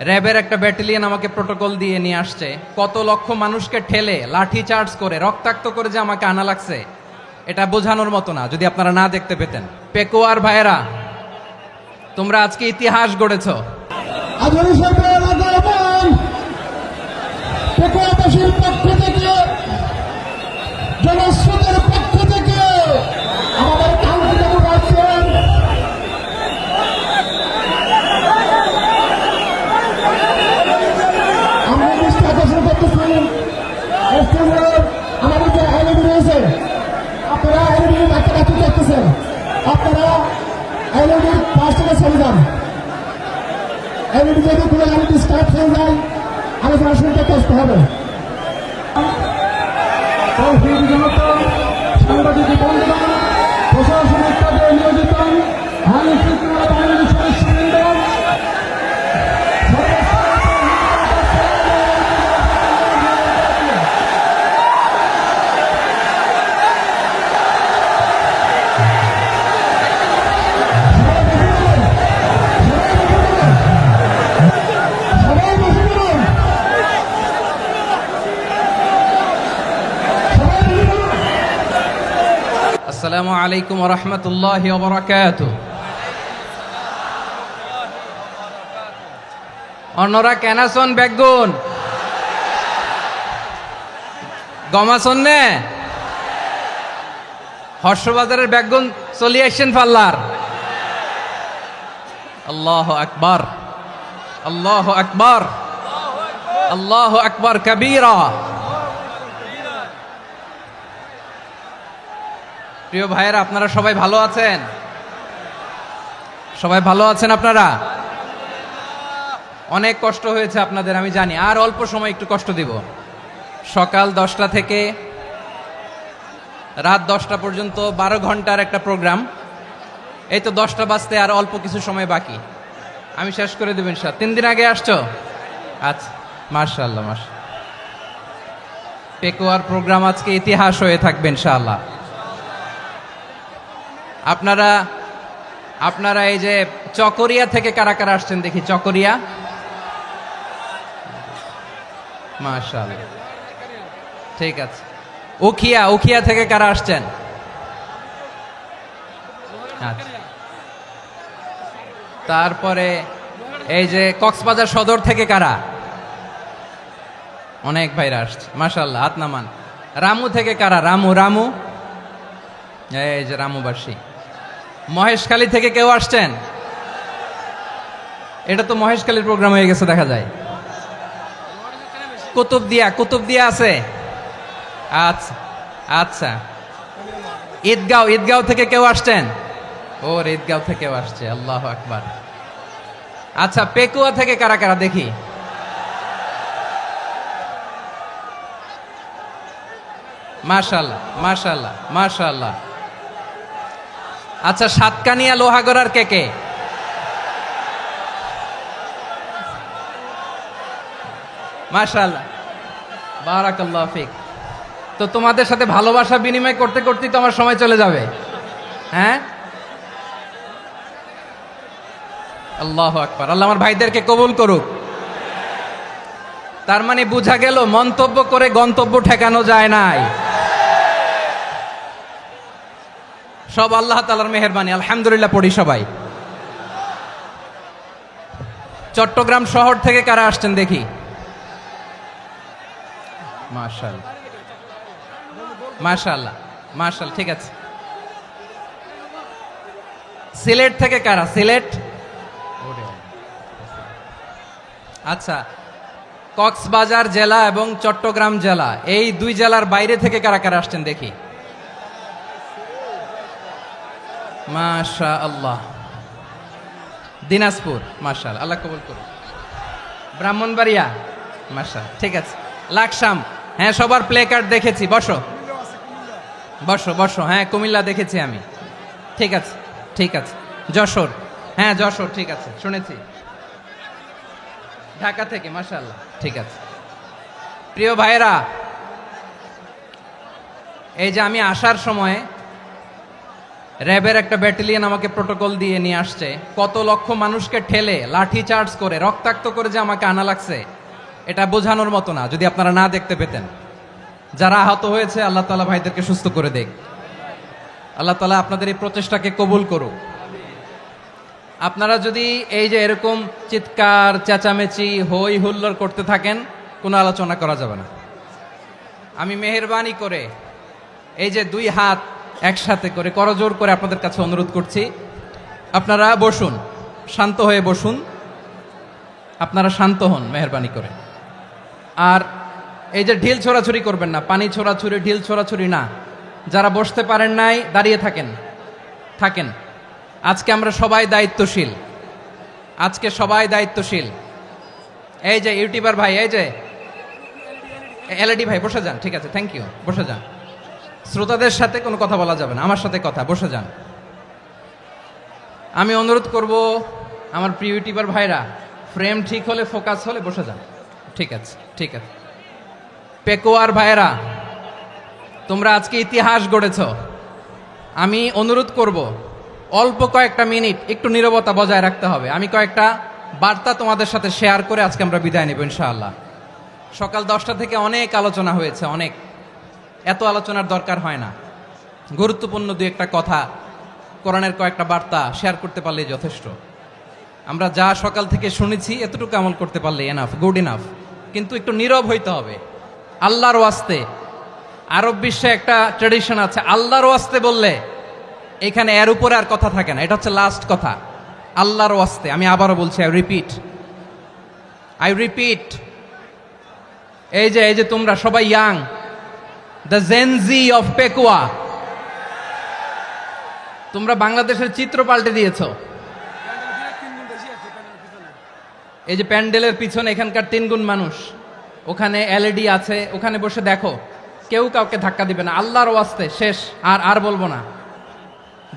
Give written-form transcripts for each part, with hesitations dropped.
র্যাবের একটা ব্যাটালিয়ন আমাকে প্রোটোকল দিয়ে নিয়ে আসছে, কত লক্ষ মানুষকে ঠেলে লাঠি চার্জ করে রক্তাক্ত করে যে আমাকে আনা লাগছে, এটা বোঝানোর মতো না যদি আপনারা না দেখতে পেতেন। পেকুয়ার ভাইয়েরা, তোমরা আজকে ইতিহাস গড়েছ। পেকুয়াবাসীর পক্ষ থেকে, জনস্রোতের পক্ষ থেকে আমাদের কাউন্সিলর আছেন, আমরা দৃষ্টি আকর্ষণ করতেছি আমাদের যে এলইডি রয়েছে, আপনারা এলইডি কাছাকাছি দেখতেছেন, আপনারা এলইডির পাশ থেকে চলে যান। এলইডি যদি কোনো এলইডি স্টার্ট হয়ে যায় আলোচনা শুনতে কষ্ট হবে। সাংবাদিক বন্ধুগণ, প্রশাসনিক কাজে নিয়োজিত আইন শৃঙ্খলা বাহিনীর সদস্যবৃন্দ, আসসালামু আলাইকুম ওয়া রাহমাতুল্লাহি ওয়া বারাকাতুহু। অন্যরা কেনাসন বেগুন গমাসন নে হর্ষবাজারের বেগুন চলি আসছেন পাল্লার। আল্লাহু আকবার, আল্লাহু আকবার, আল্লাহু আকবার কবীরা। প্রিয় ভাইয়েরা, আপনারা সবাই ভালো আছেন? সবাই ভালো আছেন? আপনারা অনেক কষ্ট হয়েছে আপনাদের, আমি জানি। আর অল্প সময় একটু কষ্ট দিব। সকাল 10টা থেকে রাত 10টা পর্যন্ত 12 ঘন্টার একটা প্রোগ্রাম। এই তো 10টা বাজতে আর অল্প কিছু সময় বাকি, আমি শেষ করে দেব ইনশাআল্লাহ। 3 দিন আগে আসছো? আচ্ছা, মাশাআল্লাহ মাশাআল্লাহ। পেকুয়ার প্রোগ্রাম আজকে ইতিহাস হয়ে থাকবে ইনশাআল্লাহ। আপনারা এই যে চকরিয়া থেকে কারা কারা আসছেন দেখি? চকরিয়া, মাশাআল্লাহ, ঠিক আছে। উখিয়া থেকে কারা আসছেন? আচ্ছা। তারপরে এই যে কক্সবাজার সদর থেকে কারা? অনেক ভাইরা আসছে, মাশাআল্লাহ, হাত নামান। রামু থেকে কারা? রামু, এই যে রামুবাসী। মহেশখালী থেকে কেউ আসছেন? এটা তো মহেশখালীর প্রোগ্রাম হয়ে গেছে দেখা যায়। কুতুবদিয়া আছে? আচ্ছা আচ্ছা। ঈদগাঁও থেকে কেউ আসছেন? ওর ঈদগাঁও থেকেও আসছে, আল্লাহু আকবার। আচ্ছা, পেকুয়া থেকে কারা কারা দেখি? মাশাআল্লাহ মাশাআল্লাহ মাশাআল্লাহ। আচ্ছা, সাতকানিয়া লোহাগড়ার কে? মাশাআল্লাহ, বারাকাল্লাহু ফিক। তো তোমাদের সাথে ভালোবাসা বিনিময় করতে করতেই তো আমার সময় চলে যাবে। হ্যাঁ, আল্লাহু আকবার। আল্লাহ আমার ভাইদেরকে কবুল করুক। তার মানে বোঝা গেল মন্তব্য করে গন্তব্য ঠেকানো যায় নাই। সব আল্লাহ তাআলার মেহেরবানি, আলহামদুলিল্লাহ পড়ি সবাই। চট্টগ্রাম শহর থেকে কারা আসছেন দেখি? মাশাআল্লাহ মাশাআল্লাহ মাশাআল্লাহ, ঠিক আছে। সিলেট থেকে কারা? সিলেট, আচ্ছা। কক্সবাজার জেলা এবং চট্টগ্রাম জেলা, এই দুই জেলার বাইরে থেকে কারা কারা আসছেন দেখি? মাশাআল্লাহ। দিনাজপুর, মাশাআল্লাহ, আল্লাহ কবুল করুন। ব্রাহ্মণবাড়িয়া, মাশাআল্লাহ, ঠিক আছে। লাকসাম, হ্যাঁ, সবার প্লে কার্ড দেখেছি। বসো বসো বসো। হ্যাঁ, কুমিল্লা দেখেছি আমি, ঠিক আছে ঠিক আছে। যশোর, হ্যাঁ যশোর, ঠিক আছে, শুনেছি। ঢাকা থেকে, মাশাআল্লাহ, ঠিক আছে। প্রিয় ভাইরা, এই যে আমি আসার সময় র্যাবের একটা ব্যাটালিয়ন আমাকে প্রোটোকল দিয়ে নিয়ে আসছে, কত লক্ষ মানুষকে ঠেলে লাঠি চার্জ করে রক্তাক্ত করে যে আমাকে আনা লাগছে, এটা বোঝানোর মতো না যদি আপনারা না দেখতে পেতেন। যারা আহত হয়েছে আল্লাহ তাআলা ভাইদেরকে সুস্থ করে দেখ। আল্লাহ তাআলা আপনাদের এই প্রচেষ্টাকে কবুল করুক। আপনারা যদি এই যে এরকম চিৎকার চেঁচামেচি হই হুল্লোড় করতে থাকেন, কোনো আলোচনা করা যাবে না। আমি মেহেরবানি করে এই যে দুই হাত একসাথে করে করজোর করে আপনাদের কাছে অনুরোধ করছি, আপনারা বসুন, শান্ত হয়ে বসুন, আপনারা শান্ত হন মেহেরবানি করে। আর এই যে ঢিল ছোড়াছুরি করবেন না, পানি ছোড়াছুরি ঢিল ছোড়াছুরি না। যারা বসতে পারেন নাই দাঁড়িয়ে থাকেন থাকেন। আজকে আমরা সবাই দায়িত্বশীল, আজকে সবাই দায়িত্বশীল। এই যে ইউটিউবার ভাই, এই যে এলইডি ভাই বসে যান, ঠিক আছে, থ্যাংক ইউ, বসে যান। শ্রোতাদের সাথে কোনো কথা বলা যাবে না, আমার সাথে কথা, বসে যান। আমি অনুরোধ করব আমার প্রিয় ইউটিউবার ভাইরা, ফ্রেম ঠিক হলে ফোকাস হলে বসে যান, ঠিক আছে ঠিক আছে। পেকোয়ার ভাইরা, তোমরা আজকে ইতিহাস গড়েছ। আমি অনুরোধ করব অল্প কয়েকটা মিনিট একটু নীরবতা বজায় রাখতে হবে। আমি কয়েকটা বার্তা তোমাদের সাথে শেয়ার করে আজকে আমরা বিদায় নেব ইনশাআল্লাহ। সকাল 10টা থেকে অনেক আলোচনা হয়েছে, অনেক, এত আলোচনার দরকার হয় না। গুরুত্বপূর্ণ দুই একটা কথা, কোরআনের কয়েকটা বার্তা শেয়ার করতে পারলেই যথেষ্ট। আমরা যা সকাল থেকে শুনেছি এতটুকু আমল করতে পারলে এনাফ, গুড ইনাফ। কিন্তু একটু নীরব হইতে হবে আল্লাহর ওয়াস্তে। আরব বিশ্বে একটা ট্র্যাডিশন আছে, আল্লাহর ওয়াস্তে বললে এখানে এর উপরে আর কথা থাকে না, এটা হচ্ছে লাস্ট কথা। আল্লাহর ওয়াস্তে, আমি আবারও বলছি, আই রিপিট। এই যে তোমরা সবাই young, the Gen Z of Pekua, তোমরা বাংলাদেশের চিত্র পাল্টে দিয়েছ। এই যে প্যান্ডেলের পিছনে এখানকার 3 গুণ মানুষ, ওখানে এলইডি আছে, ওখানে বসে দেখো, কেউ কাউকে ধাক্কা দিবে না। আল্লাহর ওয়াস্তে, শেষ, আর বলবো না।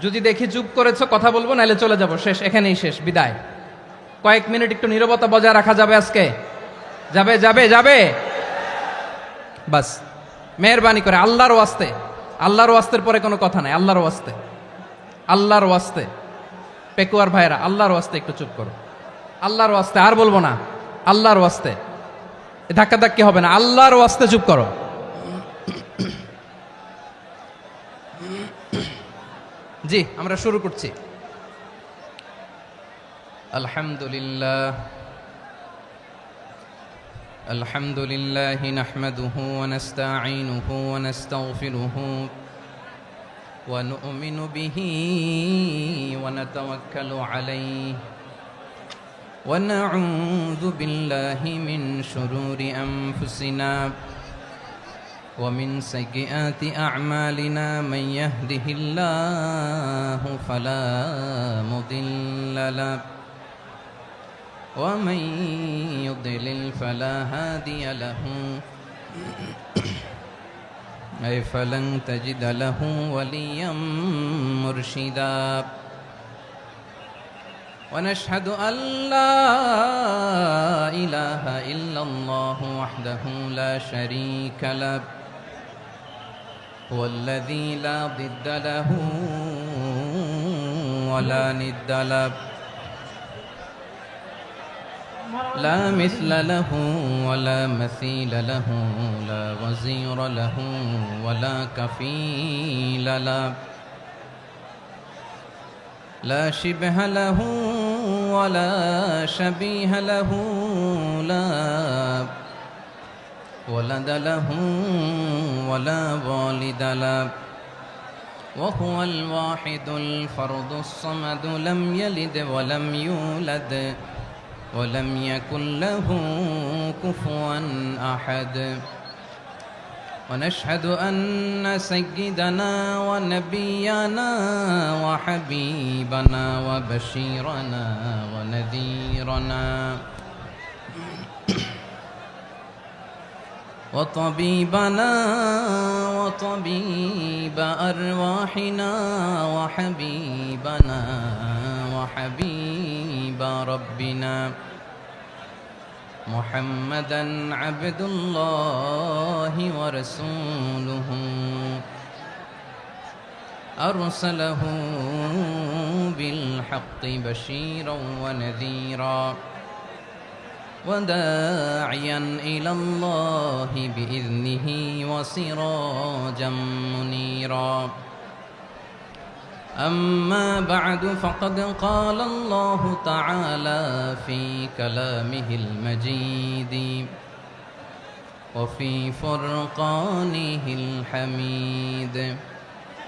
যদি দেখি চুপ করেছো, কথা বলবো, নাহলে চলে যাব, শেষ, এখানেই শেষ, বিদায়। কয়েক মিনিট একটু নীরবতা বজায় রাখা যাবে আজকে? যাবে যাবে যাবে বাস, মেহেরবানি করে আল্লাহর ওয়াস্তে। আল্লাহর ওয়াস্তের পরে কোনো কথা নাই, আল্লাহর ওয়াস্তে, আল্লাহর ওয়াস্তে। পেকুয়ার ভাইরা, আল্লাহর ওয়াস্তে একটু চুপ করো, আল্লাহর ওয়াস্তে, আর বলবো না, আল্লাহর ওয়াস্তে। ধাক্কা ধাক্কি হবে না, আল্লাহর ওয়াস্তে চুপ করো। জি, আমরা শুরু করছি। আলহামদুলিল্লাহ আলহামদুলিল্লাহ নাহমাদুহু ওয়া নাস্তাঈনুহু ওয়া নাস্তাগফিরুহু ওয়া নু'মিনু বিহি ওয়া নাতাওয়াক্কালু আলাইহি ওয়া নাউযু বিল্লাহি মিন শুরুরি আনফুসিনা ومن سيئات أعمالنا من يهده الله فلا مضل له ومن يضلل فلا هادي له أي فلن تجد له وليا مرشدا ونشهد أن لا إله إلا الله وحده لا شريك له هو الذي لا ضد له ولا ند له لا مثل له ولا مثيل له لا وزير له ولا كفيل له لا شبه له ولا شبيه له لا ولد له ولا والد له وهو الواحد الفرد الصمد لم يلد ولم يولد ولم يكن له كفوا أحد ونشهد أن سيدنا ونبينا وحبيبنا وبشيرنا ونذيرنا وطبيبنا وطبيب أرواحنا وحبيبنا وحبيب ربنا محمدا عبد الله ورسوله أرسله بالحق بشيرا ونذيرا وداعيا إلى الله بإذنه وسراجا منيرا أما بعد فقد قال الله تعالى في كلامه المجيد وفي فرقانه الحميد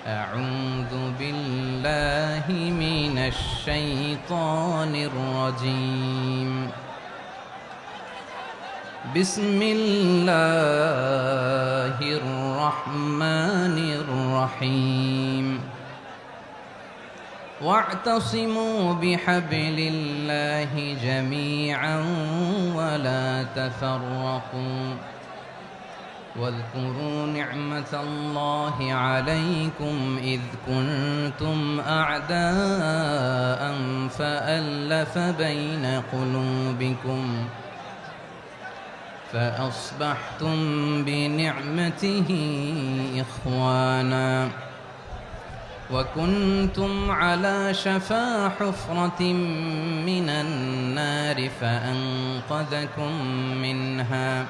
أعوذ بالله من الشيطان الرجيم بسم الله الرحمن الرحيم واعتصموا بحبل الله جميعا ولا تفرقوا واذكروا نعمة الله عليكم إذ كنتم أعداء فألف بين قلوبكم فأصبحتم بنعمته إخوانا وكنتم على شفا حفرة من النار فأنقذكم منها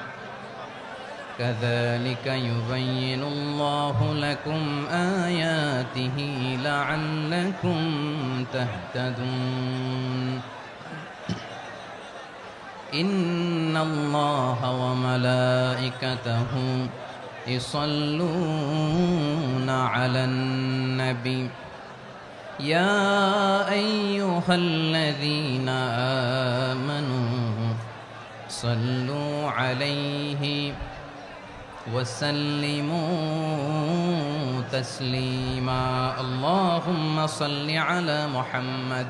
كذلك يبين الله لكم آياته لعلكم تهتدون إن الله وملائكته يصلون على النبي يا أيها الذين آمنوا صلوا عليه وسلموا تسليما اللهم صل على محمد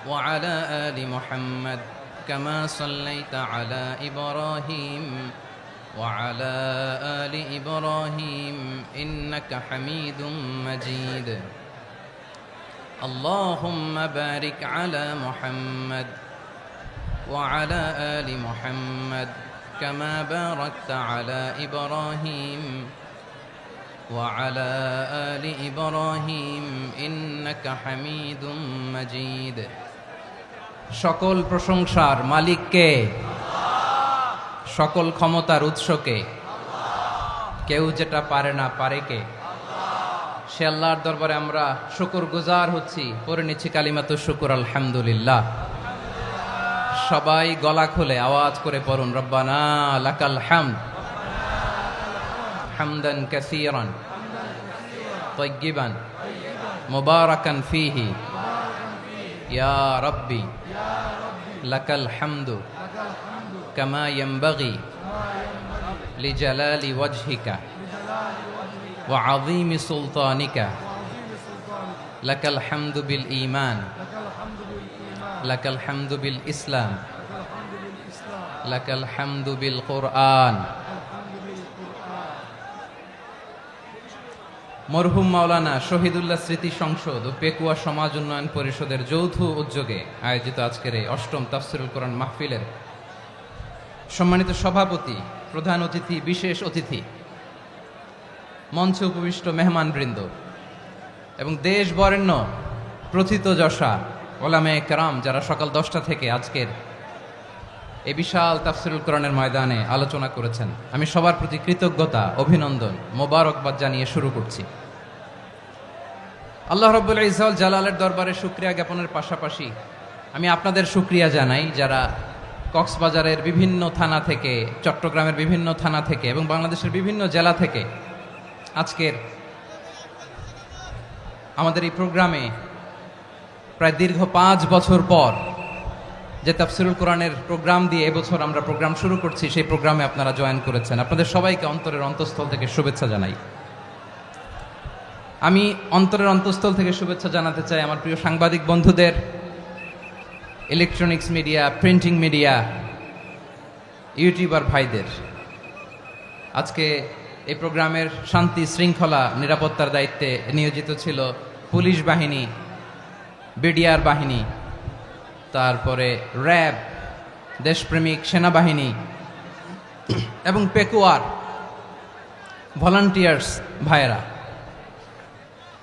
وعلى آل محمد كما صليت على إبراهيم وعلى آل إبراهيم إنك حميد مجيد اللهم بارك على محمد وعلى آل محمد كما باركت على إبراهيم وعلى آل إبراهيم إنك حميد مجيد সকল প্রশংসার মালিক কে? সকল ক্ষমতার উৎস কে? কেউ যেটা পারে না পারে কে? সে আল্লাহর দরবারে আমরা শুকরগুজার হচ্ছি, পড়ে নিচ্ছি কালিমাতু শুকর আলহামদুলিল্লাহ। সবাই গলা খুলে আওয়াজ করে পড়ুন রব্বানা লাকাল হামদ হামদান কাসীরান তাইয়্যিবান মুবারাকান ফীহি ইয়া রাব্বি লাকাল হামদু কামা ইয়ানবাগি লিজালালি ওয়াজহিকা ওয়া আযীমি সুলতানিকা লাকাল হামদু বিল ঈমান লাকাল হামদু বিল ইসলাম লাকাল হামদু বিল কুরআন। মরহুম মাওলানা শহীদুল্লাহ স্মৃতি সংসদ ও পেকুয়া সমাজ উন্নয়ন পরিষদের যৌথ উদ্যোগে আয়োজিত আজকের এই অষ্টম তাফসীরুল কোরআন মাহফিলের সম্মানিত সভাপতি, প্রধান অতিথি, বিশেষ অতিথি, মঞ্চে উপবিষ্ট মেহমানবৃন্দ এবং দেশ বরেণ্য প্রথিতযশা ওলামায়ে কেরাম যারা সকাল 10টা থেকে আজকের এই বিশাল তাফসীরুল কোরআনের ময়দানে আলোচনা করেছেন, আমি সবার প্রতি কৃতজ্ঞতা, অভিনন্দন, মোবারকবাদ জানিয়ে শুরু করছি। আল্লাহ রাব্বুল ইজ্জত জালালের দরবারে শুকরিয়া জ্ঞাপনের পাশাপাশি আমি আপনাদের শুকরিয়া জানাই যারা কক্সবাজারের বিভিন্ন থানা থেকে, চট্টগ্রামের বিভিন্ন থানা থেকে এবং বাংলাদেশের বিভিন্ন জেলা থেকে আজকের আমাদের এই প্রোগ্রামে প্রায় দীর্ঘ 5 বছর পর যে তাফসীরুল কোরআনের প্রোগ্রাম দিয়ে এবছর আমরা প্রোগ্রাম শুরু করছি, সেই প্রোগ্রামে আপনারা জয়েন করেছেন। আপনাদের সবাইকে অন্তরের অন্তঃস্থল থেকে শুভেচ্ছা জানাই। আমি অন্তরের অন্তঃস্থল থেকে শুভেচ্ছা জানাতে চাই আমার প্রিয় সাংবাদিক বন্ধুদের, electronics media, printing media, YouTuber ভাইদের। আজকে এই প্রোগ্রামের শান্তি শৃঙ্খলা নিরাপত্তার দায়িত্বে নিয়োজিত ছিল পুলিশ বাহিনী, বিডিআর বাহিনী, তারপরে র্যাব, দেশপ্রেমিক সেনাবাহিনী এবং পেকুয়ার ভলান্টিয়ার্স ভাইয়েরা।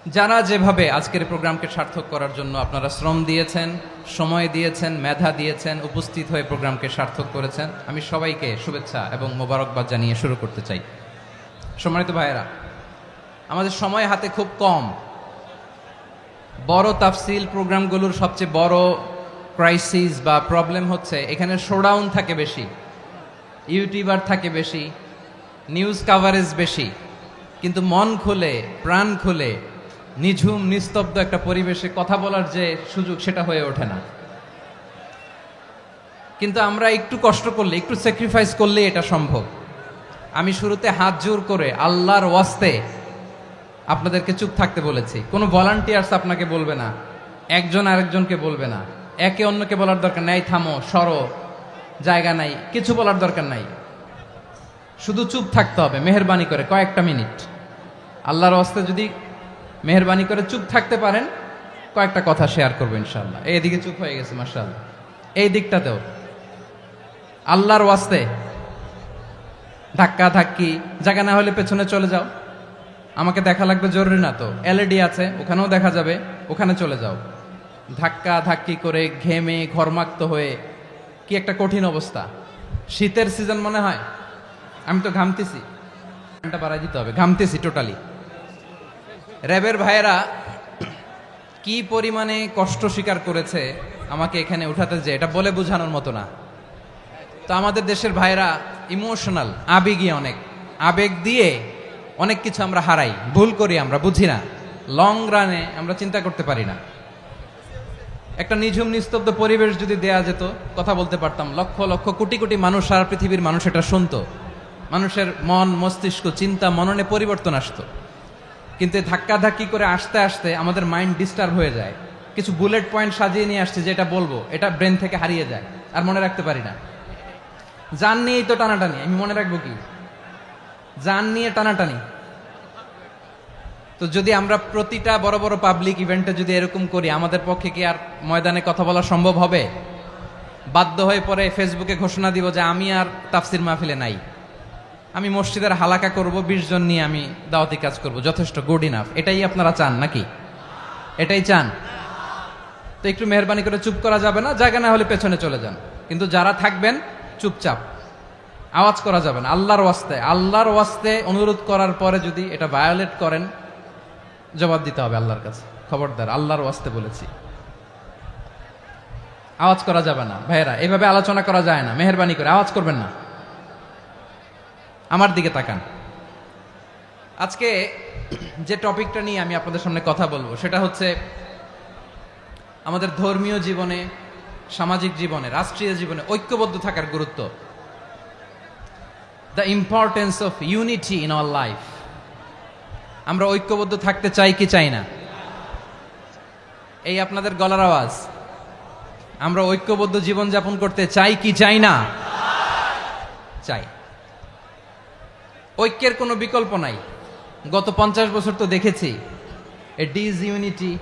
যারা যেভাবে আজকের প্রোগ্রামকে সার্থক করার জন্য আপনারা শ্রম দিয়েছেন, সময় দিয়েছেন, মেধা দিয়েছেন, উপস্থিত হয়ে প্রোগ্রামকে সার্থক করেছেন, আমি সবাইকে শুভেচ্ছা এবং মোবারকবাদ জানিয়ে শুরু করতে চাই। সম্মানিত ভাইয়েরা, আমাদের সময় হাতে খুব কম। বড় তাফসিল প্রোগ্রামগুলোর সবচেয়ে বড় ক্রাইসিস বা প্রবলেম হচ্ছে এখানে শোডাউন থাকে বেশি, ইউটিউবার থাকে বেশি, নিউজ কাভারেজ বেশি, কিন্তু মন খুলে প্রাণ খুলে নিঝুম নিস্তব্ধ একটা পরিবেশে কথা বলার যে সুযোগ সেটা হয়ে ওঠে না। কিন্তু আমরা একটু কষ্ট করলে, একটু স্যাক্রিফাইস করলে এটা সম্ভব। আমি শুরুতে হাত জোর করে আল্লাহর ওয়াস্তে আপনাদেরকে চুপ থাকতে বলেছি। কোনো ভলান্টিয়ার্স আপনাকে বলবে না, একজন আরেকজনকে বলবে না, একে অন্যকে বলার দরকার নাই, থামো সরো, জায়গা নাই, কিছু বলার দরকার নাই। শুধু চুপ থাকতে হবে মেহেরবানি করে কয়েকটা মিনিট। আল্লাহর ওয়াস্তে যদি মেহেরবানি করে চুপ থাকতে পারেন, কয়েকটা কথা শেয়ার করবো ইনশাআল্লাহ। এইদিকে চুপ হয়ে গেছে মাশাআল্লাহ, এই দিকটাতেও আল্লাহর ওয়াস্তে ধাক্কা ধাক্কি, জায়গা না হলে পেছনে চলে যাও। আমাকে দেখা লাগবে জরুরি না তো, এলইডি আছে ওখানেও দেখা যাবে, ওখানে চলে যাও। ধাক্কা ধাক্কি করে ঘেমে ঘরমাক্ত হয়ে কি একটা কঠিন অবস্থা। শীতের সিজন মনে হয়, আমি তো ঘামতেছি, ঘন্টা বাড়াই দিতে হবে, ঘামতেছি টোটালি। র্যাবের ভাইয়েরা কি পরিমাণে কষ্ট স্বীকার করেছে আমাকে এখানে উঠাতে, যে এটা বলে বোঝানোর মতো না। তো আমাদের দেশের ভাইয়েরা ইমোশনাল, আবেগী অনেক, আবেগ দিয়ে অনেক কিছু আমরা হারাই, ভুল করি, আমরা বুঝি না, লং রানে আমরা চিন্তা করতে পারি না। একটা নিঝুম নিস্তব্ধ পরিবেশ যদি দেয়া যেত, কথা বলতে পারতাম, লক্ষ লক্ষ কোটি কোটি মানুষ, সারা পৃথিবীর মানুষ এটা শুনতো, মানুষের মন মস্তিষ্ক চিন্তা মননে পরিবর্তন আসতো। কিন্তু ধাক্কা ধাক্কি করে আসতে আসতে আমাদের মাইন্ড ডিস্টার্ব হয়ে যায়। কিছু বুলেট পয়েন্ট সাজিয়ে নিয়ে আসছে, যেটা বলবো এটা ব্রেন থেকে হারিয়ে যায়, আর মনে রাখতে পারি না। জান নিয়েই তো টানাটানি, আমি মনে রাখবো কি? জান নিয়ে টানাটানি। তো যদি আমরা প্রতিটা বড় বড় পাবলিক ইভেন্টে যদি এরকম করি, আমাদের পক্ষে কি আর ময়দানে কথা বলা সম্ভব হবে? বাধ্য হয়ে পরে ফেসবুকে ঘোষণা দিব যে আমি আর তাফসির মাহফিলে নাই, আমি মসজিদের হালাকা করব, 20 জন নিয়ে আমি দাওয়াতি কাজ করব, যথেষ্ট, গুড ইনাফ। এটাই আপনারা চান নাকি? এটাই চান? তো একটু মেহরবানি করে চুপ করা যাবে না, জায়গা না হলে পেছনে চলে যান। কিন্তু যারা থাকবেন চুপচাপ, আওয়াজ করা যাবে না। আল্লাহর ওয়াস্তে, আল্লাহর ওয়াস্তে অনুরোধ করার পরে যদি এটা ভায়োলেট করেন, জবাব দিতে হবে আল্লাহর কাছে। খবরদার, আল্লাহর ওয়াস্তে বলেছি, আওয়াজ করা যাবে না। ভাইয়েরা, এভাবে আলোচনা করা যায় না, মেহরবানি করে আওয়াজ করবেন না। আমার দিকে তাকান। আজকে যে টপিকটা নিয়ে আমি আপনাদের সামনে কথা বলবো সেটা হচ্ছে আমাদের ধর্মীয় জীবনে, সামাজিক জীবনে, রাষ্ট্রীয় জীবনে ঐক্যবদ্ধ থাকার গুরুত্ব। The importance of unity in our life. আমরা ঐক্যবদ্ধ থাকতে চাই কি চাই না? এই আপনাদের গলার আওয়াজ। আমরা ঐক্যবদ্ধ জীবনযাপন করতে চাই কি চাই না? চাই। ঐক্যের কোনো বিকল্প নাই। গত 50 বছর তো দেখেছি এই ডিসইউনিটি,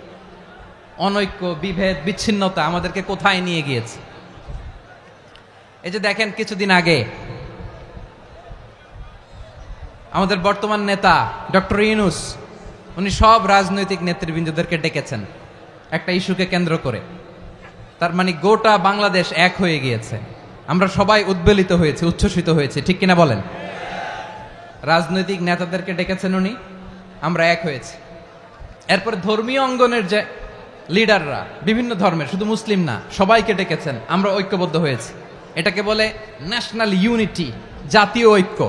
অনৈক্য, বিভেদ, বিচ্ছিন্নতা আমাদেরকে কোথায় নিয়ে গিয়েছে। এই যে দেখেন, কিছুদিন আগে আমাদের বর্তমান নেতা ডক্টর ইউনূস, উনি সব রাজনৈতিক নেতৃবৃন্দদেরকে ডেকেছেন একটা ইস্যুকে কেন্দ্র করে। তার মানে গোটা বাংলাদেশ এক হয়ে গিয়েছে। আমরা সবাই উদ্বেলিত হয়েছে, উচ্ছ্বসিত হয়েছে, ঠিক কিনা বলেন? রাজনৈতিক নেতাদেরকে ডেকেছেন উনি, আমরা এক হয়েছি। এরপরে ধর্মীয় অঙ্গনের যে লিডাররা, বিভিন্ন ধর্মের, শুধু মুসলিম না, সবাইকে ডেকেছেন, আমরা ঐক্যবদ্ধ হয়েছি। এটাকে বলে ন্যাশনাল ইউনিটি, জাতীয় ঐক্য।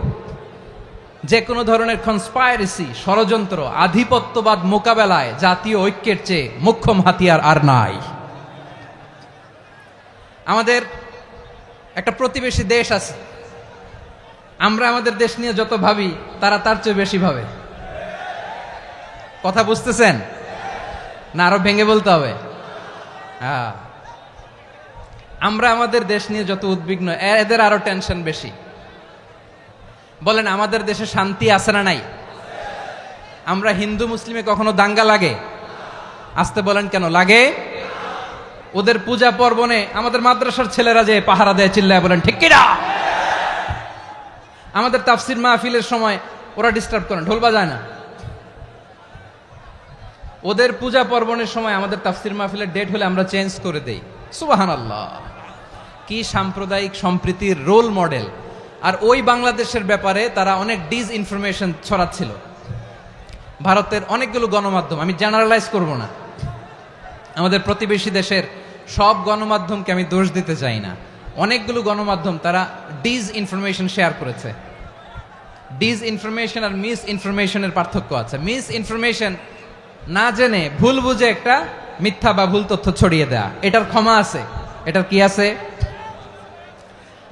যে কোনো ধরনের কনস্পাইরেসি, ষড়যন্ত্র, আধিপত্যবাদ মোকাবেলায় জাতীয় ঐক্যের চেয়ে মোক্ষম হাতিয়ার আর নাই। আমাদের একটা প্রতিবেশী দেশ আছে, আমরা আমাদের দেশ নিয়ে যত ভাবি তারা তার চেয়ে বেশি ভাবে। কথা বুঝতেছেন না? আরো ভেঙে বলতে হবে। হ্যাঁ, আমরা আমাদের দেশ নিয়ে যত উদ্বিগ্ন, এদের আরো টেনশন বেশি। বলেন, আমাদের দেশে শান্তি আছে না নাই? আমরা হিন্দু মুসলিমে কখনো দাঙ্গা লাগে? আসতে বলেন, কেন লাগে? ওদের পূজা পার্বণে আমাদের মাদ্রাসার ছেলেরা যে পাহারা দেয়, চিল্লায় বলেন ঠিক কিনা? আমাদের তাফসির মাহফিলের সময় ওরা ডিস্টার্ব করেন, ঢোল বাজায় না। ওদের পূজা পার্বণের সময় আমাদের তাফসির মাহফিলের ডেট হলে আমরা চেঞ্জ করে দেই। সুবহানাল্লাহ, কি সাম্প্রদায়িক সম্প্রীতির রোল মডেল। আর ওই বাংলাদেশের ব্যাপারে তারা অনেক ডিস ইনফরমেশন ছড়াচ্ছিল। ভারতের অনেকগুলো গণমাধ্যম, আমি জেনারেলাইজ করব না, আমাদের প্রতিবেশী দেশের সব গণমাধ্যমকে আমি দোষ দিতে চাই না, অনেকগুলো গণমাধ্যম তারা ডিস ইনফরমেশন শেয়ার করেছে। ডিস ইনফরমেশন আর মিস ইনফরমেশনের পার্থক্য আছে। মিস ইনফরমেশন না জেনে ভুল বুঝে একটা মিথ্যা বা ভুল তথ্য ছড়িয়ে দেয়া, এটার ক্ষমা আছে, এটার কি আছে।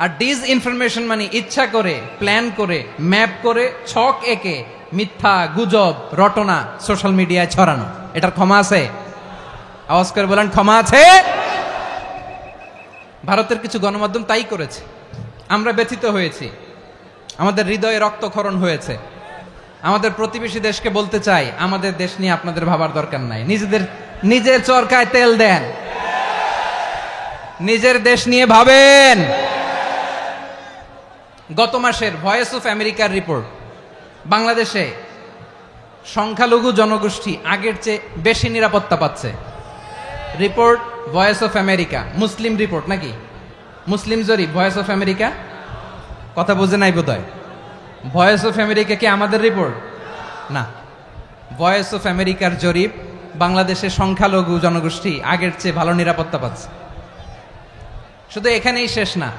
আর ডিস ইনফরমেশন মানে ইচ্ছা করে, প্ল্যান করে, ম্যাপ করে, ছক এঁকে মিথ্যা, গুজব, রটনা সোশ্যাল মিডিয়ায় ছড়ানো, এটার ক্ষমা আছে? আওয়াজ করে বলেন, ক্ষমা আছে? ভারতের কিছু গণমাধ্যম তাই করেছে। আমরা ব্যথিত হয়েছি, আমাদের হৃদয়ে রক্তক্ষরণ হয়েছে। আমাদের প্রতিবেশী দেশকে বলতে চাই, আমাদের দেশ নিয়ে আপনাদের ভাবার দরকার নাই, নিজের চরকায় তেল দেন, নিজের দেশ নিয়ে ভাবেন। গত মাসের ভয়েস অফ আমেরিকার রিপোর্ট, বাংলাদেশে সংখ্যালঘু জনগোষ্ঠী আগের চেয়ে বেশি নিরাপত্তা পাচ্ছে। Report voice of America, Muslim report নাকি? মুসলিম জরিপ, ভয়েস অফ আমেরিকা। কথা বুঝে নাই বোধহয়। ভয়েস অফ আমেরিকা কি আমাদের রিপোর্ট? না, ভয়েস অফ আমেরিকার জরিপ, বাংলাদেশের সংখ্যালঘু জনগোষ্ঠী আগের চেয়ে ভালো নিরাপত্তা পাচ্ছে। শুধু এখানেই শেষ না,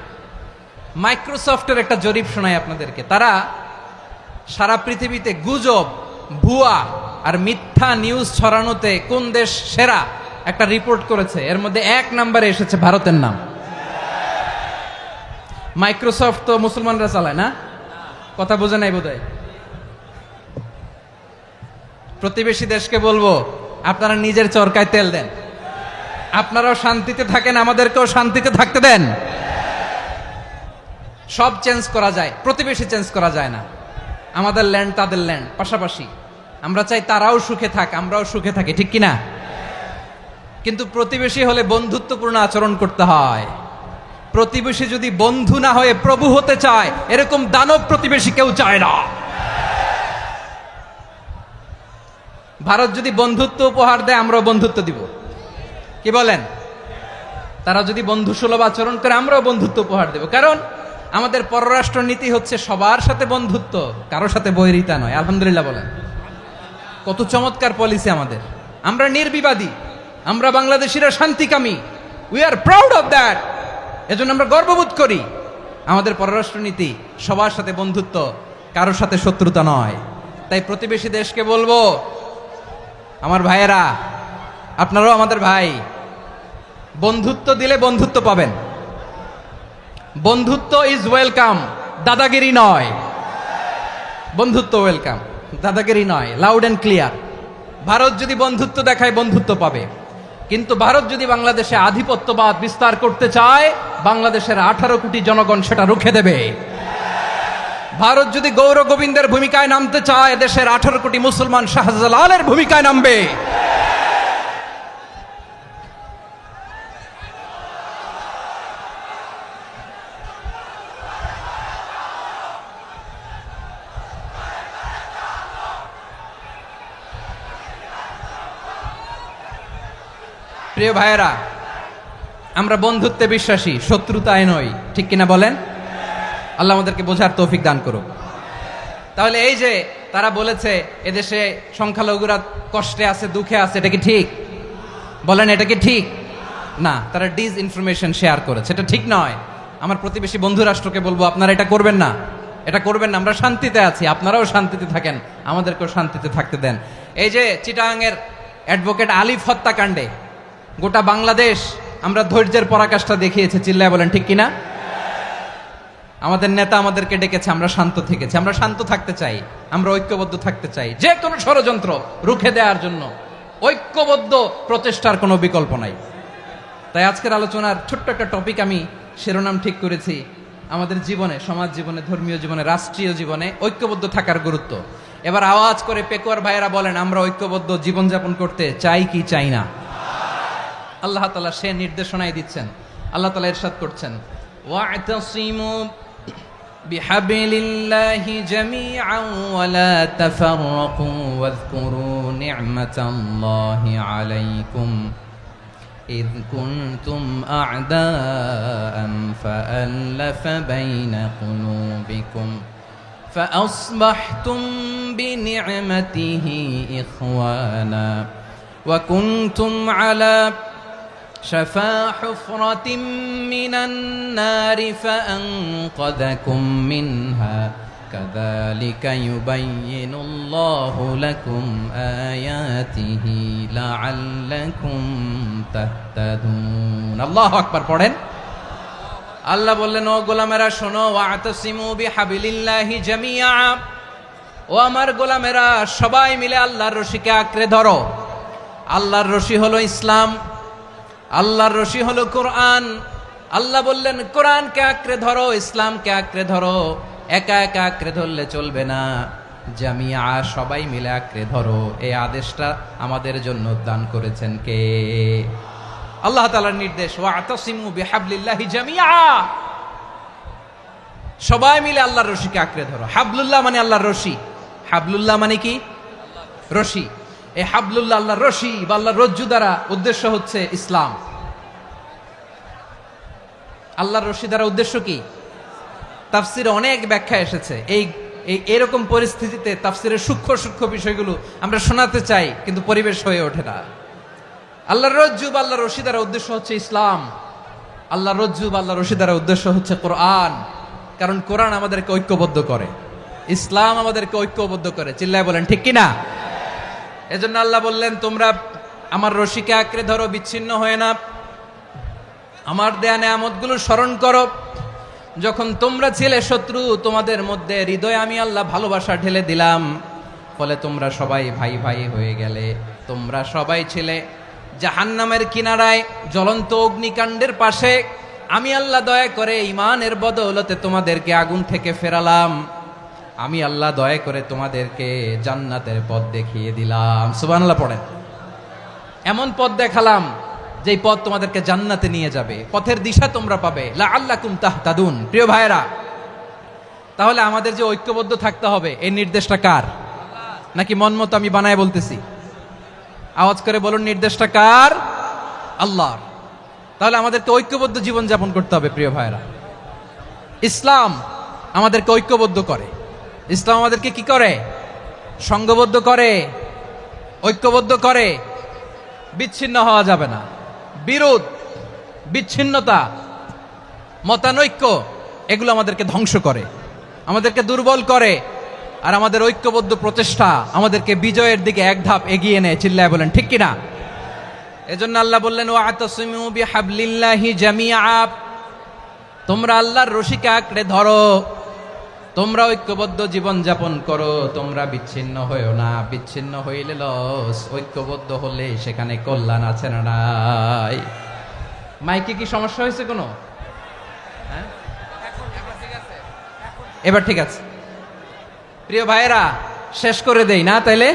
মাইক্রোসফটের একটা জরিপ শোনায় আপনাদেরকে। তারা সারা পৃথিবীতে গুজব, ভুয়া আর মিথ্যা নিউজ ছড়ানোতে কোন দেশ সেরা একটা রিপোর্ট করেছে। এর মধ্যে 1 নম্বরে এসেছে ভারতের নাম। মাইক্রোসফট তো মুসলমানরা চালায় না? কথা বোঝে নাই বোধহয়। প্রতিবেশী দেশকে বলবো, আপনারা নিজের চরকায় তেল দেন, আপনারাও শান্তিতে থাকেন, আমাদেরকেও শান্তিতে থাকতে দেন। সব চেঞ্জ করা যায়, প্রতিবেশী চেঞ্জ করা যায় না। আমাদের ল্যান্ড তাদের ল্যান্ড, পাশাপাশি। আমরা চাই তারাও সুখে থাক, আমরাও সুখে থাকি, ঠিক কিনা? কিন্তু প্রতিবেশী হলে বন্ধুত্বপূর্ণ আচরণ করতে হয়। প্রতিবেশী যদি বন্ধু না হয়ে প্রভু হতে চায়, এরকম দানব প্রতিবেশী কেউ চায় না। ভারত যদি বন্ধুত্ব উপহার দেয়, আমরাও বন্ধুত্ব দিব, কি বলেন? তারা যদি বন্ধু সুলভ আচরণ করে, আমরাও বন্ধুত্ব উপহার দেব। কারণ আমাদের পররাষ্ট্র নীতি হচ্ছে সবার সাথে বন্ধুত্ব, কারোর সাথে বৈরিতা নয়। আলহামদুলিল্লাহ বলেন, কত চমৎকার পলিসি আমাদের। আমরা নির্বিবাদী, আমরা বাংলাদেশিরা শান্তিকামী, we are proud of that. এজন্য আমরা গর্ববোধ করি। আমাদের পররাষ্ট্র নীতি সবার সাথে বন্ধুত্ব, কারোর সাথে শত্রুতা নয়। তাই প্রতিবেশী দেশকে বলবো, আমার ভাইয়েরা, আপনারাও আমাদের ভাই, বন্ধুত্ব দিলে বন্ধুত্ব পাবেন। বন্ধুত্ব ইজ ওয়েলকাম, দাদাগিরি নয়। বন্ধুত্ব ওয়েলকাম, দাদাগিরি নয়, লাউড এন্ড ক্লিয়ার। ভারত যদি বন্ধুত্ব দেখায়, বন্ধুত্ব পাবে। কিন্তু ভারত যদি বাংলাদেশে আধিপত্যবাদ বিস্তার করতে চায়, বাংলাদেশের 18 কোটি জনগণ সেটা রুখে দেবে। ভারত যদি গৌর গোবিন্দের ভূমিকায় নামতে চায়, দেশের 18 কোটি মুসলমান শাহজালালের ভূমিকায় নামবে। প্রিয় ভাইয়েরা, আমরা বন্ধুত্বে বিশ্বাসী, শত্রুতায় নই, ঠিক কিনা বলেন? আল্লাহ আমাদেরকে বোঝার তৌফিক দান করুক। তাহলে এই যে তারা বলেছে এদেশে সংখ্যালঘুরা কষ্টে আছে, দুঃখে আছে, এটা কি ঠিক? বলেন, এটা কি ঠিক? না, তারা ডিস ইনফরমেশন শেয়ার করেছে, এটা ঠিক নয়। আমার প্রতিবেশী বন্ধু রাষ্ট্রকে বলবো, আপনারা এটা করবেন না, এটা করবেন না। আমরা শান্তিতে আছি, আপনারাও শান্তিতে থাকেন, আমাদেরকেও শান্তিতে থাকতে দেন। এই যে চিটাগাংয়ের অ্যাডভোকেট আলিফ হত্যাকাণ্ডে গোটা বাংলাদেশ আমরা ধৈর্যের পরাকাষ্ঠা দেখিয়েছে, চিল্লায় বলেন ঠিক কিনা? আমাদের নেতা আমাদেরকে ডেকেছে, আমরা শান্ত থেকেছি। আমরা শান্ত থাকতে চাই, আমরা ঐক্যবদ্ধ থাকতে চাই। যে কোনো ষড়যন্ত্র রুখে দেওয়ার জন্য ঐক্যবদ্ধ প্রচেষ্টার কোনো বিকল্প নাই। তাই আজকের আলোচনার ছোট্ট একটা টপিক আমি শিরোনাম ঠিক করেছি, আমাদের জীবনে, সমাজ জীবনে, ধর্মীয় জীবনে, রাষ্ট্রীয় জীবনে ঐক্যবদ্ধ থাকার গুরুত্ব। এবার আওয়াজ করে পেকুয়ার ভাইয়েরা বলেন, আমরা ঐক্যবদ্ধ জীবনযাপন করতে চাই কি চাই না? আল্লাহ তাআলা সে নির্দেশনাই দিচ্ছেন। আল্লাহ তাআলা ইরশাদ করছেন, ওয়া'তাসিমু بحبل الله جميعا ولا تفرقوا واذكروا نعمة الله عليكم إذ كنتم أعداء فألف بين قلوبكم فأصبحتم بنعمته إخوانا وكنتم على شفا حفرة من النار فأنقذكم منها كذلك يبين الله لكم آياته لعلكم تهتدون الله أكبر পড়েন আল্লাহ বললেন ও গোলামেরা শোনো ওয়াতাসিমু বিহাবিলিল্লাহি জামিআ ও আমার গোলামেরা সবাই মিলে আল্লাহর রশিকে আঁকড়ে ধরো আল্লাহর রশি হলো ইসলাম আল্লাহর রশি হলো কোরআন আল্লাহ বললেন কোরআনকে আঁকড়ে ধরো ইসলামকে আঁকড়ে ধরো একা একা আঁকড়ে ধরলে চলবে না জামিয়া সবাই মিলে আঁকড়ে ধরো এই আদেশটা আমাদের জন্য দান করেছেন কে আল্লাহ তাআলার নির্দেশ ওয়াতাসিমু বিহাবলিল্লাহি জামিআ সবাই মিলে আল্লাহর রশিকে আঁকড়ে ধরো হাবলুল্লাহ মানে আল্লাহর রশি হাবলুল্লাহ মানে কি রশি এই হাবলুল্লাহ আল্লাহর রশি বা আল্লাহর রজ্জু দ্বারা উদ্দেশ্য হচ্ছে ইসলাম আল্লাহর রশি দ্বারা উদ্দেশ্য কি তাফসিরে অনেক ব্যাখ্যা এসেছে এই এরকম পরিস্থিতিতে তাফসিরের সূক্ষ্ম সূক্ষ্ম বিষয়গুলো আমরা শোনাতে চাই কিন্তু পরিবেশ হয়ে ওঠে না আল্লাহর রজ্জু বা আল্লাহর রশি দ্বারা উদ্দেশ্য হচ্ছে ইসলাম আল্লাহর রজ্জু বা আল্লাহর রশি দ্বারা উদ্দেশ্য হচ্ছে কোরআন কারণ কোরআন আমাদেরকে ঐক্যবদ্ধ করে ইসলাম আমাদেরকে ঐক্যবদ্ধ করে চিল্লায় বলেন ঠিক কিনা এজন্য আল্লাহ বললেন তোমরা আমার রশিকে আঁকড়ে ধরো বিচ্ছিন্ন হয়ে না আমার দেয়া নেয়ামতগুলো স্মরণ করো যখন তোমরা ছিলে শত্রু তোমাদের মধ্যে হৃদয়ে আমি আল্লাহ ভালোবাসা ঢেলে দিলাম ফলে তোমরা সবাই ভাই ভাই হয়ে গেলে তোমরা সবাই ছিলে জাহান্নামের কিনারায় জ্বলন্ত অগ্নিকাণ্ডের পাশে আমি আল্লাহ দয়া করে ঈমানের বদৌলতে তোমাদেরকে আগুন থেকে ফেরালাম আমি আল্লাহ দয়া করে তোমাদেরকে জান্নাতের পথ দেখিয়ে দিলাম সুবহানাল্লাহ পড়েন এমন পথ দেখালাম যেই পথ তোমাদেরকে জান্নাতে নিয়ে যাবে পথের দিশা তোমরা পাবে লাআল্লাকুম তাহতাদুন প্রিয় ভাইরা তাহলে আমাদের যে ঐক্যবদ্ধ থাকতে হবে এই নির্দেশটা কার নাকি মন মতো আমি বানায় বলতেছি আওয়াজ করে বলুন নির্দেশটা কার আল্লাহর তাহলে আমাদেরকে ঐক্যবদ্ধ জীবন যাপন করতে হবে প্রিয় ভাইরা ইসলাম আমাদেরকে ঐক্যবদ্ধ করে ইসলাম আমাদেরকে কি করে সংঘবদ্ধ করে ঐক্যবদ্ধ করে বিচ্ছিন্ন হওয়া যাবে না বিরোধ বিচ্ছিন্নতা মতানৈক্য এগুলো আমাদেরকে ধ্বংস করে আমাদেরকে দুর্বল করে আর আমাদের ঐক্যবদ্ধ প্রচেষ্টা আমাদেরকে বিজয়ের দিকে এক ধাপ এগিয়ে নেয় চিল্লায় বলেন ঠিক কিনা এজন্য আল্লাহ বললেন ওয়াতাসিমু বিহাবলিল্লাহি জামিআ তোমরা আল্লাহর রশিকে আঁকড়ে ধরো তোমরা ঐক্যবদ্ধ জীবন যাপন করো তোমরা বিচ্ছিন্ন হইও না বিচ্ছিন্ন হইলে লস ঐক্যবদ্ধ হলে সেখানে কল্যাণ আছে না নাই মাইকে কি সমস্যা হয়েছে কোনো হ্যাঁ এবার ঠিক আছে প্রিয় ভাইয়েরা শেষ করে দেই না তাইলে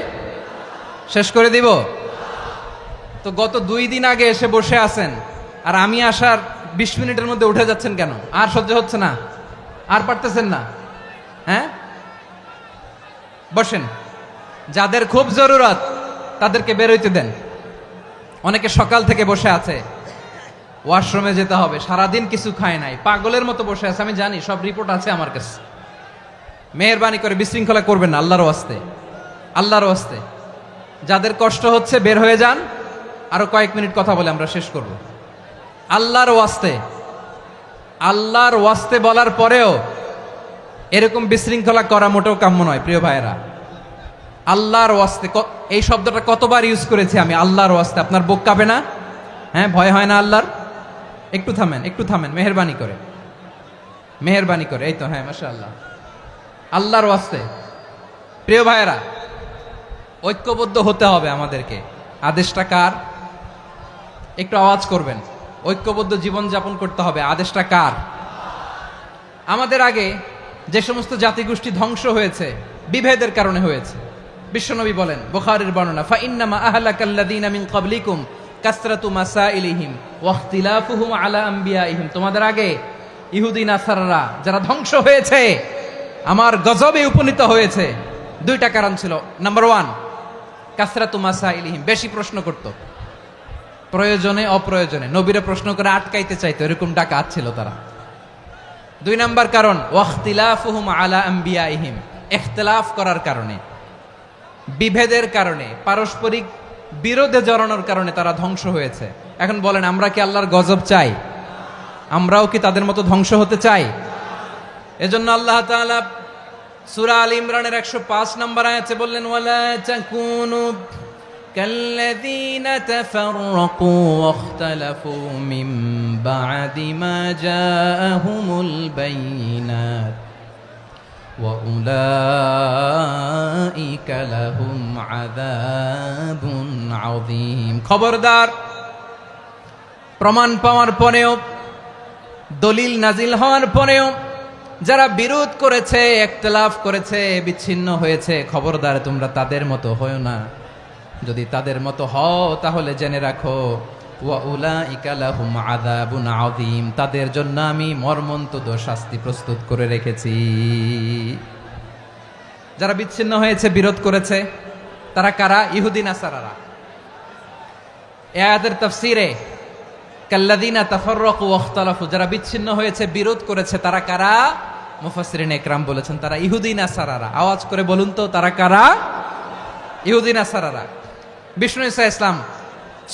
শেষ করে দিব তো গত 2 দিন আগে এসে বসে আছেন আর আমি আসার 20 মিনিটের মধ্যে উঠে যাচ্ছেন কেন আর সহ্য হচ্ছে না আর পারতেছেন না হ্যাঁ বসেন যাদের খুব জরুরত তাদেরকে বের হইতে দেন অনেকে সকাল থেকে বসে আছে ওয়াশরুমে যেতে হবে সারাদিন কিছু খায় নাই পাগলের মতো বসে আছে আমি জানি সব রিপোর্ট আছে আমার কাছে মেহেরবানি করে বিশৃঙ্খলা করবেন না আল্লাহর ওয়াস্তে আল্লাহর ওয়াস্তে যাদের কষ্ট হচ্ছে বের হয়ে যান আরো কয়েক মিনিট কথা বলে আমরা শেষ করব আল্লাহর ওয়াস্তে বলার পরেও এরকম বিশৃঙ্খলা করা মোটেও কাম্য নয় প্রিয় ভাইয়েরা আল্লাহর ওয়াস্তে এই শব্দটা কতবার ইউজ করেছি আমি আল্লাহর ওয়াস্তে আপনার বুক কাঁপে না হ্যাঁ ভয় হয় না আল্লাহর একটু থামেন মেহেরবানি করে এই তো হ্যাঁ মাশাআল্লাহ আল্লাহর ওয়াস্তে প্রিয় ভাইয়েরা ঐক্যবদ্ধ হতে হবে আমাদেরকে আদেশটা কার একটু আওয়াজ করবেন ঐক্যবদ্ধ জীবন যাপন করতে হবে আদেশটা কার আমাদের আগে যে সমস্ত জাতিগোষ্ঠী ধ্বংস হয়েছে বিভেদের কারণে হয়েছে বিশ্বনবী বলেন বুখারীর বর্ণনা ফা ইন্নামা আহলাকাল্লাযীনা মিন ক্বাবলিকুম কাসরাতু মাসাইলিহিম ওয়া ইখতিলাফুহুম আলা আমবিয়াইহিম তোমাদের আগে ইহুদি নাসারারা যারা ধ্বংস হয়েছে, আমার গজবে উপনীত হয়েছে, দুইটা কারণ ছিল। নাম্বার ওয়ান, কাসরাতু মাসাইলিহিম, বেশি প্রশ্ন করত, প্রয়োজনে অপ্রয়োজনে নবীরা প্রশ্ন করে আটকাইতে চাইতো, এরকম ডাকাত ছিল তারা। দুই নাম্বার কারণ, ওয়াখতিলাফুহুম আলা আম্বিয়াইহিম, ইখতিলাফ করার কারণে, বিভেদের কারণে, পারস্পরিক বিরোধে জড়ানোর কারণে তারা ধ্বংস হয়েছে। এখন বলেন, আমরা কি আল্লাহর গজব চাই? আমরাও কি তাদের মতো ধ্বংস হতে চাই? এজন্য আল্লাহ তাআলা সূরা আল ইমরানের 105 নম্বর আয়াতে বললেন, ওয়ালা তাকুনু কাল্লাযীনা তাফাররাকু ওয়াখতালাফু মিন বা'দি মা জাআহুমুল বাইয়িনাত ওয়া উলাইকা লাহুম আযাবুন আযীম। খবরদার, প্রমাণ পাওয়ার পরেও, দলিল নাজিল হওয়ার পরেও যারা বিরোধ করেছে, ইখতিলাফ করেছে, বিচ্ছিন্ন হয়েছে, খবরদার তোমরা তাদের মতো হও না। যদি তাদের মতো হও তাহলে জেনে রাখো, ওয়া উলাইকা লাহুম আযাবুন আযীম, তাদের জন্য আমি মর্মন্তুদ শাস্তি প্রস্তুত করে রেখেছি। যারা বিচ্ছিন্ন হয়েছে, বিরোধ করেছে, তারা কারা? ইহুদি নাসারারা। এই আয়াতের তাফসীরে কাল্লাযীনা তাফাররাকু ওয়াখতালাফু, যারা বিচ্ছিন্ন হয়েছে, বিরোধ করেছে, তারা কারা? মুফাসসিরিন ইকরাম বলেছেন তারা ইহুদি নাসারারা। আওয়াজ করে বলুন তো, তারা কারা? ইহুদি নাসারারা। বিষ্ণু ঈসা ইসলাম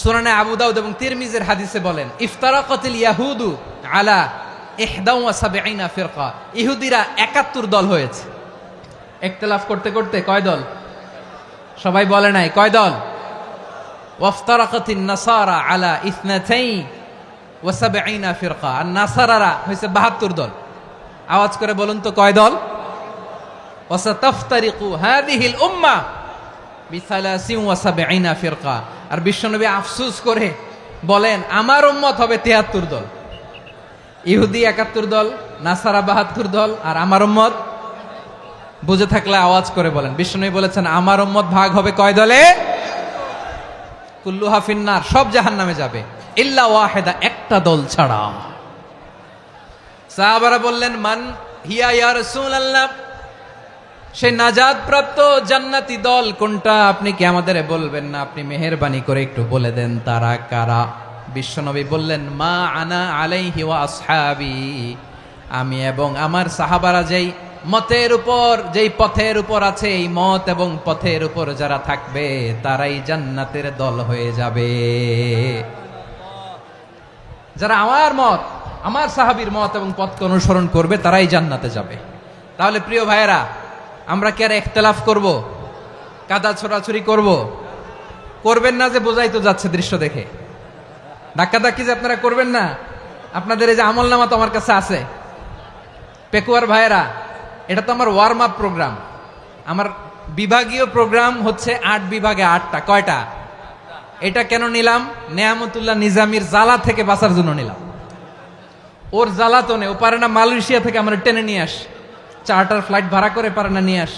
সুনানে আবু দাউদ এবং তিরমিজির হাদিসে বলেন, ইফতারাকাতিল ইয়াহুদু আলা 71 ফিরকা, ইহুদিরা 71 দল হয়েছে। ইখতিলাফ করতে করতে কয় দল? সবাই বলে নাই, কয় দল? ওয়াফতারাকাতিন নাসারা আলা 72 ফিরকা, আর নাসারারা হয়েছে 72 দল। আওয়াজ করে বলুন তো, কয় দল? ওয়াসাতাফতারিকু হাযিহিল উম্মাহ বি73 ফিরকা। আর বিশ্বনবী আফসোস করে বলেন, আমার উম্মত হবে 73 দল। ইহুদি 71 দল, নাসারা 72 দল, আর আমার উম্মত, বুঝে থাকলে আওয়াজ করে বলেন। বিশ্বনবী বলেছেন, আমার উম্মত ভাগ হবে কয় দলে? কুল্লুহা ফিন্নার, সব জাহান্নামে যাবে, ইল্লা ওয়াহিদা, একটা দল ছাড়া। সাহাবারা বললেন, মান হিয়া ইয়া রাসূলুল্লাহ, সেই নাজাত প্রাপ্ত জান্নাতি দল কোনটা? আপনি কি আমাদের বলবেন না? আপনি মেহেরবানি করে একটু বলে দেন তারা কারা। বিশ্বনবী বললেন, মা আনা আলাইহি ওয়া আসহাবি, আমি এবং আমার সাহাবারা যেই মতের উপর, যেই পথের উপর আছে, এই মত এবং পথের উপর যারা থাকবে তারাই জান্নাতের দল হয়ে যাবে। যারা আমার মত, আমার সাহাবীর মত এবং পথকে অনুসরণ করবে তারাই জান্নাতে যাবে। তাহলে প্রিয় ভাইয়েরা, আমরা কি আর ইখতিলাফ করব? কাদা ছোড়াছুরি করব? করবেন না যে বোঝাই তো যাচ্ছে দৃশ্য দেখে। ধাক্কাধাক্কি যে আপনারা করবেন না। আপনাদের এই যে আমলনামা তো আমার কাছে আছে। পেকুয়ার ভাইয়েরা, এটা তো আমার ওয়ার্ম আপ প্রোগ্রাম। আমার বিভাগীয় প্রোগ্রাম হচ্ছে 8 বিভাগে 8টা। কয়টা? এটা কেন নিলাম? নেয়ামতুল্লাহ নিজামীর জ্বালা থেকে বাঁচার জন্য নিলাম। ওর জ্বালাতনে ও পারে না মালয়েশিয়া থেকে আমরা টেনে নিয়ে আস, চার্টার ফ্লাইট ভাড়া করে পারে না নিয়ে আস।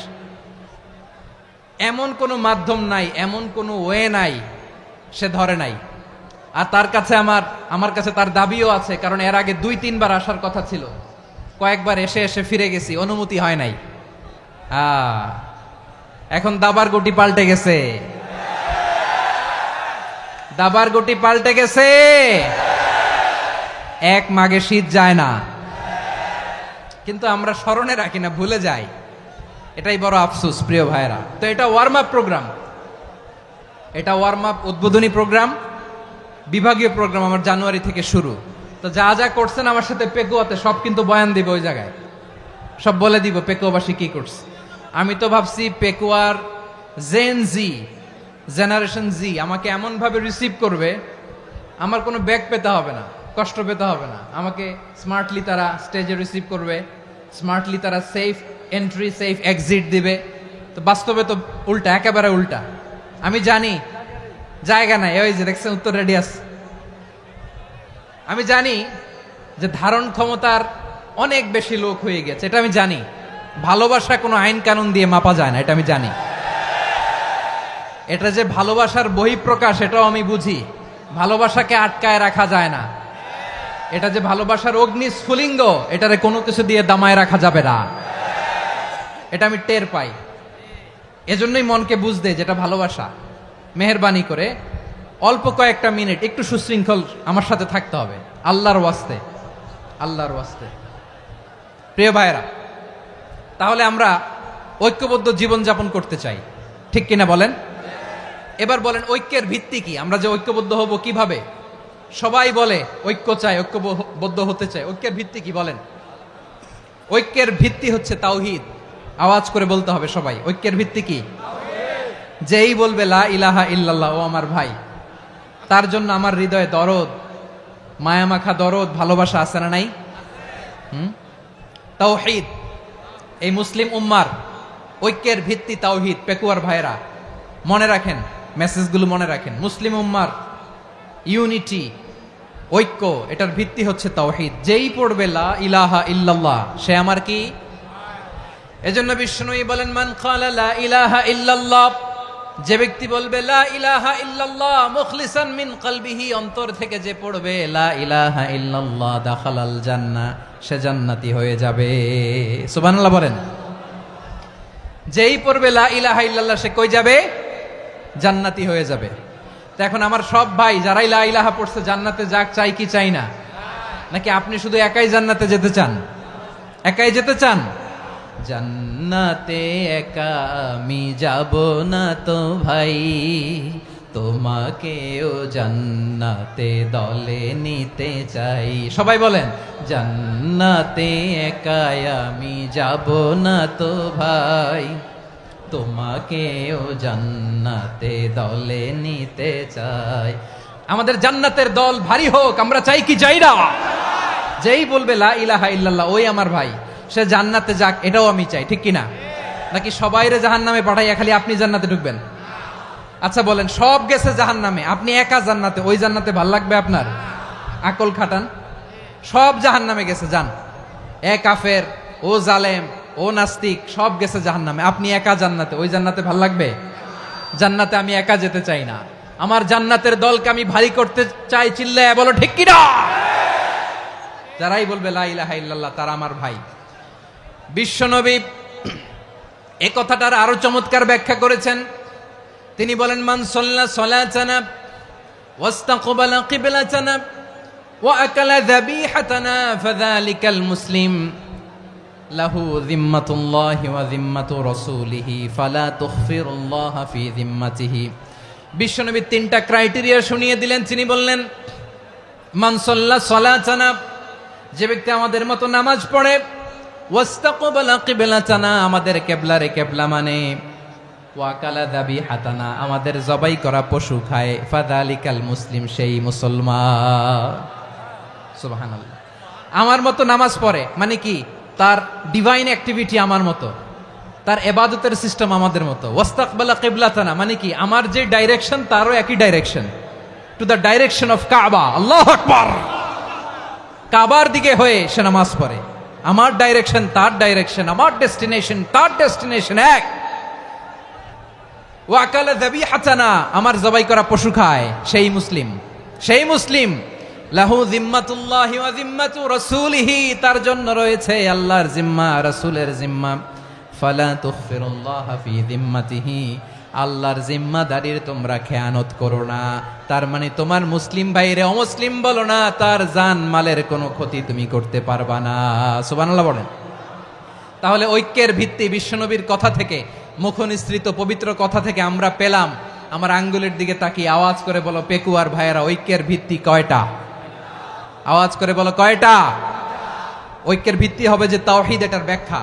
এমন কোনো মাধ্যম নাই, এমন কোনো ওয়ে নাই সে ধরে নাই। আর তার কাছে আমার কাছে তার দাবিও আছে, কারণ এর আগে 2-3 বার আসার কথা ছিল। কয়েকবার এসে এসে ফিরে গেছি, অনুমতি হয় নাই। এখন দাবার গুটি পাল্টে গেছে, দাবার গুটি পাল্টে গেছে। এক মাঘে শীত যায় না, কিন্তু আমরা স্মরণে রাখি না, ভুলে যাই। এটাই বড় আফসোস প্রিয় ভাইরা। তো এটা ওয়ার্ম আপ প্রোগ্রাম, এটা ওয়ার্ম আপ উদ্বোধনী প্রোগ্রাম, বিভাগীয় প্রোগ্রাম আমার জানুয়ারি থেকে শুরু। তো যা যা করছেন আমার সাথে পেকুয়াতে সব কিন্তু বয়ান দিব, ওই জায়গায় সব বলে দিব পেকুয়াবাসী কি করছে। আমি তো ভাবছি পেকুয়ার জেনারেশন জি আমাকে এমন ভাবে রিসিভ করবে, আমার কোনো ব্যাগ পেতে হবে না, কষ্ট পেতে হবে না। আমাকে স্মার্টলি তারা স্টেজে রিসিভ করবে, স্মার্টলি তারা সেফ এন্ট্রি সেফ এক্সিট দিবে। তো বাস্তবে তো উল্টা, একেবারে উল্টা। আমি জানি জায়গা নাই, ওই যে দেখছেন উত্তর রেডিয়াস। আমি জানি যে ধারণ ক্ষমতার অনেক বেশি লোক হয়ে গেছে, এটা আমি জানি। ভালোবাসা কোনো আইন কানুন দিয়ে মাপা যায় না, এটা আমি জানি। এটা যে ভালোবাসার বহিঃপ্রকাশ, এটাও আমি বুঝি। ভালোবাসাকে আটকায় রাখা যায় না। এটা যে ভালোবাসার অগ্নি স্ফুলিঙ্গ, এটারে কোনো কিছু দিয়ে দামায় রাখা যাবে না। এটা আমি টের পাই, এজন্যই মনকে বুঝতে যেটা ভালোবাসা। মেহেরবানি করে অল্প কয়েকটা মিনিট একটু সুশৃঙ্খল আমার সাথে থাকতে হবে, আল্লাহর ওয়াস্তে, আল্লাহর ওয়াস্তে। প্রিয় ভাইয়েরা, তাহলে আমরা ঐক্যবদ্ধ জীবনযাপন করতে চাই, ঠিক কিনা বলেন? এবার বলেন ঐক্যের ভিত্তি কি? আমরা যে ঐক্যবদ্ধ হব কিভাবে? সবাই বলে ঐক্য চাই, ঐক্যবদ্ধ হতে চাই। ঐক্যের ভিত্তি কি বলেন? ঐক্যের ভিত্তি হচ্ছে তাওহীদ। আওয়াজ করে বলতে হবে সবাই, ঐক্যের ভিত্তি কি? যেই বলবে লা ইলাহা ইল্লাল্লাহ, ও আমার ভাই, তার জন্য আমার হৃদয়ে দরদ, মায়ামাখা দরদ, ভালোবাসা আছে না নাই? তাওহীদ। এই মুসলিম উম্মার ঐক্যের ভিত্তি তাওহীদ। পেকুয়ার ভাইরা মনে রাখেন, মেসেজগুলো মনে রাখেন। মুসলিম উম্মার ইউনিটি, ঐক্য, এটার ভিত্তি হচ্ছে তাওহীদ। যেই পড়বে লা ইলাহা ইল্লাল্লাহ, সে আমার কি? এজন্য বিষ্ণুই বলেন, মান ক্বালা লা ইলাহা ইল্লাল্লাহ, যে ব্যক্তি বলবে লা ইলাহা ইল্লাল্লাহ মুখলিসান মিন কলবিহি, অন্তর থেকে যে পড়বে লা ইলাহা ইল্লাল্লাহ, দাখালাল জান্নাহ, সে জান্নাতি হয়ে যাবে। সুবহানাল্লাহ বলেন। যেই পড়বে লা ইলাহা ইল্লাল্লাহ, সে কই যাবে? জান্নাতি হয়ে যাবে। তো এখন আমার সব ভাই যারাই লা ইলাহা পড়ছে জান্নাতে যাক, চাই কি চাই না? নাকি আপনি শুধু একাই জান্নাতে যেতে চান? একাই যেতে চান? জান্নাতে একা আমি যাব না তো ভাই, তোমাকেও জান্নাতে দলে নিতে চাই। সবাই বলেন, জান্নাতে একা আমি যাব না তো ভাই, তোমাকেও জান্নাতে দলে নিতে চাই। আমাদের জান্নাতের দল ভারী হোক, আমরা চাই কি চাই না? যেই বলবে লা ইলাহা ইল্লাল্লাহ, ওই আমার ভাই, সে জান্নাতে যাক, এটাও আমি চাই, ঠিক কিনা? নাকি সবাইরে জাহান্নামে পাঠাইয়া খালি আপনি জান্নাতে ঢুকবেন? আচ্ছা বলেন, সব গেছে জাহান্নামে, আপনি একা জান্নাতে, ওই জান্নাতে ভাল লাগবে আপনার? আকল খাটান। সব জাহান্নামে গেছে, যান। এ কাফের, ও জালেম, ও নাস্তিক, সব গেছে জাহান্নামে, আপনি একা জান্নাতে, ওই জান্নাতে ভাল লাগবে? জান্নাতে আমি একা যেতে চাই না, আমার জান্নাতের দলকে আমি ভারী করতে চাই। চিল্লায় বলো ঠিক কিনা? যারাই বলবে লা ইলাহা ইল্লাল্লাহ, তারা আমার ভাই। বিশ্বনবী এই কথাটার আরো চমৎকার ব্যাখ্যা করেছেন। তিনি বলেন, মান সাল্লা সালাতানা ওয়াস্তাকবালা কিবলাতানা ওয়া আকালা যাবিহাতানা ফাযালিকাল মুসলিম লাহু যিম্মাতুল্লাহি ওয়া যিম্মাতু রাসূলিহি ফালা তুখফিরুল্লাহা ফি যিম্মাতিহি। বিশ্বনবী তিনটা ক্রাইটেরিয়া শুনিয়ে দিলেন। তিনি বললেন, মান সাল্লা সালাতানা, যে ব্যক্তি আমাদের মতো নামাজ পড়ে, ওয়াস্তাকবালা কিবলাতানা, আমাদের কিবলারে কিবলা মানে, ওয়া আকালা যাবিহাতানা, আমাদের জবাই করা পশু খায়, ফাযালিকাল মুসলিম, সেই মুসলমান। সুবহানাল্লাহ। আমার মতো নামাজ পড়ে মানে কি? তার ডিভাইন অ্যাক্টিভিটি আমার মতো, তার ইবাদতের সিস্টেম আমাদের মতো। ওয়াস্তাকবালা কিবলাতানা মানে কি? আমার যে ডাইরেকশন, তারও একই direction, to the direction of কাবা। আল্লাহু আকবার। কাবার দিকে হয়ে সে নামাজ পড়ে। আমার ডাইরেকশন, তার ডাইরেকশন, আমার ডেস্টিনেশন, তার ডেস্টিনেশন এক। ওয়া আকালা যাবিহাতানা, আমার জবাই করা পশু খায়, সেই মুসলিম, সেই মুসলিম। লাহু যিম্মাতুল্লাহি ওয়া যিম্মাতু রাসূলিহি, তার জন্য রয়েছে আল্লাহর জিম্মা, রাসূলের জিম্মা। ফালা তুখফিরুল্লাহা ফি যিম্মাতিহি, আল্লাহর জিম্মাদারির তোমরা খেয়ানত করো না। তার মানে তোমার মুসলিম ভাইরে অমুসলিম বলো না, তার জান মালের কোনো ক্ষতি তুমি করতে পারবা না। সুবহানাল্লাহ বলেন। তাহলে ঐক্যের ভিত্তি বিশ্বনবীর কথা থেকে, মুখনিসৃত পবিত্র কথা থেকে আমরা পেলাম। আমার আঙ্গুলের দিকে তাকিয়ে আওয়াজ করে বলো পেকুয়ার ভাইয়েরা, ঐক্যের ভিত্তি কয়টা? আওয়াজ করে বলো কয়টা? ঐক্যের ভিত্তি হবে যে তাওহীদ, এটার ব্যাখ্যা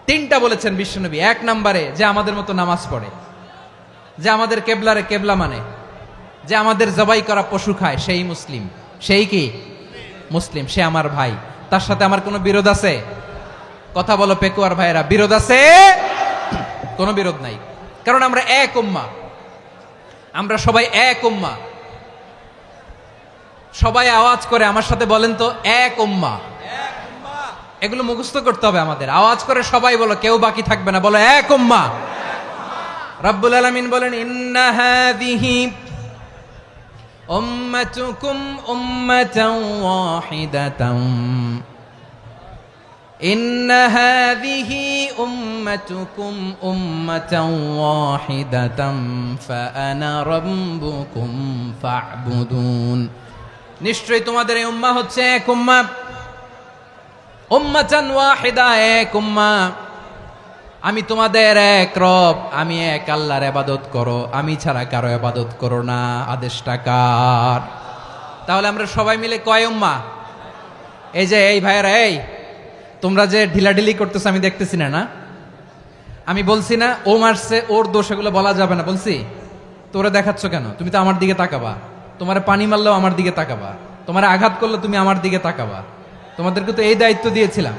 তিনটা বলেছেন বিশ্বনবী। এক নম্বরে, যে আমাদের মতো নামাজ পড়ে, যে আমাদের কেবলারে কেবলা মানে, যে আমাদের জবাই করা পশু খায়, সেই মুসলিম। সেই কি? মুসলিম, সে আমার ভাই। তার সাথে আমার কোনো বিরোধ আছে? কথা বলো পেকুয়ার ভাইয়েরা, বিরোধ আছে? কোনো বিরোধ নাই, কারণ আমরা এক উম্মাহ, আমরা সবাই এক উম্মাহ। সবাই আওয়াজ করে আমার সাথে বলেন তো, এক উম্মাহ। এগুলো মুখস্থ করতে হবে আমাদের। আওয়াজ করে সবাই বলো, কেউ বাকি থাকবে না, বলো এক উম্মাহ। রব্বুল আলামিন বলেন, ইন্না হাযিহি উম্মাতুকুম উম্মাতান ওয়াহিদাতাম ইন্না হাযিহি উম্মাতুকুম উম্মাতান ওয়াহিদাতাম ফাআনা রাব্বুকুম ফা'বুদুন। নিশ্চয়ই তোমাদের এই উম্মাহ হচ্ছে এক উম্মাহ, উম্মাতান ওয়াহিদা, এক উম্মাহ। আমি তোমাদের এক রব, আমি এক আল্লাহর ইবাদত করো, আমি ছাড়া কারো ইবাদত করো না। আদেশটা কার? তাহলে আমরা সবাই মিলে কয় উম্মাহ? এই যে এই ভাইয়েরা, এই তোমরা যে ঢিলাঢিলি করতেছো আমি দেখতেছি না। আমি বলছি না ও মারছে, ওর দোষ, এগুলো বলা যাবে না বলছি? তোরা দেখাচ্ছ কেন? তুমি তো আমার দিকে তাকাবা। তোমার পানি মারলেও আমার দিকে তাকাবা, তোমার আঘাত করলে তুমি আমার দিকে তাকাবা। তোমাদেরকে তো এই দায়িত্ব দিয়েছিলাম।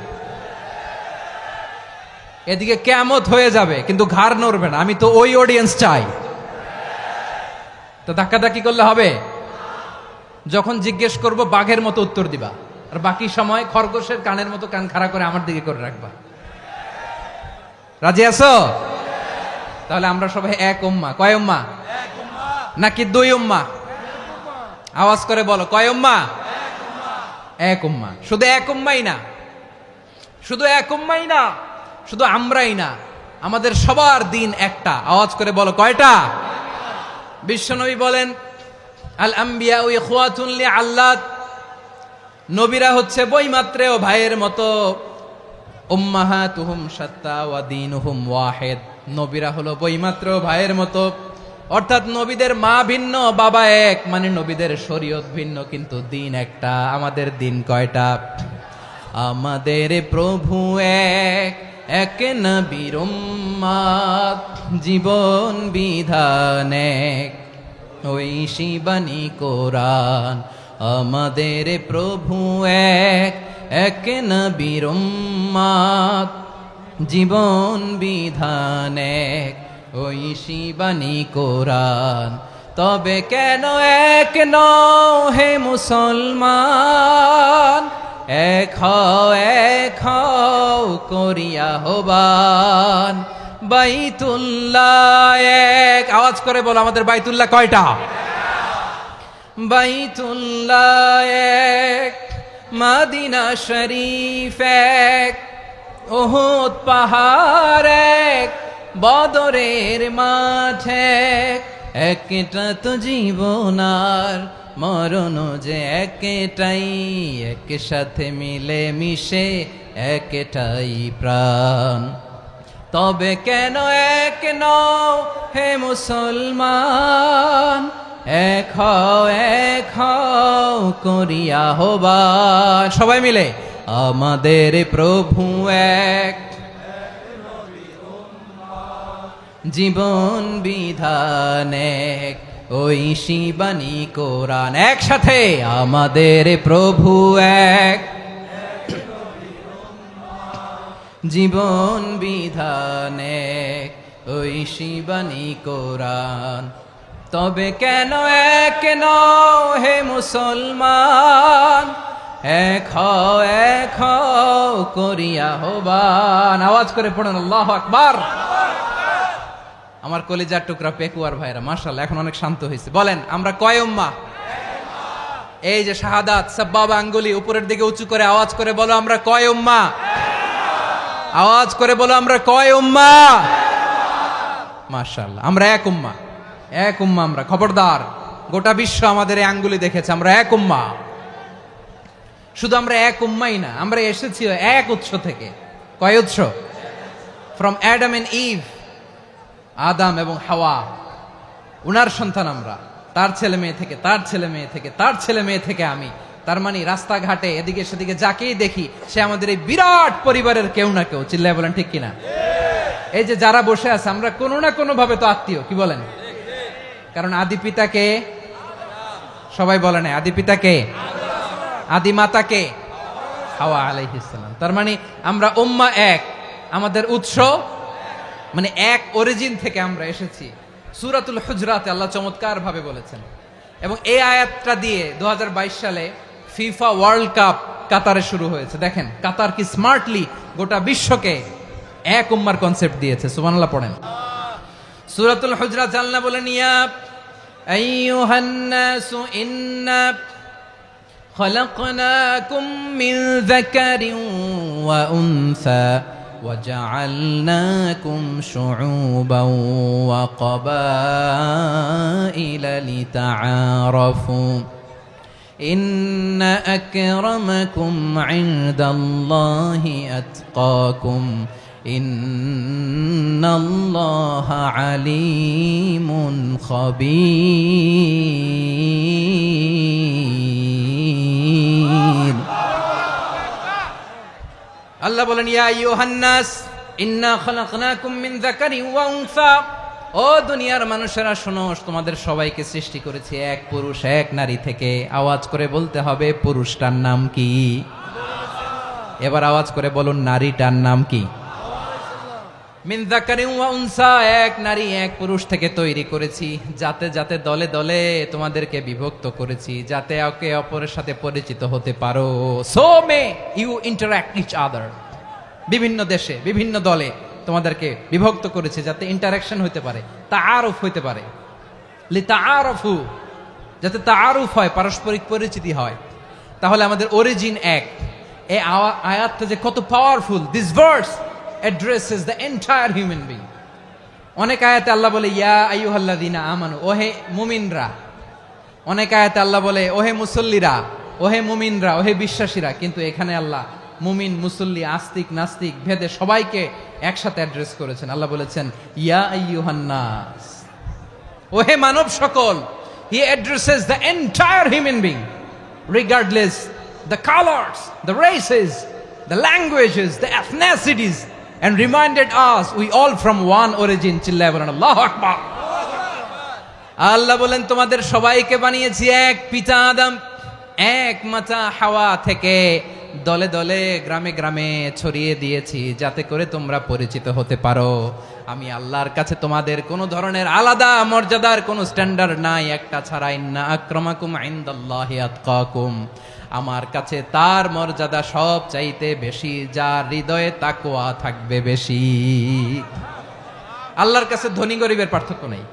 এদিকে কিয়ামত হয়ে যাবে কিন্তু ঘাড় নড়বে না। আমি তো ওই অডিয়েন্স চাই। তো ধাক্কাধাক্কি করলে হবে? যখন জিজ্ঞেস করব বাঘের মতো উত্তর দিবা, আর বাকি সময় খরগোশের কানের মতো কান খাড়া করে আমার দিকে করে রাখবা। রাজি আছো? তাহলে আমরা সবাই এক উম্মাহ। কয় উম্মাহ? নাকি দুই উম্মাহ? আওয়াজ করে বলো, কয় উম্মাহ? এক উম্মাহ। শুধু এক উম্মাই না, শুধু এক উম্মাই না, শুধু আমরাই না, আমাদের সবার দিন একটা। আওয়াজ করে বলো, কয়টা? বিশ্বনবী বলেন, আল আম্বিয়া ইখওয়াতুন লিআল্লাত, নবীরা হচ্ছে বৈমাত্রেয় ভাইয়ের মতো। উম্মাহাতুহুম শাত্তা ওয়া দীনুহুম ওয়াহিদ, নবীরা হলো বৈমাত্রেয় ভাইয়ের মতো। অর্থাৎ নবীদের মা ভিন্ন, বাবা এক, মানে নবীদের শরীয়ত ভিন্ন, কিন্তু দিন একটা। আমাদের দিন কয়টা? আমাদের প্রভু এক, এক নবীর উম্মাত, জীবন বিধান এক, ওই শিবানী কোরআন। আমাদের প্রভু এক, এক নবীর উম্মাত, জীবন বিধান এক, ওই শিবানী কোরআন। তবে কেন এক নও হে মুসলমান? এক হও করিয়া হবান। বাইতুল্লাহ এক, আওয়াজ করে বলো, আমাদের বাইতুল্লাহ কয়টা? বাইতুল্লাহ এক, মদিনা শরীফ এক, উহুদ পাহাড় এক, বদরের মাঠ এক। একটা তো জীবন আর মরণ যে একটাই, একসাথে মিলে মিশে একটাই প্রাণ। তবে কেন এক নও হে মুসলমান? এক হও করিয়া হবান। সবাই মিলে, আমাদের প্রভু এক, জীবন বিধান এক, ওই শিবানী কোরআন। একসাথে, আমাদের প্রভু এক, জীবন বিধান এক, ওই শিবানী কোরআন। তবে কেন এক নও হে মুসলমান? এক হও করিয়া হবান। আওয়াজ করে পড়ুন আল্লাহু আকবার। আমার কলিজার টুকরা পেকুয়ার ভাইরা মাশাআল্লাহ এখন অনেক শান্ত হয়েছে। বলেন, আমরা কয় উম্মাহ? এই যে শাহাদাত সাব্বাবা আঙ্গুলি উপরের দিকে উঁচু করে আওয়াজ করে বলো, আমরা কয় উম্মাহ? আওয়াজ করে বলো, আমরা কয় উম্মাহ? মাশাআল্লাহ, আমরা এক উম্মাহ, এক উম্মাহ আমরা। খবরদার, গোটা বিশ্ব আমাদের এই আঙ্গুলি দেখেছে, আমরা এক উম্মাহ। শুধু আমরা এক উম্মাই না, আমরা এসেছি এক উৎস থেকে। কয় উৎস? ফ্রম অ্যাডাম এন্ড ইভ, আদাম এবং হাওয়া, উনার সন্তান আমরা। তার ছেলে মেয়ে থেকে, তার ছেলে মেয়ে থেকে, তার ছেলে মেয়ে থেকে আমি। তার মানে রাস্তাঘাটে এদিকে সেদিকে যাকেই দেখি সে আমাদের এই বিরাট পরিবারের কেউ না কেউ। চিল্লায় বলেন ঠিক কিনা? এই যে যারা বসে আছে, আমরা কোনো না কোনো ভাবে তো আত্মীয়। কি বলেন? কারণ আদি পিতাকে সবাই বলে না, আদি পিতাকে, আদি মাতাকে হাওয়া আলাইহিস সালাম। তার মানে আমরা উম্মাহ এক, আমাদের উৎস মানে এক অরিজিন থেকে আমরা এসেছি। সূরাতুল হুজরাতে আল্লাহ চমৎকার ভাবে বলেছেন, এবং এই আয়াতটা দিয়ে 2022 সালে ফিফা ওয়ার্ল্ড কাপ কাতারে শুরু হয়েছে। দেখেন কাতার কি স্মার্টলি গোটা বিশ্বকে এক উম্মার কনসেপ্ট দিয়েছে। সুবহানাল্লাহ পড়েন। সূরাতুল হুজরাত আল্লাহ বলেন, ইয়া আইয়ুহান নাসু ইন্না خلقناكم من ذكر وأنثى وجعلناكم شعوبا وقبائل لتعارفوا إن أكرمكم عند الله أتقاكم إن الله عليم خبير আল্লাহ বলেন ইয়া আইয়ুহান নাস ইন্না খলাকনাকুম মিন যাকারিন ওয়া উনসা ও দুনিয়ার মানুষেরা শোনো তোমাদের সবাইকে সৃষ্টি করেছি এক পুরুষ এক নারী থেকে আওয়াজ করে বলতে হবে পুরুষটার নাম কি এবার আওয়াজ করে বলুন নারীটার নাম কি মিন যাকারিন ওয়া উনসা এক নারী এক পুরুষ থেকে তৈরি করেছি যাতে যাতে দলে দলে তোমাদেরকে বিভক্ত করেছি যাতে একে অপরের সাথে পরিচিত হতে পারো so may you interact each other বিভিন্ন দেশে বিভিন্ন দলে তোমাদেরকে বিভক্ত করেছে যাতে ইন্টারাকশন হতে পারে তাআরুফ হতে পারে লিতাআরফু যাতে তাআরুফ হয় পারস্পরিক পরিচিতি হয় তাহলে আমাদের অরিজিন এক এই আয়াতটা যে কত powerful this verse addresses the entire human being অনেক আয়াতে আল্লাহ বলে ইয়া আইয়ুহাল্লাযীনা আমানু ওহে মুমিনরা অনেক আয়াতে আল্লাহ বলে ওহে মুসল্লিরা ওহে মুমিনরা ওহে বিশ্বাসীরা কিন্তু এখানে আল্লাহ মুমিন মুসল্লি আস্তিক নাস্তিক ভেদে সবাইকে একসাথে অ্যাড্রেস করেছেন আল্লাহ বলেছেন ইয়া আইয়ুহান নাস ওহে মানব সকল he addresses the entire human being regardless the colors the races the languages the ethnicities and reminded us we all from one origin চিল্লায় বলেন আল্লাহু আকবার আল্লাহ বলেন তোমাদের সবাইকে বানিয়েছি এক পিতা আদম এক মাতা হাওয়া থেকে দলে দলে গ্রামে গ্রামে ছড়িয়ে দিয়েছি যাতে করে তোমরা পরিচিত হতে পারো আমি আল্লাহর কাছে তোমাদের কোনো ধরনের আলাদা মর্যাদার কোনো স্ট্যান্ডার্ড নাই একটা ছাড়া ইন্না আক্রামাকুম ইনদাল্লাহি আতকাকুম আমার কাছে তার মর্যাদা সব চাইতে বেশি যার হৃদয়ে তাকওয়া থাকবে বেশি আল্লাহর কাছে ধনী গরিবের পার্থক্য নাই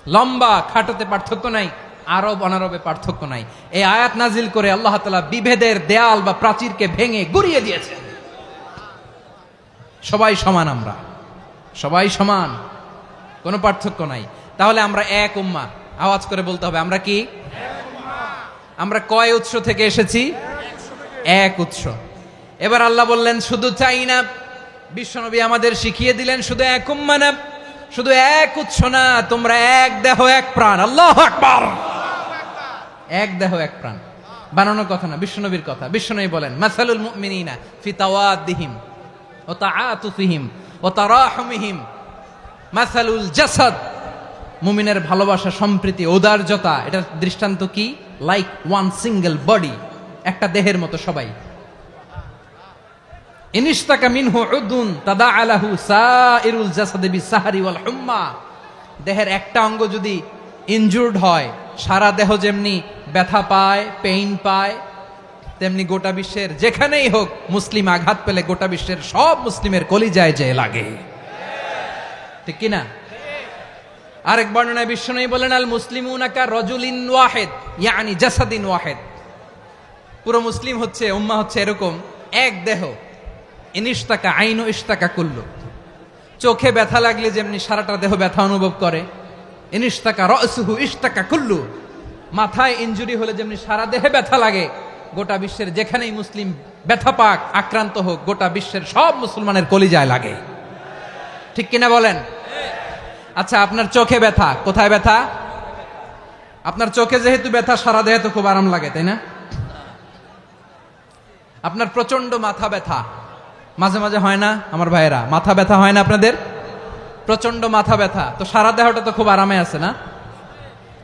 লম্বা খাটোতে পার্থক্য নাই আরব অনারবে পার্থক্য নাই এই আয়াত নাজিল করে আল্লাহ তাআলা বিভেদের দেয়াল বা প্রাচীরকে ভেঙে গুড়িয়ে দিয়েছেন সবাই সমান আমরা সবাই সমান কোনো পার্থক্য নাই তাহলে আমরা এক উম্মাহ আওয়াজ করে বলতে হবে আমরা কি আমরা কয় উৎস থেকে এসেছি এক উৎস এবার আল্লাহ বললেন শুধু চাই না বিশ্বনবী আমাদের শিখিয়ে দিলেন শুধু এক উম্মাহ না শুধু এক উৎস না তোমরা এক দেহ এক প্রাণ আল্লাহু আকবার এক দেহ এক প্রাণ বানানোর কথা না বিশ্বনবীর কথা বিশ্বনবী বলেন মাসালুল মুমিনিনা ফি তাওয়াদ্দিহিম ওয়া তাআতুফিহিম ওয়া তারাহুমিহিম মাসালুল জাসাদ মুমিনের ভালোবাসা সম্প্রীতি ঔদার্যতা এটার দৃষ্টান্ত কি লাইক ওয়ান সিঙ্গেল বডি একটা দেহের মতো সবাই ইনিশতাকা মিনহু উদুন তাদাআলাহু সাইরুল জাসাদি বিসাহরি ওয়াল হুম্মা দেহের একটা অঙ্গ যদি ইনজুরড হয় সারা দেহ যেমনি ব্যথা পায় পেইন পায় তেমনি গোটা বিশ্বের যেখানেই হোক মুসলিম আঘাত পেলে গোটা বিশ্বের সব মুসলিমের কলিজায় যে লাগে ঠিক কি না আরেক বর্ণনায় বিশ্বনবী বলেন আল মুসলিমুনা কা রাজুলিন ওয়াহিদ ইয়ানি জাসাদিন ওয়াহিদ পুরো মুসলিম হচ্ছে উম্মাহ হচ্ছে এরকম এক দেহ ইনিশতাকা আইনু ইশতাকা কুল্লু চোখে ব্যথা লাগলে যেমনি সারাটা দেহ ব্যথা অনুভব করে ইনিশতাকা রাসুহু ইশতাকা কুল্লু মাথায় ইনজুরি হলে যেমনি সারা দেহে ব্যথা লাগে গোটা বিশ্বের যেখানেই মুসলিম ব্যথা পাক আক্রান্ত হোক গোটা বিশ্বের সব মুসলমানের কলিজায় লাগে ঠিক কিনা বলেন আচ্ছা আপনার চোখে ব্যথা কোথায় ব্যথা আপনার চোখে যেহেতু ব্যথা সারা দেহে তো খুব আরাম লাগে তাই না আপনার প্রচন্ড মাথা ব্যথা মাঝে মাঝে হয় না আমার ভাইয়েরা মাথা ব্যথা হয় না আপনাদের প্রচন্ড মাথা ব্যথা তো সারা দেহটা তো খুব আরামে আছে না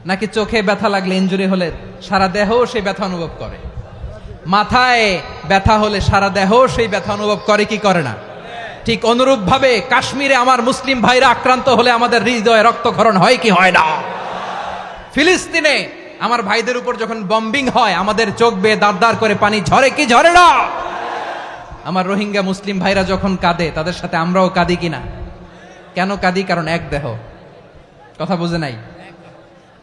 নাকি চোখে ব্যথা লাগলে ইনজুরি হলে সারা দেহ সেই ব্যথা অনুভব করে মাথায় ব্যথা হলে সারা দেহ সেই ব্যথা অনুভব করে কি করে না ঠিক অনুরূপ ভাবে কাশ্মীরে আমার মুসলিম ভাইরা আক্রান্ত হলে আমাদের হৃদয়ে রক্তক্ষরণ হয় কি হয় না ফিলিস্তিনে আমার ভাইদের উপর যখন বম্বিং হয় আমাদের চোখ বেয়ে দাঁড় দাঁড় করে পানি ঝরে কি ঝরে না আমার রোহিঙ্গা মুসলিম ভাইরা যখন কাঁদে তাদের সাথে আমরাও কাঁদি কিনা কেন কাঁদি কারণ এক দেহ কথা বুঝে নাই?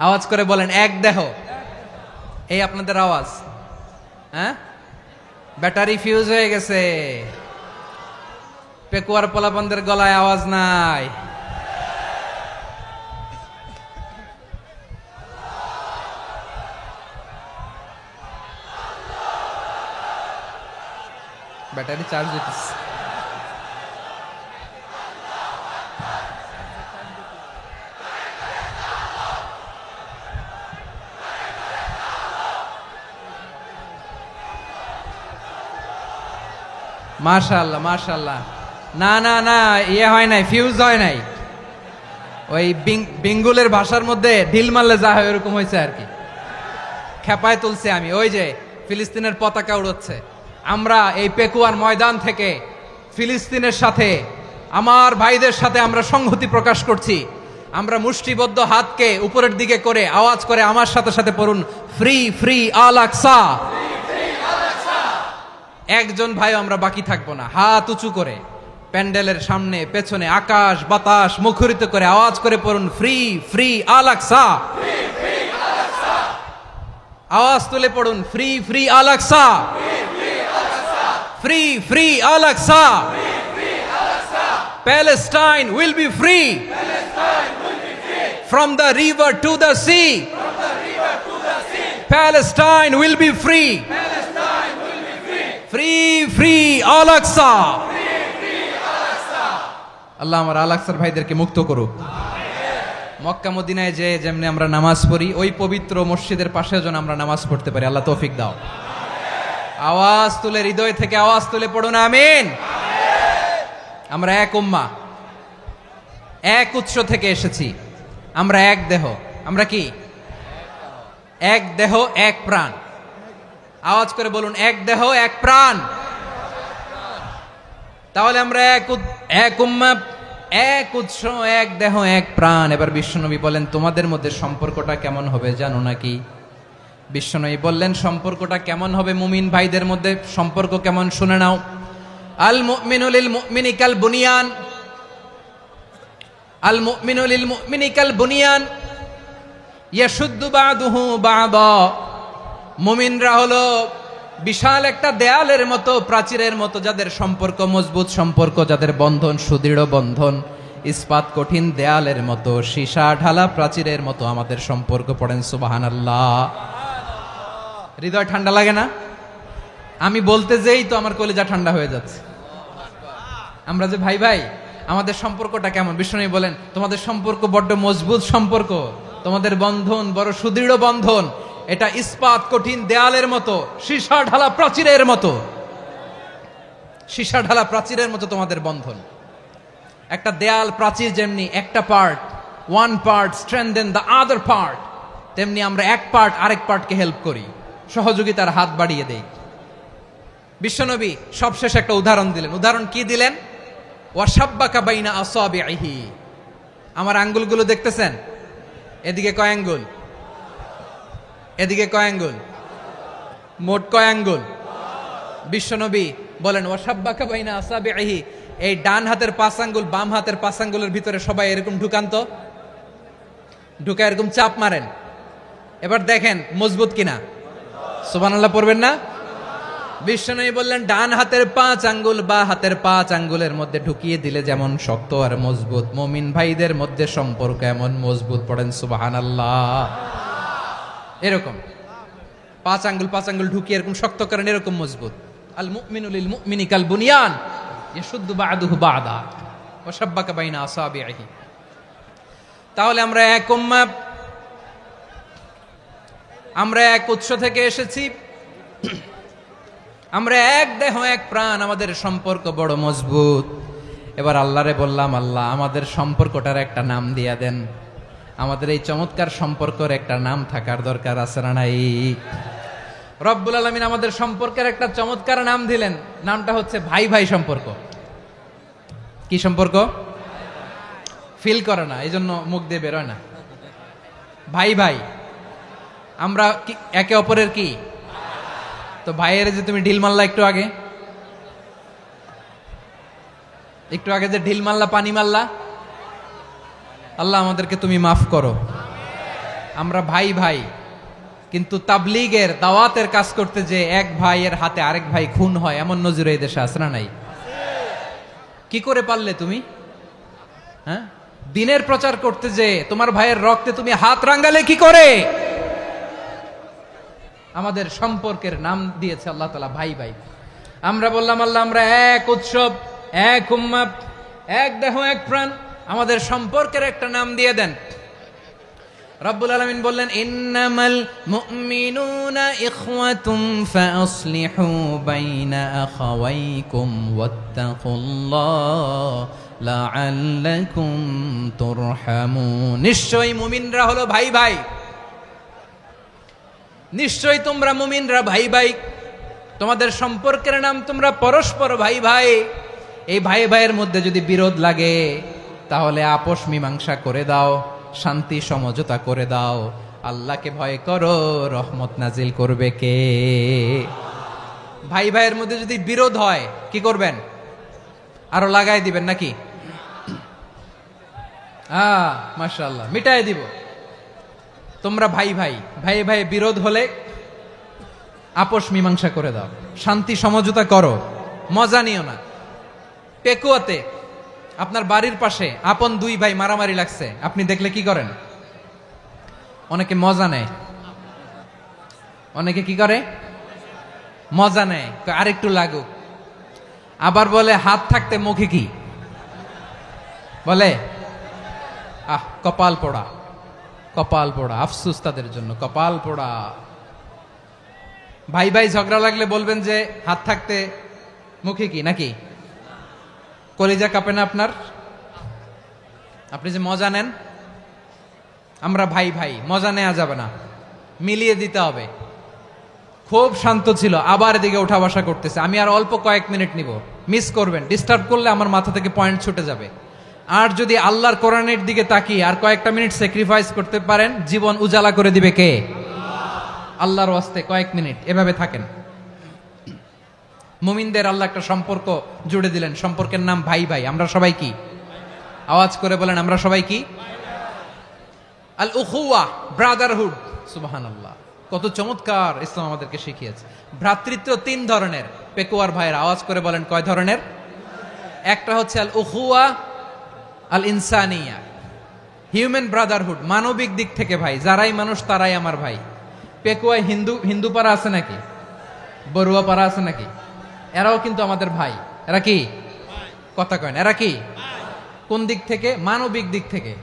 আওয়াজ করে বলেন এক দেহ। এই আপনাদের আওয়াজ, হ্যাঁ? ব্যাটারি ফিউজ হয়ে গেছে, পেকুয়ার পোলাপানদের গলায় আওয়াজ নাই। ব্যাটারি চার্জ হইতেছে। মাশাআল্লাহ মাশাআল্লাহ। না না না, ইয়ে হয় নাই, ফিউজ হয় নাই। ওই বেঙ্গলের ভাষার মধ্যে ঢিল মারলে যা হয় এরকম হয়েছে আর কি। খেপায় তুলছে আমি। ওই যে ফিলিস্তিনের পতাকা উড়ছে, আমরা এই পেকুয়ার ময়দান থেকে ফিলিস্তিনের সাথে, আমার ভাইদের সাথে আমরা সংহতি প্রকাশ করছি। আমরা মুষ্টিবদ্ধ হাতকে উপরের দিকে করে আওয়াজ করে আমার সাথে সাথে পড়ুন, ফ্রি ফ্রি আল আকসা। একজন ভাই আমরা বাকি থাকবো না। হাত উঁচু করে প্যান্ডেলের সামনে পেছনে আকাশ বাতাস মুখরিত করে আওয়াজ করে পড়ুন, ফ্রি ফ্রি আল আকসা। আওয়াজ তুলে পড়ুন, free free Al Aqsa, free free Al Aqsa. Palestine will be free from the river to the sea. Palestine will be free. Free free Al Aqsa. আল্লাহ আমার আল আকসার ভাইদেরকে মুক্ত করুক। মক্কা মদিনায় যে যেমনি আমরা নামাজ পড়ি, ওই পবিত্র মসজিদের পাশে যেন আমরা নামাজ পড়তে পারি। আল্লাহ তৌফিক দাও। আওয়াজ তুলে, হৃদয় থেকে আওয়াজ তুলে পড়ুন আমিন। আমরা এক উম্মাহ, এক উৎস থেকে এসেছি। আমরা এক দেহ। আমরা কি? এক দেহ এক প্রাণ। আওয়াজ করে বলুন, এক দেহ এক প্রাণ। তাহলে আমরা এক উম্মাহ, এক উৎস, এক দেহ এক প্রাণ। এবার বিশ্বনবী বলেন, তোমাদের মধ্যে সম্পর্কটা কেমন হবে জানো নাকি? বিশ্বনবী বললেন, সম্পর্কটা কেমন হবে মুমিন ভাইদের মধ্যে? সম্পর্ক কেমন শুনে নাও। আল মুমিনু লিল মুমিনি কাল বুনিয়ান, আল মুমিনু লিল মুমিনি কাল বুনিয়ান ইয়াশুদ্দু বাদুহু বাদা। মুমিনরা হলো বিশাল একটা দেয়ালের মতো, প্রাচীরের মতো, যাদের সম্পর্ক মজবুত সম্পর্ক, যাদের বন্ধন সুদৃঢ় বন্ধন, ইস্পাত কঠিন দেয়ালের মতো, সীসা ঢালা প্রাচীরের মতো আমাদের সম্পর্ক। পড়েন সুবহানাল্লাহ। হৃদয় ঠান্ডা লাগে না? আমি বলতে যেই তো আমার কলিজা ঠান্ডা হয়ে যাচ্ছে। আমরা যে ভাই ভাই, আমাদের সম্পর্কটা কেমন? বিষ্ণু বলেন, তোমাদের সম্পর্ক বড্ড মজবুত সম্পর্ক, তোমাদের বন্ধন বড় সুদৃঢ় বন্ধন। এটা ইস্পাত কঠিন দেয়ালের মতো, সীসা ঢালা প্রাচীরের মতো, সীসা ঢালা প্রাচীরের মতো তোমাদের বন্ধন। একটা দেয়াল প্রাচীর যেমনি একটা part, one part strengthen the other part, তেমনি আমরা এক পার্ট আরেক পার্টকে হেল্প করি, সহযোগিতার হাত বাড়িয়ে দেই। বিশ্বনবী সবশেষে একটা উদাহরণ দিলেন। উদাহরণ কি দিলেন? ওয়াসাব্বাকা বাইনা আসাবিহি। আমার আঙ্গুলগুলো দেখতেছেন? এদিকে কয় আঙ্গুল, এদিকে কয় আঙ্গুল, মোট কয় আঙ্গুল? বিশ্বনবী বলেন, ওয়াসাব্বাকা বাইনা আসাবিহি। এই ডান হাতের 5 আঙ্গুল বাম হাতের 5 আঙ্গুলের ভিতরে সবাই এরকম ঢুকান্ত, ঢুকা এরকম চাপ মারেন। এবার দেখেন মজবুত কিনা। সুবহানাল্লাহ পড়বেন না? বিশ্বনবী বললেন, ডান হাতের 5 আঙ্গুল বা হাতের 5 আঙ্গুলের মধ্যে ঢুকিয়ে দিলে যেমন শক্ত আর মজবুত, মুমিন ভাইদের মধ্যে সম্পর্ক এমন মজবুত। পড়েন সুবহানাল্লাহ। এরকম 5 আঙ্গুল ঢুকিয়ে এরকম শক্ত করেন, এরকম মজবুত। আল মুমিনু লিল মুমিনি কাল বুনিয়ান ইয়াশুদ্দু বাদুহু বাদা ওয়া শাব্বাকা বাইনা আসাবিহি। তাহলে আমরা এক উম্মাহ, আমরা এক উৎস থেকে এসেছি, আমরা এক দেহ এক প্রাণ, আমাদের সম্পর্ক বড় মজবুত। এবার আল্লাহরে বললাম, আল্লাহ আমাদের সম্পর্কটার একটা নাম দিয়া দেন। আমাদের এই চমৎকার সম্পর্কের একটা নাম থাকার দরকার আছে না নাই? রব্বুল আলামিন আমাদের সম্পর্কের একটা চমৎকার নাম দিলেন। নামটা হচ্ছে ভাই ভাই সম্পর্ক। কি সম্পর্ক? ফিল করে না, এই জন্য মুখ দিয়ে বেরোয় না। ভাই ভাই, আমরা একে অপরের কি? তো ভাইয়ের যে তুমি ঢিল মারলা একটু আগে, একটু আগে যে ঢিল মারলা, পানি মারলা, আল্লাহ আমাদেরকে তুমি মাফ করো। আমরা ভাই ভাই, কিন্তু তাবলীগের দাওয়াতের কাজ করতে যে এক ভাইয়ের হাতে আরেক ভাই খুন হয়, এমন নজির এই দেশে আছে না নাই? কি করে পারলে তুমি? হ্যাঁ, দিনের প্রচার করতে যে তোমার ভাইয়ের রক্তে তুমি হাত রাঙ্গালে কি করে? আমাদের সম্পর্কের নাম দিয়েছে আল্লাহ তাআলা ভাই ভাই। আমরা বললাম আল্লাহ আমরা এক উৎসব, এক উম্মাহ, এক দেহ, এক প্রাণ, আমাদের সম্পর্কের একটা নাম দিয়ে দেন। রব্বুল আলামিন বললেন ইন্নামাল মুমিনুনা ইখওয়াতুম ফাসলিহু বাইনা আখাওয়াইকুম ওয়াত্তাকুল্লাহ লাআল্লাকুম তুরহামুন। নিশ্চয়ই মুমিনরা হলো ভাই ভাই, নিশ্চয়ই তোমরা মুমিনরা ভাই ভাই, তোমাদের সম্পর্কের নাম তোমরা পরস্পর ভাই ভাই। এই ভাই ভাইয়ের মধ্যে যদি বিরোধ লাগে তাহলে আপোষ মীমাংসা করে দাও, শান্তি সমঝোতা করে দাও। আল্লাহকে ভয় করো, রহমত নাজিল করবে কে? ভাই ভাইয়ের মধ্যে যদি বিরোধ হয় কি করবেন? আরো লাগাই দিবেন নাকি? মাশাআল্লাহ, মিটাই দিব। তোমরা ভাই ভাই, ভাই ভাই বিরোধ হলে আপোষ মীমাংসা করে দাও, শান্তি সমঝোতা করো, মজা নিও না। পেকুয়াতে আপনার বাড়ির পাশে আপন দুই ভাই মারামারি লাগছে, আপনি দেখলে কি করেন? অনেকে মজা নেয়। অনেকে কি করে? মজা নেয়, আরেকটু লাগুক। আবার বলে হাত থাকতে মুখে কি বলে? কপাল পোড়া, কপাল পোড়া। আফসোস তাদের জন্য, কপাল পোড়া। ভাই ভাই ঝগড়া লাগলে বলবেন যে হাত থাকতে মুখে কি, নাকি? কলিজা কাঁপে না আপনার? আপনি যে মজা নেন। আমরা ভাই ভাই, মজা নেওয়া যাবে না, মিলিয়ে দিতে হবে। খুব শান্ত ছিল, আবার এদিকে উঠা বসা করতেছে। আমি আর অল্প কয়েক মিনিট নিব, মিস করবেন। ডিস্টার্ব করলে আমার মাথা থেকে পয়েন্ট ছুটে যাবে। আর যদি আল্লাহর কোরআনের দিকে তাকিয়ে আর কয়েকটা মিনিট স্যাক্রিফাইস করতে পারেন, জীবন উজালা করে দিবে কে? আল্লাহর ওয়াস্তে কয়েক মিনিট এভাবে থাকেন। মুমিনদের আল্লাহ একটা সম্পর্ক জুড়ে দিলেন, সম্পর্কের নাম ভাই ভাই। আমরা সবাই কি? আওয়াজ করে বলেন, আমরা সবাই কি? আল উখুয়া, ব্রাদারহুড। সুবহানাল্লাহ, কত চমৎকার ইসলাম আমাদেরকে শিখিয়েছে। ভ্রাতৃত্ব তিন ধরনের। পেকুয়ার ভাইয়ের আওয়াজ করে বলেন, কয় ধরনের? একটা হচ্ছে আল উখুয়া আল ইনসানিয়া, হিউম্যান ব্রাদারহুড, মানবিক দিক থেকে ভাই। যারাই মানুষ তারাই আমার ভাই। পেকুয়ায় হিন্দু পাড়া আছে নাকি? বড়ুয়া পাড়া আছে নাকি? এরাও কিন্তু আমাদের ভাই। এরা কি? কথা কয় না, এরা কি? কোন দিক থেকে? মানবিক দিক থেকে।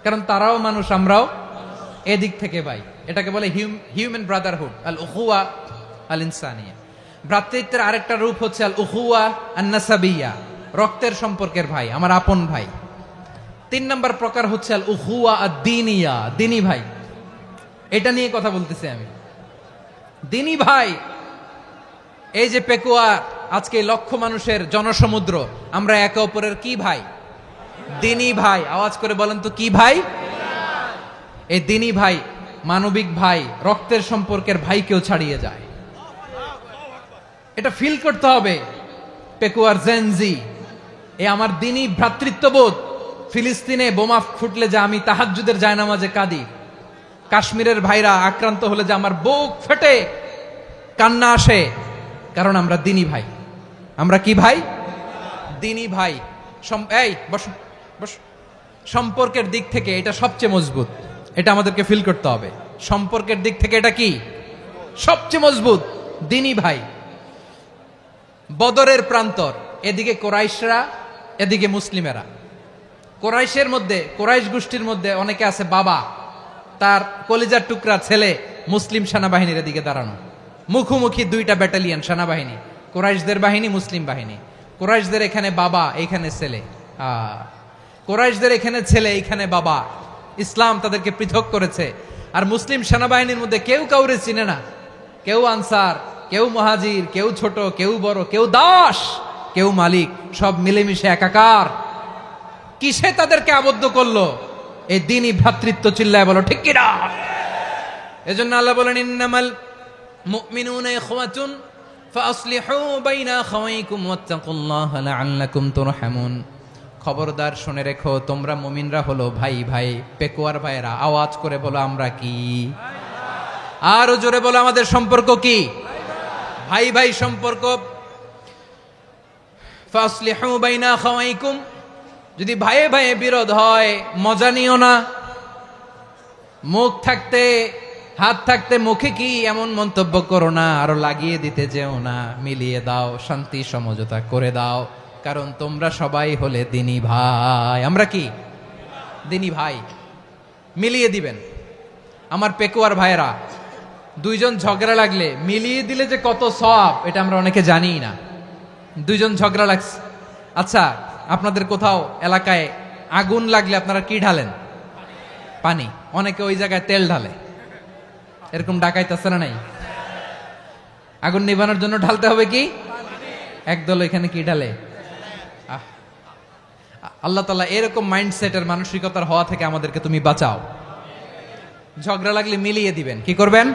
কারণ তারাও মানুষ, আমরাও এদিক থেকে ভাই। এটাকে বলে হিউম্যান ব্রাদারহুড, আল উখুয়া আল ইনসানিয়া। ভ্রাতৃত্বের আরেকটা রূপ হচ্ছে আল উখুয়া আন নাসাবিয়া, রক্তের সম্পর্কের ভাই, আমার আপন ভাই। তিন নম্বর প্রকার হচ্ছে আল উখুয়া আদ দ্বীনিয়া, দ্বীনি ভাই। এটা নিয়ে কথা বলতেছি আমি। দ্বীনি ভাই, এই যে পেকুয়া, আজকে লক্ষ মানুষের জনসমুদ্র, আমরা একে অপরের কি ভাই? দ্বীনি ভাই। আওয়াজ করে বলেন তো, কি ভাই? এই দ্বীনি ভাই, মানবিক ভাই, রক্তের সম্পর্কের ভাইকেও ছাড়িয়ে যায়। এটা ফিল করতে হবে। পেকুয়ার জেনজি, এ আমার দ্বীনি ভ্রাতৃত্ববোধ। ফিলিস্তিনে বোমা ফুটলে যে আমি তাহাজ্জুদের জায়নামাজে কাঁদি, কাশ্মীরের ভাইরা আক্রান্ত হলে যে আমার বুক ফেটে কান্না আসে, কারণ আমরা দ্বীনি ভাই। আমরা কি ভাই? দ্বীনি ভাই। এই বসো বসো। সম্পর্কের দিক থেকে এটা সবচেয়ে মজবুত। এটা আমাদেরকে ফিল করতে হবে। সম্পর্কের দিক থেকে এটা কি? সবচেয়ে মজবুত, দ্বীনি ভাই। বদরের প্রান্তর, এদিকে কোরাইশরা, এদিকে মুসলিমেরা। কোরাইশের মধ্যে, কোরাইশ গোষ্ঠীর মধ্যে অনেকে আছে বাবা, তার কলিজার টুকরা ছেলে মুসলিম সেনাবাহিনীর এদিকে দাঁড়ানো। মুখোমুখি দুইটা ব্যাটালিয়ন সেনাবাহিনী, কোরাইশদের বাহিনী, মুসলিম বাহিনী। কোরাইশদের এখানে বাবা, এইখানে ছেলে। কোরাইশদের এখানে ছেলে, এইখানে বাবা। ইসলাম তাদেরকে পৃথক করেছে। আর মুসলিম সেনাবাহিনীর মধ্যে কেউ কাউরে চিনে না। কেউ আনসার, কেউ মুহাজির, কেউ ছোট, কেউ বড়, কেউ দাস, কেউ মালিক, সব মিলেমিশে একাকার। কিসে তাদেরকে আবদ্ধ করলো? এই দ্বীনি ভ্রাতৃত্ব। চিল্লায় বলো ঠিক কিনা? এজন্য আল্লাহ বলেন, ইন্নামাল মুমিনুনা ইখওয়াতুন ফাসলিহু বাইনা আখাওয়াইকুম ওয়াত্তাকুল্লাহা লাআল্লাকুম তুরহামুন। খবরদার শুনে রেখো, তোমরা মুমিনরা হলো ভাই ভাই। পেকুয়ার ভাইয়েরা আওয়াজ করে বলো আমরা কি? আরো জোরে বলো আমাদের সম্পর্ক কি? ভাই ভাই সম্পর্ক। ফাসলিহু বাইনা আখাওয়াইকুম, যদি ভাইয়ে ভাইয়ে বিরোধ হয় মজা নিও না। মুখ থাকতে হাত থাকতে মুখে কি এমন মন্তব্য করো না, আরো লাগিয়ে দিতে যেও না। মিলিয়ে দাও, শান্তি সমঝোতা করে দাও, কারণ তোমরা সবাই হলে দিনী ভাই। আমরা কি দিনী ভাই? মিলিয়ে দিবেন। আমার পেকুয়ার ভাইয়েরা, দুইজন ঝগড়া লাগলে মিলিয়ে দিলে যে কত সওয়াব এটা আমরা অনেকে জানি না। দুইজন ঝগড়া লাগছে, আচ্ছা আপনাদের কোথাও এলাকায় আগুন লাগলে আপনারা কি ঢালেন? পানি। অনেকে ওই জায়গায় তেল ঢালে, এরকম ডাকাইতেছে না নাই? আগুন নিভানোর জন্য ঢালতে হবে কি? একদল এখানে কি ঢালে? আল্লাহ তাআলা এরকম মাইন্ডসেটের মানসিকতার হওয়া থেকে আমাদেরকে তুমি বাঁচাও। ঝগড়া লাগলে মিলিয়ে দিবেন। কি করবেন?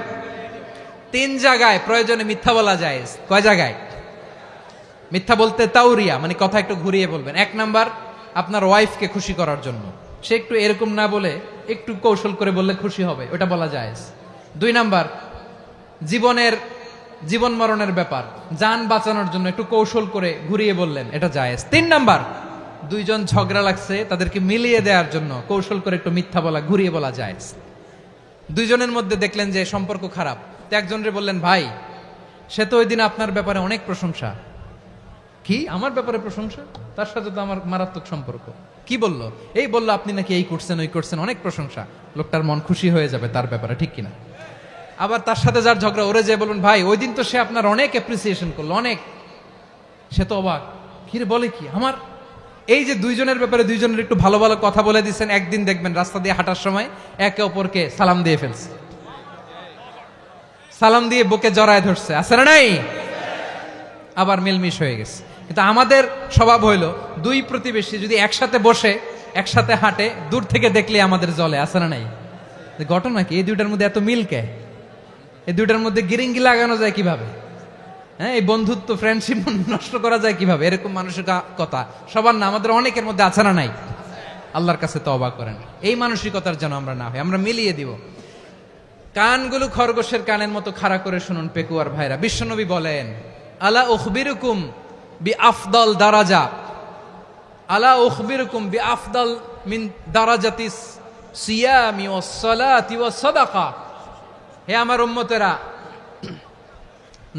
3 জায়গায় প্রয়োজনে মিথ্যা বলা যায়। কয় জায়গায় মিথ্যা বলতে? তাউরিয়া, মানে কথা একটু ঘুরিয়ে বলবেন। 1 নাম্বার, আপনার ওয়াইফকে খুশি করার জন্য, সে একটু এরকম না বলে একটু কৌশল করে বললে খুশি হবে, ওটা বলা যায়। 2 নাম্বার, জীবন মরণের ব্যাপার, জান বাঁচানোর জন্য একটু কৌশল করে ঘুরিয়ে বললেন, এটা জায়েজ। 3 নাম্বার, দুইজন ঝগড়া লাগছে তাদেরকে মিলিয়ে দেওয়ার জন্য কৌশল করে একটু মিথ্যা বলা, ঘুরিয়ে বলা জায়েজ। দুইজনের মধ্যে দেখলেন যে সম্পর্ক খারাপ, তো একজনরে বললেন, ভাই সে তো ওই দিন আপনার ব্যাপারে অনেক প্রশংসা। কি আমার ব্যাপারে প্রশংসা? তার সাথে তো আমার মারাত্মক সম্পর্ক। কি বললো? এই বললো আপনি নাকি এই করছেন ওই করছেন, অনেক প্রশংসা। লোকটার মন খুশি হয়ে যাবে তার ব্যাপারে, ঠিক কিনা? আবার তার সাথে যার ঝগড়া, ওরে যে বলুন, ভাই ওই দিন তো সে আপনার অনেক অ্যাপ্রিসিয়েশন করলো, অনেক। সে তো অবাক, কিরে বলে কি আমার? এই যে দুইজনের ব্যাপারে দুইজনের একটু ভালো ভালো কথা বলে দিচ্ছেন, একদিন দেখবেন রাস্তা দিয়ে হাঁটার সময় একে অপরকে সালাম দিয়ে ফেলছে, সালাম দিয়ে বুকে জড়ায় ধরছে, আছে না নাই? আবার মিলমিশ হয়ে গেছে। কিন্তু আমাদের স্বভাব হইলো, দুই প্রতিবেশী যদি একসাথে বসে একসাথে হাঁটে, দূর থেকে দেখলে আমাদের জলে, আছে না নাই? ঘটনা কি? এই দুইটার মধ্যে এত মিল কে? এই দুইটার মধ্যে গিরিঙ্গি লাগানো যায় কিভাবে? হ্যাঁ, এই বন্ধুত্ব ফ্রেন্ডশিপ নষ্ট করা যায় কিভাবে? এরকম মানুষের কথা সবার না, আমাদের অনেকের মধ্যে আছে না নাই? আল্লাহর কাছে তওবা করেন এই মানসিকতার যেন আমরা না হই, আমরা মিলিয়ে দিব। কানগুলো খরগোশের কানের মতো খাড়া করে শুনুন পেকুয়ার ভাইরা। বিশ্বনবী বলেন, আলা উখবিরুকুম বি আফদল দারাজা, আলা উখবিরুকুম বি আফদল মিন দারাজাতিস সিয়ামি ওয়াস সালাতি ওয়াস সাদাকা। হে আমার উম্মতেরা,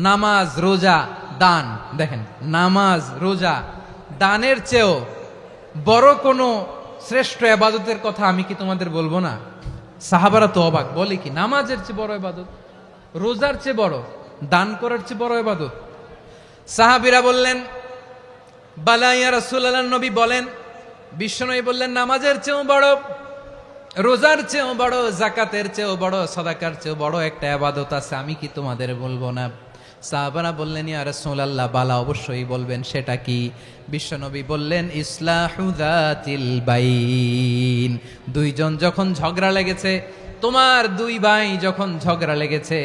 নামাজ, রোজা, দান, দেখেন নামাজ, রোজা, দানের চেয়েও বড় কোনো শ্রেষ্ঠ ইবাদতের কথা আমি কি তোমাদের বলবো না? সাহাবারা তো অবাক, বলে কি নামাজের চেয়ে বড় ইবাদত, রোজার চেয়ে বড়, দান করার চেয়ে বড় ইবাদত? সাহাবীরা বললেন, বালা ইয়া রাসূলুল্লাহ। নবী বলেন, বিশ্বনবী বললেন, নামাজের চেয়েও বড়, রোজার চেয়েও বড়, যাকাতের চেয়েও বড়, সাদাকার চেয়েও বড় একটা ইবাদত আছে, আমি কি তোমাদের বলবো না? সাহাবারা বললেন, ইয়া রাসূলুল্লাহ, বালা, অবশ্যই বলবেন, সেটা কি? বিশ্বনবী বললেন, ইসলাহু যাতিল বাইন। দুইজন যখন ঝগড়া লেগেছে, তোমার দুই ভাই যখন ঝগড়া লেগেছে,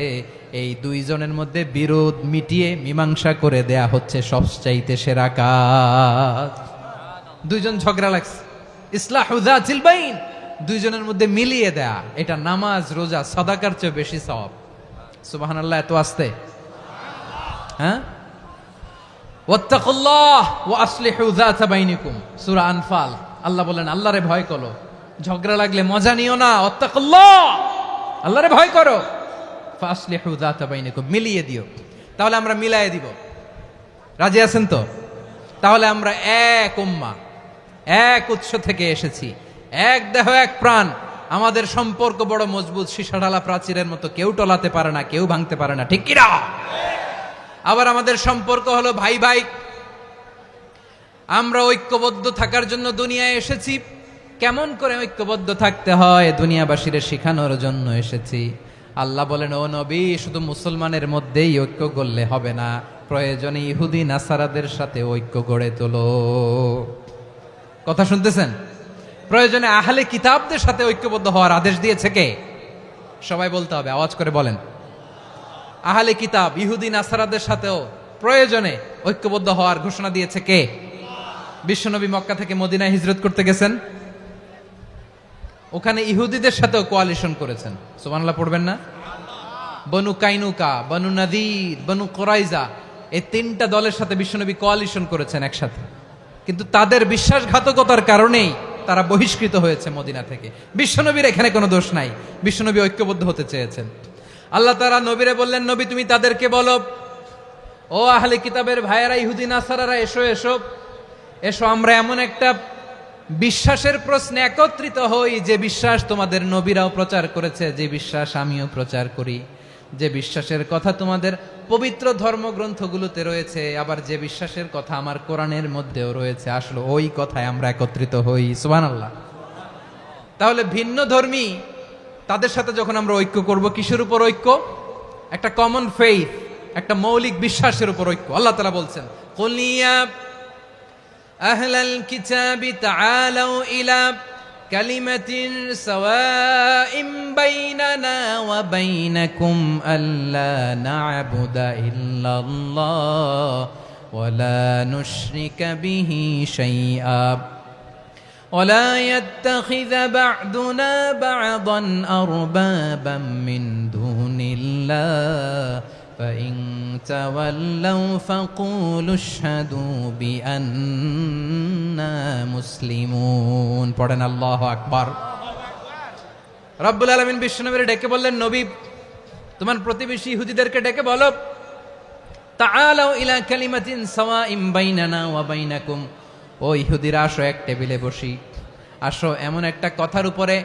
এই দুইজনের মধ্যে বিরোধ মিটিয়ে মীমাংসা করে দেয়া হচ্ছে সবচাইতে সেরা কাজ। দুইজন ঝগড়া লাগছে, ইসলাহু যাতিল বাইন, দুইজনের মধ্যে মিলিয়ে দেয়া, এটা নামাজ, রোজা, সাদাকার চেয়ে বেশি সওয়াব। সুবহানাল্লাহ, এত আস্তে? হ্যাঁ, ওয়াত্তাকুল্লাহ ওয়া আসলিহু যাতা বাইনিকুম, সূরা আনফাল। আল্লাহ বলেন, আল্লাহরে ভয় করো, ঝগড়া লাগলে মজা নিও না, ওয়াত্তাকুল্লাহ, আল্লাহরে ভয় করো, ফাসলিহু যাতা বাইনিকুম, মিলিয়ে দিও। তাহলে আমরা মিলায়ে দিব, রাজি আছেন তো? তাহলে আমরা এক উম্মাহ, এক উৎস থেকে এসেছি, এক দেহ এক প্রাণ, আমাদের সম্পর্ক বড় মজবুত, সীসাঢালা প্রাচীরের মতো, কেউ টলাতে পারে না, কেউ ভাঙতে পারে না, ঠিক কিনা? আবার আমাদের সম্পর্ক হলো ভাই ভাই, আমরা ঐক্যবদ্ধ থাকার জন্য দুনিয়ায় এসেছি। কেমন করে ঐক্যবদ্ধ থাকতে হয় দুনিয়াবাসীর শেখানোর জন্য এসেছি। আল্লাহ বলেন, ও নবী, শুধু মুসলমানের মধ্যেই ঐক্য গড়লে হবে না, প্রয়োজনে ইহুদি নাসারাদের সাথে ঐক্য গড়ে তোলো। কথা শুনতেছেন? প্রয়োজনে আহলে কিতাবদের সাথে ঐক্যবদ্ধ হওয়ার আদেশ দিয়েছে কে? সবাই বলতে হবে, আওয়াজ করে বলেন। আহলে কিতাব, ইহুদি নাসারাদের সাথেও প্রয়োজনে ঐক্যবদ্ধ হওয়ার ঘোষণা দিয়েছে কে? বিশ্বনবী মক্কা থেকে মদিনায় হিজরত করতে গেছেন, ওখানে ইহুদিদের সাথেও কোয়ালিশন করেছেন। সুবহানাল্লাহ পড়বেন না? বনু কাইনুকা, বনু নাদির, বনু কোরাইজা, এই তিনটা দলের সাথে বিশ্বনবী কোয়ালিশন করেছেন একসাথে। কিন্তু তাদের বিশ্বাসঘাতকতার কারণেই তারা বহিষ্কৃত হয়েছে মদিনা থেকে। বিশ্বনবীর এখানে কোনো দোষ নাই, বিশ্বনবী ঐক্যবদ্ধ হতে চেয়েছেন। আল্লাহ তাআলা নবীরে বললেন, নবী তুমি তাদেরকে বলো, ও আহলে কিতাবের ভাইয়েরা, ইহুদি নাসারারা, এসো এসো এসো, আমরা এমন একটা বিশ্বাসের প্রশ্নে একত্রিত হই যে বিশ্বাস তোমাদের নবীরাও প্রচার করেছে, যে বিশ্বাস আমিও প্রচার করি, যে বিশ্বাসের কথা তোমাদের পবিত্র ধর্মগ্রন্থগুলোতে রয়েছে, আবার যে বিশ্বাসের কথা আমার কোরআনের মধ্যেও রয়েছে, আসলে ওই কথায় আমরা একত্রিত হই। সুবহানাল্লাহ। তাহলে ভিন্ন ধর্মী তাদের সাথে যখন আমরা ঐক্য করব, কিসের উপর ঐক্য? একটা কমন ফেইথ, একটা মৌলিক বিশ্বাসের উপর ঐক্য। আল্লাহ তাআলা বলছেন, কুল ইয়া আহলাল কিতাবি তাআলাউ ইলা কালিমাতিন সাওয়াইন বাইনানা ওয়া বাইনাকুম আল্লা না'বুদা ইল্লাল্লাহ ওয়া লা নুশরিকা বিহি শাইআ ولا يتخذ بعضنا بعضا أربابا من دون الله فإن تولوا فقولوا اشهدوا بأننا مسلمون। পড়েন আল্লাহু আকবার। রব্বুল আলামিন বিশ্বনবীর ডেকে বললেন, নবী তোমার প্রতিবেশী ইহুদিদেরকে ডেকে বলো, তাআলাউ ইলা কালিমাতিন সাওয়াইন বাইনানা ওয়া বাইনাকুম, ও ইহুদিরা আসো, এক টেবিলে বসি, আসো এমন একটা কথার উপরে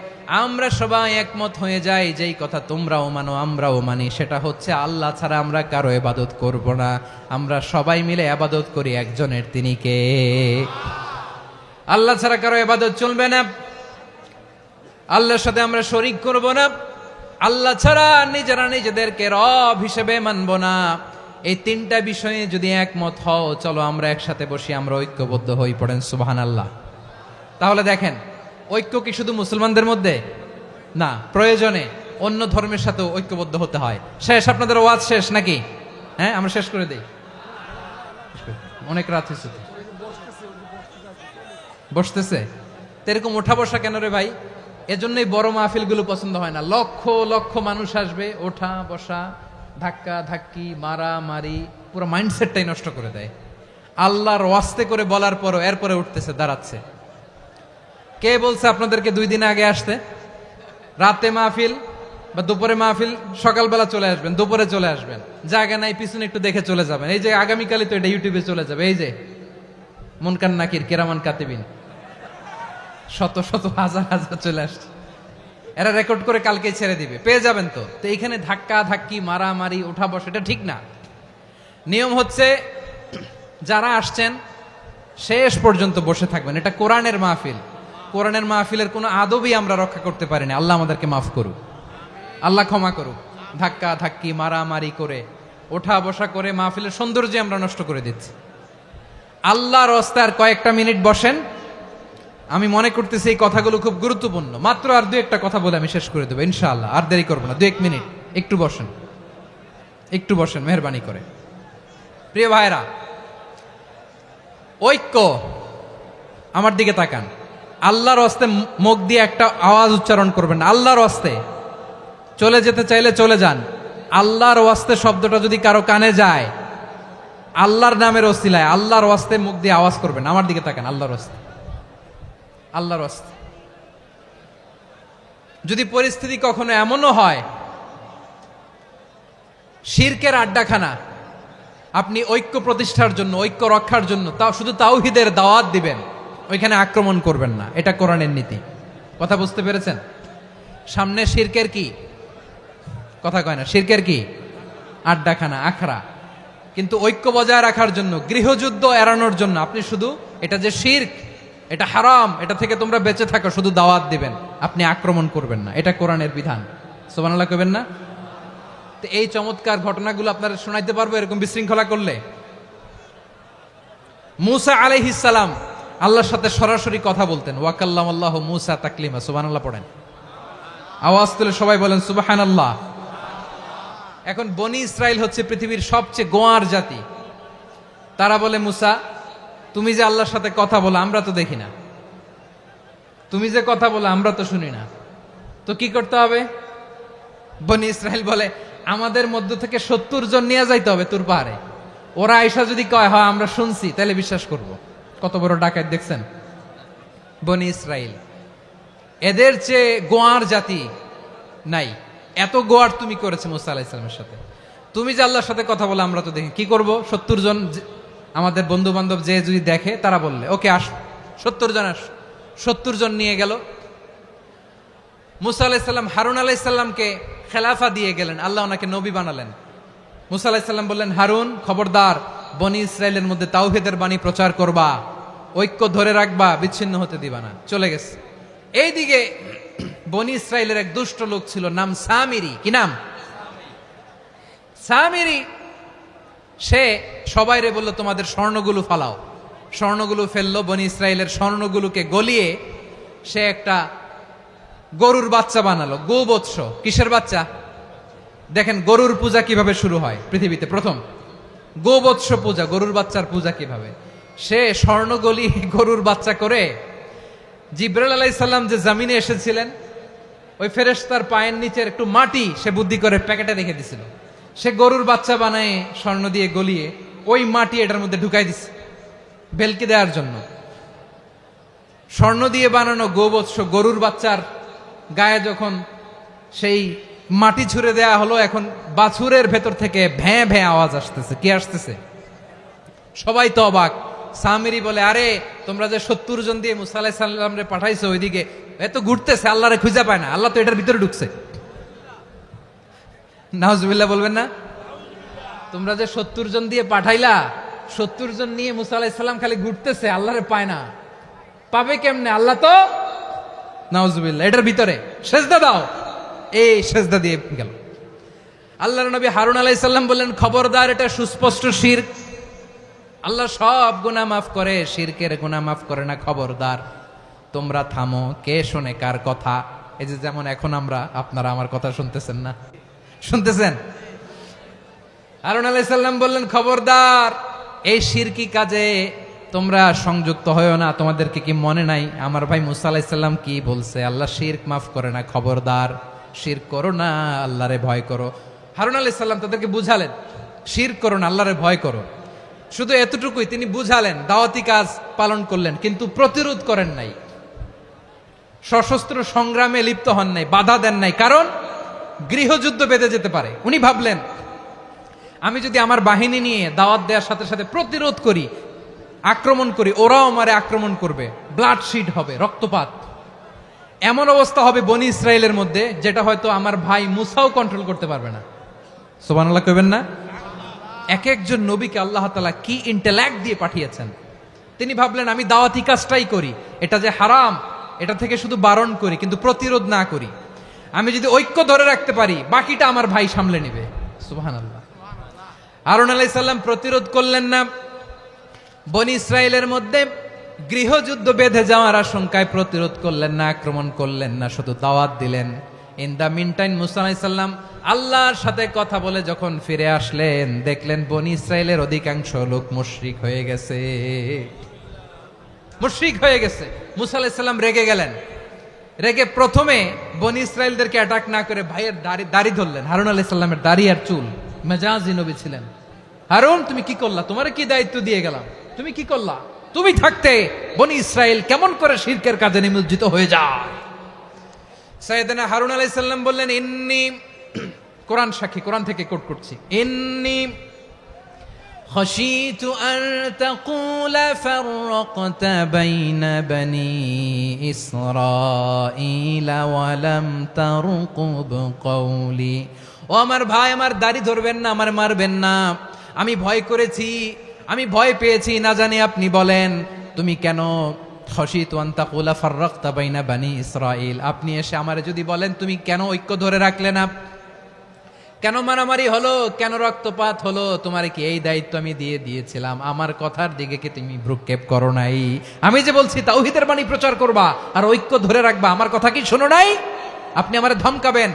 আমরা সবাই একমত হয়ে যাই, যেই কথা তোমরাও মানো আমরাও মানি, সেটা হচ্ছে আল্লাহ ছাড়া আমরা কারো ইবাদত করব না, আমরা সবাই মিলে ইবাদত করি একজনের, তিনি কে? আল্লাহ ছাড়া কারো ইবাদত চলবে না, আল্লাহর সাথে আমরা শরীক করব না, আল্লাহ ছাড়া নিজেরা নিজেদেরকে রব হিসেবে মানব না। এই তিনটা বিষয়ে যদি একমত হও, চলো আমরা একসাথে বসি, আমরা ঐক্যবদ্ধ হই। পড়েন সুবহানাল্লাহ। তাহলে দেখেন, ঐক্য কি শুধু মুসলমানদের মধ্যে না, প্রয়োজনে অন্য ধর্মের সাথেও ঐক্যবদ্ধ হতে হয়। শেষ, আপনাদের ওয়াজ শেষ নাকি? হ্যাঁ, আমরা শেষ করে দেই, অনেক রাত হয়েছে। বসতেছে তো এরকম ওঠা বসা কেন রে ভাই? এজন্যই বড় মাহফিলগুলো পছন্দ হয় না। লক্ষ লক্ষ মানুষ আসবে, ওঠা বসা, ধাক্কা ধাক্কি, মারা মারি, পুরো মাইন্ডসেটটাই নষ্ট করে দেয়। আল্লাহর ওয়াস্তে করে বলার পরও এরপরে উঠতেছে, দাঁড়াচ্ছে। কে বলছে আপনাদেরকে 2 দিন আগে আসতে? রাতে মাহফিল বা দুপুরে মাহফিল, সকালবেলা চলে আসবেন, দুপুরে চলে আসবেন, জায়গা নাই পিছনে একটু দেখে চলে যাবেন। এই যে আগামীকালই তো এটা ইউটিউবে চলে যাবে, এই যে মুনকার নাকির কিরামান কাতিবিন, শত শত হাজার হাজার চলে আসছে, এরা রেকর্ড করে কালকে ছেড়ে দিবে, পেয়ে যাবেন। তো এইখানে ধাক্কা ধাক্কি, মারামারি, ওঠা বসা, এটা ঠিক না। নিয়ম হচ্ছে যারা আসছেন শেষ পর্যন্ত বসে থাকবেন। এটা কোরআনের মাহফিল, কোরআনের মাহফিলের কোনো আদবই আমরা রক্ষা করতে পারিনি। আল্লাহ আমাদেরকে মাফ করুক, আল্লাহ ক্ষমা করুক। ধাক্কা ধাক্কি, মারামারি করে, ওঠা বসা করে মাহফিলের সৌন্দর্য আমরা নষ্ট করে দিচ্ছি। আল্লাহর রাস্তায় আর কয়েকটা মিনিট বসেন। আমি মনে করতেছি এই কথাগুলো খুব গুরুত্বপূর্ণ। মাত্র আর 2-1টা কথা বলে আমি শেষ করে দেবো ইনশাআল্লাহ, আর দেরি করবো না। 2-1 মিনিট একটু বসেন, একটু বসেন মেহরবানি করে। প্রিয় ভাইরা, ঐক্য, আমার দিকে তাকান। আল্লাহর রাস্তে মুখ দিয়ে একটা আওয়াজ উচ্চারণ করবেন না। আল্লাহর রাস্তে চলে যেতে চাইলে চলে যান। আল্লাহর ওয়াস্তে শব্দটা যদি কারো কানে যায়, আল্লাহর নামের ওসিলায় আল্লাহর ওয়াস্তে মুখ দিয়ে আওয়াজ করবেন। আমার দিকে তাকান, আল্লাহর ওয়াস্তে, আল্লাহর ওয়াস্তে। যদি পরিস্থিতি কখনো এমনও হয় শিরকের আড্ডাখানা, আপনি ঐক্য প্রতিষ্ঠার জন্য, ঐক্য রক্ষার জন্য তাও শুধু তাওহীদের দাওয়াত দিবেন, ওইখানে আক্রমণ করবেন না। এটা কোরআনের নীতি। কথা বুঝতে পেরেছেন? সামনে শিরকের কি কথা কয় না, শিরকের কি আড্ডাখানা, আখড়া। কিন্তু ঐক্য বজায় রাখার জন্য, গৃহযুদ্ধ এড়ানোর জন্য আপনি শুধু এটা যে শিরক, এটা হারাম, এটা থেকে তোমরা বেঁচে থাকো, শুধু দাওয়াত দিবেন, আপনি আক্রমণ করবেন না। এটা কোরআনের বিধান। সুবহানাল্লাহ কইবেন না? তো এই চমৎকার ঘটনাগুলো আপনারা শোনাইতে পারবো এরকম বিশৃঙ্খলা করলে। মূসা আলাইহিস সালাম আল্লাহর সাথে সরাসরি কথা বলতেন। ওয়াকাল্লামাল্লাহু মূসা তাকলিমা। সুবহানাল্লাহ পড়েন, আওয়াজ তুলে সবাই বলেন সুবহানাল্লাহ। এখন বনি ইসরাইল হচ্ছে পৃথিবীর সবচেয়ে গোয়ার জাতি। তারা বলে, মূসা তুমি যে আল্লাহর সাথে কথা বলো আমরা তো দেখি না, তুমি যে কথা বলো আমরা তো শুনি না, তো কি করতে হবে? বনি ইসরাইল বলে আমাদের মধ্য থেকে 70 জন নিয়ে যাইতে হবে তুর পাহাড়ে। ওরা আয়সা যদি কয় হয় আমরা শুনছি, তাহলে বিশ্বাস করব। কত বড় ডাকাত দেখছেন বনি ইসরাইল। এদের চেয়ে গোয়ার জাতি নাই, এত গোয়ার তুমি করেছে মুসা আলাইহিস সালামের সাথে। তুমি যে আল্লাহর সাথে কথা বলে আমরা তো দেখি, কি করব? 70 জন আমাদের বন্ধু বান্ধব যে যদি দেখে তারা বললে ওকে আস, 70 জন আস। 70 জন নিয়ে গেল। মুসা আলাইহিস সালাম হারুন আলাইহিস সালামকে খেলাফা দিয়ে গেলেন, আল্লাহ ওনাকে নবী বানালেন। মুসা আলাইহিস সালাম বললেন, হারুন খবরদার, বনি ইসরায়েলের মধ্যে তাওহীদের বাণী প্রচার করবা, ঐক্য ধরে রাখবা, বিচ্ছিন্ন হতে দিবা না। চলে গেছে। এইদিকে বনি ইসরায়েলের এক দুষ্ট লোক ছিল, নাম সামিরি। কি নাম? সামিরি। সে সবাইরে বলল তোমাদের স্বর্ণগুলো ফালাও। স্বর্ণগুলো ফেললো, বনি ইসরায়েলের স্বর্ণগুলোকে গলিয়ে সে একটা গরুর বাচ্চা বানালো, গোবৎস। কিসের বাচ্চা? দেখেন গরুর পূজা কিভাবে শুরু হয় পৃথিবীতে প্রথম, গোবৎস পূজা, গরুর বাচ্চার পূজা কিভাবে। সে স্বর্ণ গলি গরুর বাচ্চা করে জিবরাইল আলাইহিস সালাম যে জমিনে এসেছিলেন, ওই ফেরেশতার পায়ের নিচের একটু মাটি সে বুদ্ধি করে প্যাকেটে রেখে দিছিল। সে গরুর বাচ্চা বানায় স্বর্ণ দিয়ে গলিয়ে ওই মাটি এটার মধ্যে ঢুকাই দিছে ভেলকি দেওয়ার জন্য। স্বর্ণ দিয়ে বানানো গোবৎস গরুর বাচ্চার গায়ে যখন সেই মাটি ছুঁড়ে দেয়া হলো, এখন বাছুরের ভেতর থেকে ভ্যাঁ ভ্যাঁ আওয়াজ আসতেছে। কি আসতেছে? সবাই তো অবাক। সামিরি বলে, আরে তোমরা যে 70 জন দিয়ে মুসা আলাইহিস সালাম রে পাঠাইছো, ওইদিকে এত ঘুরতেছে, আল্লাহরে খুঁজে পায় না, আল্লাহ তো এটার ভিতরে ঢুকছে। নাউজুবিল্লাহ বলবেন না? তোমরা যে 70 জন দিয়ে পাঠাইলা, 70 জন নিয়ে মুসা আলাইহিস সালাম খালি ঘুরতেছে, আল্লাহরে পায় না। পাবে কেমনে? আল্লাহ তো, নাউজুবিল্লাহ, এটার ভিতরে সেজদা দাও। এই সেজদা দিয়ে গেল। আল্লাহর নবী হারুন আলাইহিস সালাম বললেন, খবরদার, এটা সুস্পষ্ট শিরক। আল্লাহ সব গুনাহ মাফ করে, শিরকের গুনাহ মাফ করে না, খবরদার তোমরা থামো। কে শোনে কার কথা? এই যে যেমন এখন আপনারা আমার কথা শুনতেছেন না? শুনতেছেন? হারুন আলাইহিস সালাম বললেন, খবরদার, এই শিরকি কাজে তোমরা সংযুক্ত হয়েও না। তোমাদেরকে কি মনে নাই আমার ভাই মুসা আলাইহিস সালাম কি বলছে? আল্লাহ শিরক মাফ করে না, খবরদার শিরক করো না, আল্লাহরে ভয় করো। হারুন আলাইহিস সালাম তাদেরকে বুঝালেন, শিরক করো না, আল্লাহরে ভয় করো। শুধু এতটুকুই তিনি বুঝালেন, দাওয়াতি কাজ পালন করলেন, কিন্তু প্রতিরোধ করেন নাই, সশস্ত্র সংগ্রামে লিপ্ত হন নাই, বাধা দেন নাই, কারণ গৃহযুদ্ধ বেঁধে যেতে পারে। উনি ভাবলেন, আমি যদি আমার বাহিনী নিয়ে দাওয়াত দেওয়ার সাথে সাথে প্রতিরোধ করি, আক্রমণ করি, ওরাও আমারে আক্রমণ করবে, ব্লাডশিড হবে, রক্তপাত। এমন অবস্থা হবে বনি ইসরায়েলের মধ্যে, যেটা হয়তো আমার ভাই মুসাও কন্ট্রোল করতে পারবে না। সুবহানাল্লাহ কইবেন না? এক একজন নবীকে আল্লাহ তাআলা কি ইন্টেলেক্ট দিয়ে পাঠিয়েছেন। তিনি ভাবলেন, আমি দাওয়াতি কাজটাই করি, এটা যে হারাম এটা থেকে শুধু বারণ করি, কিন্তু প্রতিরোধ না করি। আমি যদি ঐক্য ধরে রাখতে পারি, বাকিটা আমার ভাই সামলে নেবে। সুবহানাল্লাহ। হারুন আলাইহিস সালাম প্রতিরোধ করলেন না। বনি ইসরায়েলের মধ্যে গৃহযুদ্ধ বেঁধে যাওয়ার আশঙ্কায় প্রতিরোধ করলেন না, আক্রমণ করলেন না, শুধু দাওয়াত দিলেন। ইন দা মিন টাইম মুসা আলাইহিস সালাম আল্লাহর সাথে কথা বলে যখন ফিরে আসলেন, দেখলেন বনি ইসরায়েলের অধিকাংশ লোক মুশরিক হয়ে গেছে। মুশরিক হয়ে গেছে। মুসা আলাইহিস সালাম রেগে গেলেন। রেগে প্রথমে বনি ইসরায়েলদেরকে অ্যাটাক না করে ভাইয়ের দাড়ি ধরলেন। হারুন আলাইহিস সালামের দাড়ি আর চুল। মেজাজি নবী ছিলেন। হারুন, তুমি কি করলা? তোমার কি দায়িত্ব দিয়ে গেলাম, তুমি কি করলা? তুমি থাকতে বনি ইসরায়েল কেমন করে শিরকের কাজে নিমজ্জিত হয়ে যায়? সাইয়েদনা হারুন আলাইহিস সালাম বললেন, ইন্নী, কোরআন সাক্ষী, কোরআন থেকে কোট করছি, ইন্নী খাশিতু আন তাকুলা ফাররাকতা বাইনা বনি ইসরাঈলা ওয়া লাম তারকুব কওলি। ও আমার ভাই, আমার দাড়ি ধরবেন না, আমার মারবেন না। আমি ভয় করেছি, আমি ভয় পেয়েছি, না জানি আপনি বলেন তুমি কেন খাশিতু আন তাকুলা ফাররাকতা বাইনা বনি ইসরাঈল। আপনি এসে আমারে যদি বলেন তুমি কেন ঐক্য ধরে রাখলে না, কেন মারামারি হলো, কেন রক্তপাত হলো, তোমার কি এই দায়িত্ব আমি দিয়ে দিয়েছিলাম? আমার কথার দিকে কি তুমি ভ্রুক্ষেপ করো নাই? আমি যে বলছি তাওহীদের বাণী প্রচার করবা আর ঐক্য ধরে রাখবা, আমার কথা কি শোনো নাই? আপনি আমারে ধমকাবেন,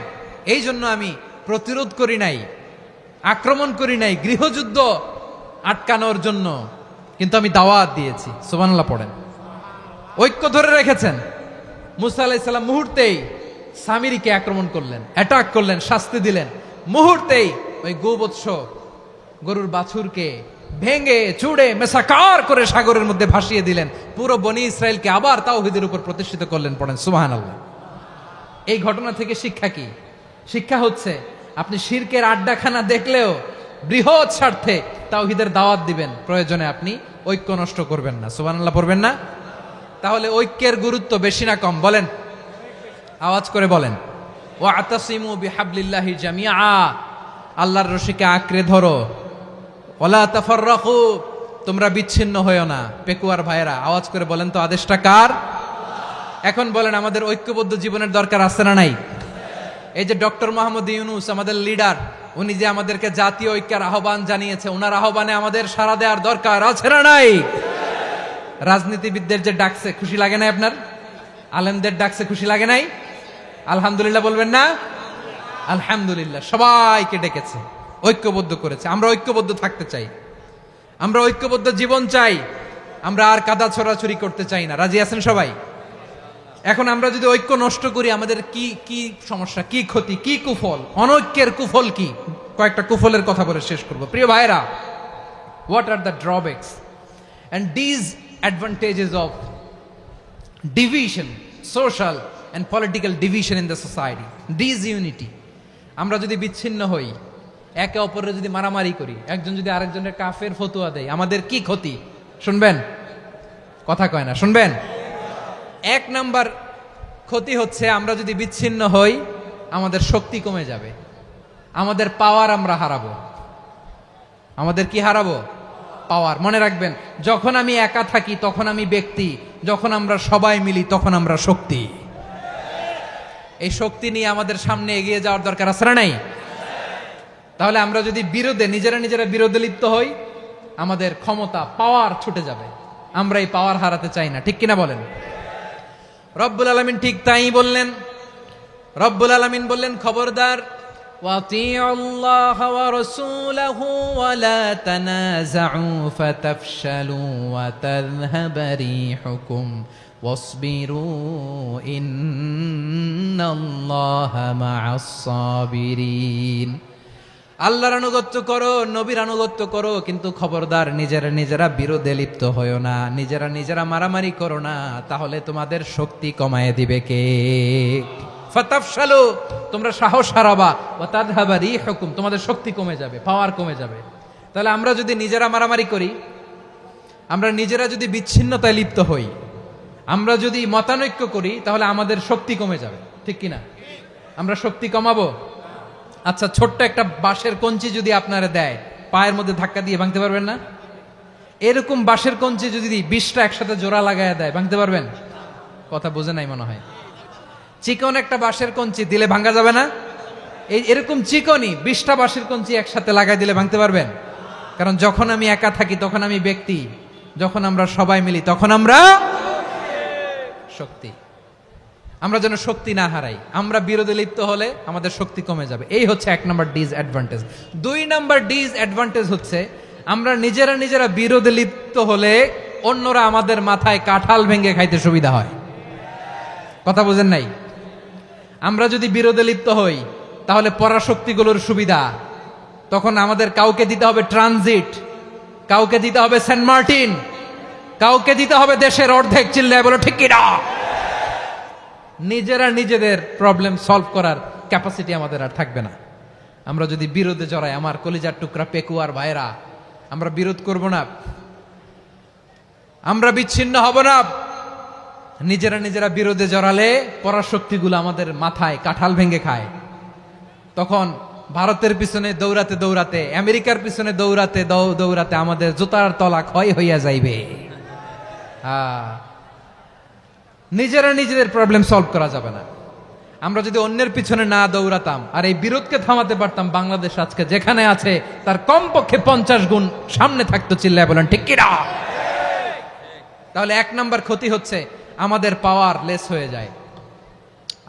এই জন্য আমি প্রতিরোধ করি নাই, আক্রমণ করি নাই, গৃহযুদ্ধ আটকানোর জন্য কিন্তু আমি দাওয়াত দিয়েছি। সুবহানাল্লাহ পড়েন। ঐক্য ধরে রেখেছেন। মুসা আলাইহিস সালাম মুহূর্তেই সামিরীকে আক্রমণ করলেন, অ্যাটাক করলেন, শাস্তি দিলেন। মুহূর্তেই ওই গোবৎস গরুর বাছুরকে ভেঙে চুড়ে মেসাকার করে সাগরের মধ্যে ভাসিয়ে দিলেন। পুরো বনি ইসরায়েলকে আবার তাওহীদের উপর প্রতিষ্ঠিত করলেন। পড়েন সুবহানাল্লাহ। এই ঘটনা থেকে শিক্ষা কি? শিক্ষা হচ্ছে আপনি শিরকের আড্ডাখানা দেখলেও বৃহৎ স্বার্থে তাওহীদের দাওয়াত দিবেন, প্রয়োজনে আপনি ঐক্য নষ্ট করবেন না। সুবহানাল্লাহ পড়বেন না? তাহলে ঐক্যের গুরুত্ব বেশি না কম বলেন? আওয়াজ করে বলেন। ওয়াতাসিমু বিহাবলিল্লাহি জামিআ, আল্লাহর রশিকে আঁকড়ে ধরো। ওয়ালা তাফাররাকু, তোমরা বিচ্ছিন্ন হয়ো না। পেকুয়ার ভাইরা আওয়াজ করে বলেন তো আদেশটা কার? এখন বলেন আমাদের ঐক্যবদ্ধ জীবনের দরকার আছে না নাই? এই যে ডক্টর মোহাম্মদ ইউনূস আমাদের লিডার, উনি যে আমাদেরকে জাতীয় ঐক্যের আহ্বান জানিয়েছে, ওনার আহ্বানে আমাদের সাড়া দেওয়ার দরকার আছে না নাই? রাজনীতিবিদদের যে ডাকছে খুশি লাগে নাই আপনার? আলেমদের ডাকছে খুশি লাগে নাই? আলহামদুলিল্লাহ বলবেন না? আলহামদুলিল্লাহ। সবাইকে ডেকেছে, ঐক্যবদ্ধ করেছে। আমরা ঐক্যবদ্ধ থাকতে চাই, আমরা ঐক্যবদ্ধ জীবন চাই, আমরা আর কাদা ছড়াছড়ি করতে চাই না। রাজি আছেন সবাই? এখন আমরা যদি ঐক্য নষ্ট করি আমাদের কি কি সমস্যা, কি ক্ষতি, কি কুফল? অনৈক্যের কুফল কি? কয়েকটা কুফলের কথা বলে শেষ করব। প্রিয় ভাইরা, what are the drawbacks and disadvantages of division, social and political division in the society, disunity? আমরা যদি বিচ্ছিন্ন হই, একে অপরের যদি মারামারি করি, একজন যদি আরেকজনের কাফের ফতোয়া দেয়, আমাদের কি ক্ষতি? শুনবেন? কথা কয় না, শুনবেন? এক নাম্বার ক্ষতি হচ্ছে আমরা যদি বিচ্ছিন্ন হই আমাদের শক্তি কমে যাবে, আমাদের পাওয়ার আমরা হারাবো। আমাদের কি হারাবো? পাওয়ার। মনে রাখবেন, যখন আমি একা থাকি তখন আমি ব্যক্তি, যখন আমরা সবাই মিলি তখন আমরা শক্তি। এই শক্তি নিয়ে আমাদের সামনে এগিয়ে যাওয়ার দরকার আছে না নাই? তাহলে আমরা যদি নিজেরা বিরোধে লিপ্ত হই আমাদের ক্ষমতা, পাওয়ার ছুটে যাবে। আমরা এই পাওয়ার হারাতে চাই না, ঠিক কিনা বলেন? রব্বুল আলামিন ঠিক তাই বললেন। রব্বুল আলামিন বললেন, খবরদার, ওয়াতিউল্লাহ ওয়া রাসূলাহু ওয়া লা তানাযাউ ফাতাফশালু ওয়া তাযহাবা রিহুকুম ওয়াসবিরু ইন্নাল্লাহা মা'আস সাবিরিন। আল্লাহর আনুগত্য করো, নবীর আনুগত্য করো, কিন্তু খবরদার নিজেরা বিরোধে লিপ্ত হয়ো না, নিজেরা মারামারি করো না, তাহলে তোমাদের শক্তি কমায় দিবে কে? ফাতাফশালু, তোমরা সাহস হারাবা, ওয়া তাযহাবা রিহুকুম, তোমাদের শক্তি কমে যাবে, পাওয়ার কমে যাবে। তাহলে আমরা যদি নিজেরা মারামারি করি, আমরা নিজেরা যদি বিচ্ছিন্নতায় লিপ্ত হই, আমরা যদি মতানৈক্য করি, তাহলে আমাদের শক্তি কমে যাবে, ঠিক কিনা? আমরা শক্তি কমাবো। আচ্ছা, ছোট্ট একটা বাঁশের কঞ্চি যদি আপনারা দেয়, পায়ের মধ্যে ধাক্কা দিয়ে ভাঙতে পারবেন না? এরকম বাঁশের কঞ্চি যদি 20টা একসাথে জোড়া লাগায় দেয়, ভাঙতে পারবেন? কথা বোঝে নাই মনে হয়। চিকন একটা বাঁশের কঞ্চি দিলে ভাঙা যাবে না? এরকম চিকনই 20টা বাঁশের কঞ্চি একসাথে লাগাই দিলে ভাঙতে পারবেন? কারণ যখন আমি একা থাকি তখন আমি ব্যক্তি, যখন আমরা সবাই মিলি তখন আমরা শক্তি। আমরা যেন শক্তি না হারাই। আমরা বিরোধে লিপ্ত হলে আমাদের শক্তি কমে যাবে। এই হচ্ছে 1 নাম্বার ডিসঅ্যাডভান্টেজ। 2 নাম্বার ডিসঅ্যাডভান্টেজ হচ্ছে আমরা নিজেরা বিরোধে লিপ্ত হলে অন্যরা আমাদের মাথায় কাঁঠাল ভেঙে খাইতে সুবিধা হয়। কথা বোঝেন নাই? আমরা যদি বিরোধে লিপ্ত হই তাহলে পরাশক্তিগুলোর সুবিধা, তখন আমাদের কাউকে দিতে হবে ট্রানজিট, কাউকে দিতে হবে সেন্ট মার্টিন, কাউকে দিতে হবে দেশের অর্ধেক। চিল্লায় বলো ঠিক কিনা? নিজেদের প্রবলেম সলভ করার ক্যাপাসিটি আমাদের আর থাকবে না। আমরা যদি বিরোধে জড়াই, আমার কলিজার টুকরা পেকুয়ার ভাইরা, আমরা বিরোধ করব না, আমরা বিচ্ছিন্ন হব না। নিজেরা বিরোধে জড়ালে পরাশক্তিগুলো আমাদের মাথায় কাঁঠাল ভেঙে খায়। তখন ভারতের পিছনে দৌড়াতে, আমেরিকার পিছনে দৌড়াতে আমাদের জুতার তলা ক্ষয় হইয়া যাইবে। নিজেদের প্রবলেম সলভ করা যাবে না। আমরা যদি অন্যের পিছনে না দৌড়াতাম আর এই বিরোধকে থামাতে পারতাম, বাংলাদেশ আজকে যেখানে আছে তার কমপক্ষে 50 গুণ সামনে থাকতো। চিল্লায় বলেন ঠিক কিনা? তাহলে 1 নাম্বার ক্ষতি হচ্ছে আমাদের পাওয়ার লেস হয়ে যায়,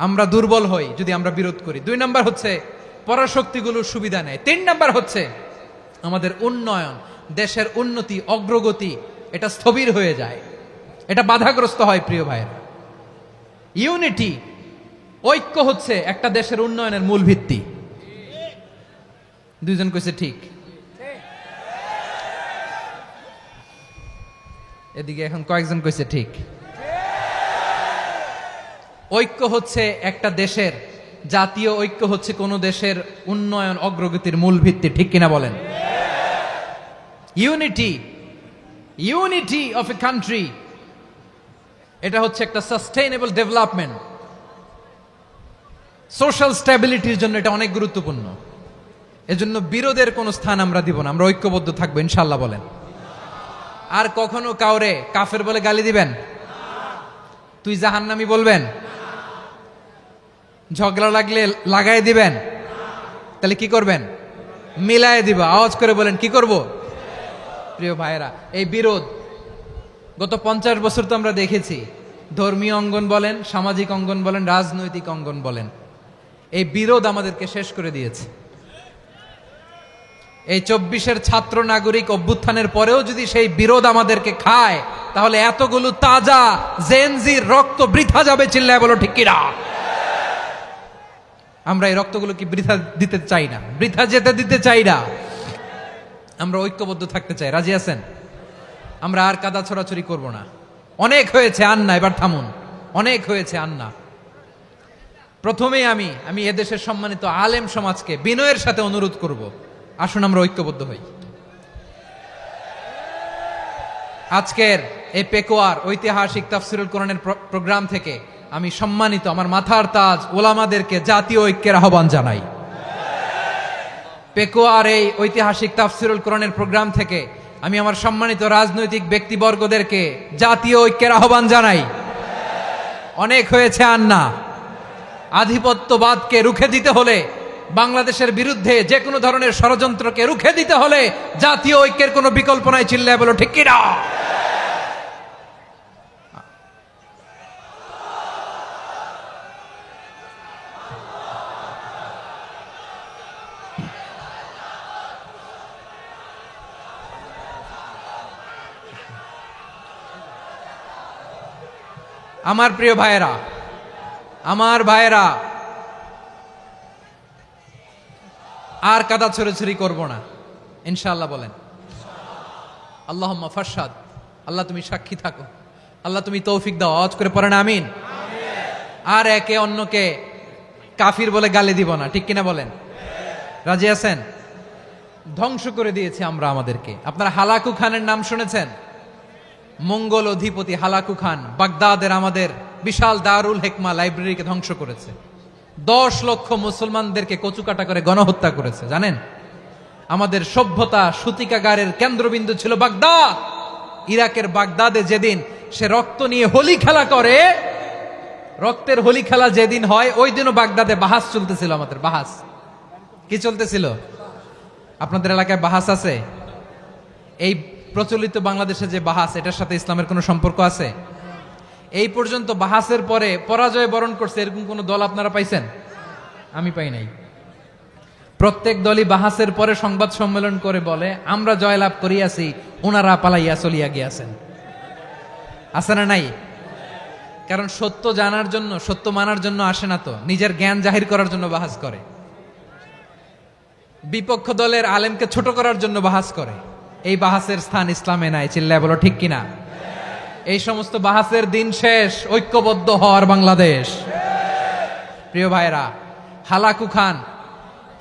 আমরা দুর্বল হই যদি আমরা বিরোধ করি। 2 নাম্বার হচ্ছে পরাশক্তিগুলোর সুবিধা নেয়। 3 নাম্বার হচ্ছে আমাদের উন্নয়ন, দেশের উন্নতি, অগ্রগতি এটা স্থবির হয়ে যায়, এটা বাধাগ্রস্ত হয়। প্রিয় ভাইয়েরা, ইউনিটি, ঐক্য হচ্ছে একটা দেশের উন্নয়নের মূল ভিত্তি। দুইজন কইছে ঠিক, এদিকে এখন কয়েকজন কইছে ঠিক। ঐক্য হচ্ছে একটা দেশের, জাতীয় ঐক্য হচ্ছে কোন দেশের উন্নয়ন অগ্রগতির মূল ভিত্তি, ঠিক কিনা বলেন? Unity, unity of a country, এটা হচ্ছে একটা সাস্টেইনেবল ডেভেলপমেন্ট, সোশ্যাল স্ট্যাবিলিটির জন্য এটা অনেক গুরুত্বপূর্ণ। এজন্য বিরোধের কোনো স্থান আমরা দিব না, আমরা ঐক্যবদ্ধ থাকবো ইনশাআল্লাহ বলেন। আর কখনো কাউরে কাফের বলে গালি দিবেন? তুই জাহান্নামী বলবেন? ঝগড়া লাগলে লাগাই দিবেন? তাহলে কি করবেন? মিলায় দিব। আওয়াজ করে বলেন, কি করব? প্রিয় ভাইয়েরা, এই বিরোধ গত 50 বছর তো আমরা দেখেছি। ধর্মীয় অঙ্গন বলেন, সামাজিক অঙ্গন বলেন, রাজনৈতিক অঙ্গন বলেন, এই বিরোধ আমাদেরকে শেষ করে দিয়েছে। এই 24-এর ছাত্র নাগরিক অভ্যুত্থানের পরেও যদি সেই বিরোধ আমাদেরকে খায়, তাহলে এতগুলো তাজা জেনজির রক্ত বৃথা যাবে। চিল্লায় বলো ঠিক কিনা? আমরা এই রক্তগুলো কি বৃথা দিতে চাই না, বৃথা যেতে দিতে চাই না। আমরা ঐক্যবদ্ধ থাকতে চাই। রাজি আছেন? আমরা আর কাদা ছড়াছড়ি করব না। অনেক হয়েছে, আন্না, এবার থামুন। অনেক হয়েছে, আন্না। প্রথমেই আমি এদেশের সম্মানিত আলেম সমাজকে বিনয়ের সাথে অনুরোধ করব, আসুন আমরা ঐক্যবদ্ধ হই। আজকের এই পেকুয়ার ঐতিহাসিক তাফসিরুল কোরআনের প্রোগ্রাম থেকে আমি সম্মানিত আমার মাথার তাজ ওলামাদেরকে জাতীয় ঐক্যের আহ্বান জানাই। পেকুয়ার এই ঐতিহাসিক তাফসিরুল কোরআনের প্রোগ্রাম থেকে আমি আমার সম্মানিত রাজনৈতিক ব্যক্তিবর্গদেরকে জাতীয় ঐক্যের আহ্বান জানাই। অনেক হয়েছে, আন্না। আধিপত্যবাদকে রুখে দিতে হলে, বাংলাদেশের বিরুদ্ধে যে কোনো ধরনের ষড়যন্ত্রকে রুখে দিতে হলে জাতীয় ঐক্যের কোনো বিকল্প নাই। চিল্লায় বলো ঠিক কিনা? আমার প্রিয় ভাইয়েরা, আমার ভাইয়েরা, আর কাদা ছড়াছড়ি করব না ইনশাআল্লাহ বলেন। আল্লাহুম্মা ফারশাদ। আল্লাহ তুমি সাক্ষী থাকো, আল্লাহ তুমি তৌফিক দাও। আওয়াজ করে পড়েন আমিন। আর একে অন্যকে কাফির বলে গালি দিব না, ঠিক কিনা বলেন? রাজি আছেন? ধ্বংস করে দিয়েছে আমরা আমাদেরকে। আপনারা হালাকু খানের নাম শুনেছেন? মঙ্গল অধিপতি হালাকু খান বাগদাদের আমাদের বিশাল দারুল হিকমা লাইব্রেরিকে ধ্বংস করেছে। 10 লক্ষ মুসলমানদেরকে কচুকাটা করে গণহত্যা করেছে। জানেন, আমাদের সভ্যতা সূতিকাগারের কেন্দ্রবিন্দু ছিল বাগদাদ। ইরাকের বাগদাদে যেদিন সে রক্ত নিয়ে হোলি খেলা করে, রক্তের হোলি খেলা যেদিন হয়, ওই দিনও বাগদাদে বাহাস চলতেছিল। আমাদের বাহাস কি চলতেছিল? আপনাদের এলাকায় বাহাস আছে? এই প্রচলিত বাংলাদেশে যে বাহাস, এটার সাথে ইসলামের কোনো সম্পর্ক আছে? এই পর্যন্ত বাহাসের পরে পরাজয় বরণ করছে এরকম কোন দল আপনারা পাইছেন? আমি পাই নাই। প্রত্যেক দলই বাহাসের পরে সংবাদ সম্মেলন করে বলে, আমরা জয়লাভ করিয়াছি, ওনারা পালাইয়া চলিয়া গিয়াছেন। আছে না নাই? কারণ সত্য জানার জন্য, সত্য মানার জন্য আসে না তো, নিজের জ্ঞান জাহির করার জন্য বাহাস করে। বিপক্ষ দলের আলেমকে ছোট করার জন্য বাহাস করে। এই বাহাসের স্থান ইসলামে নাই। চিল্লায় বলো ঠিক কিনা? এই সমস্ত বাহাসের দিন শেষ। ঐক্যবদ্ধ হওয়ার বাংলাদেশ। প্রিয় ভাইরা, হালাকু খান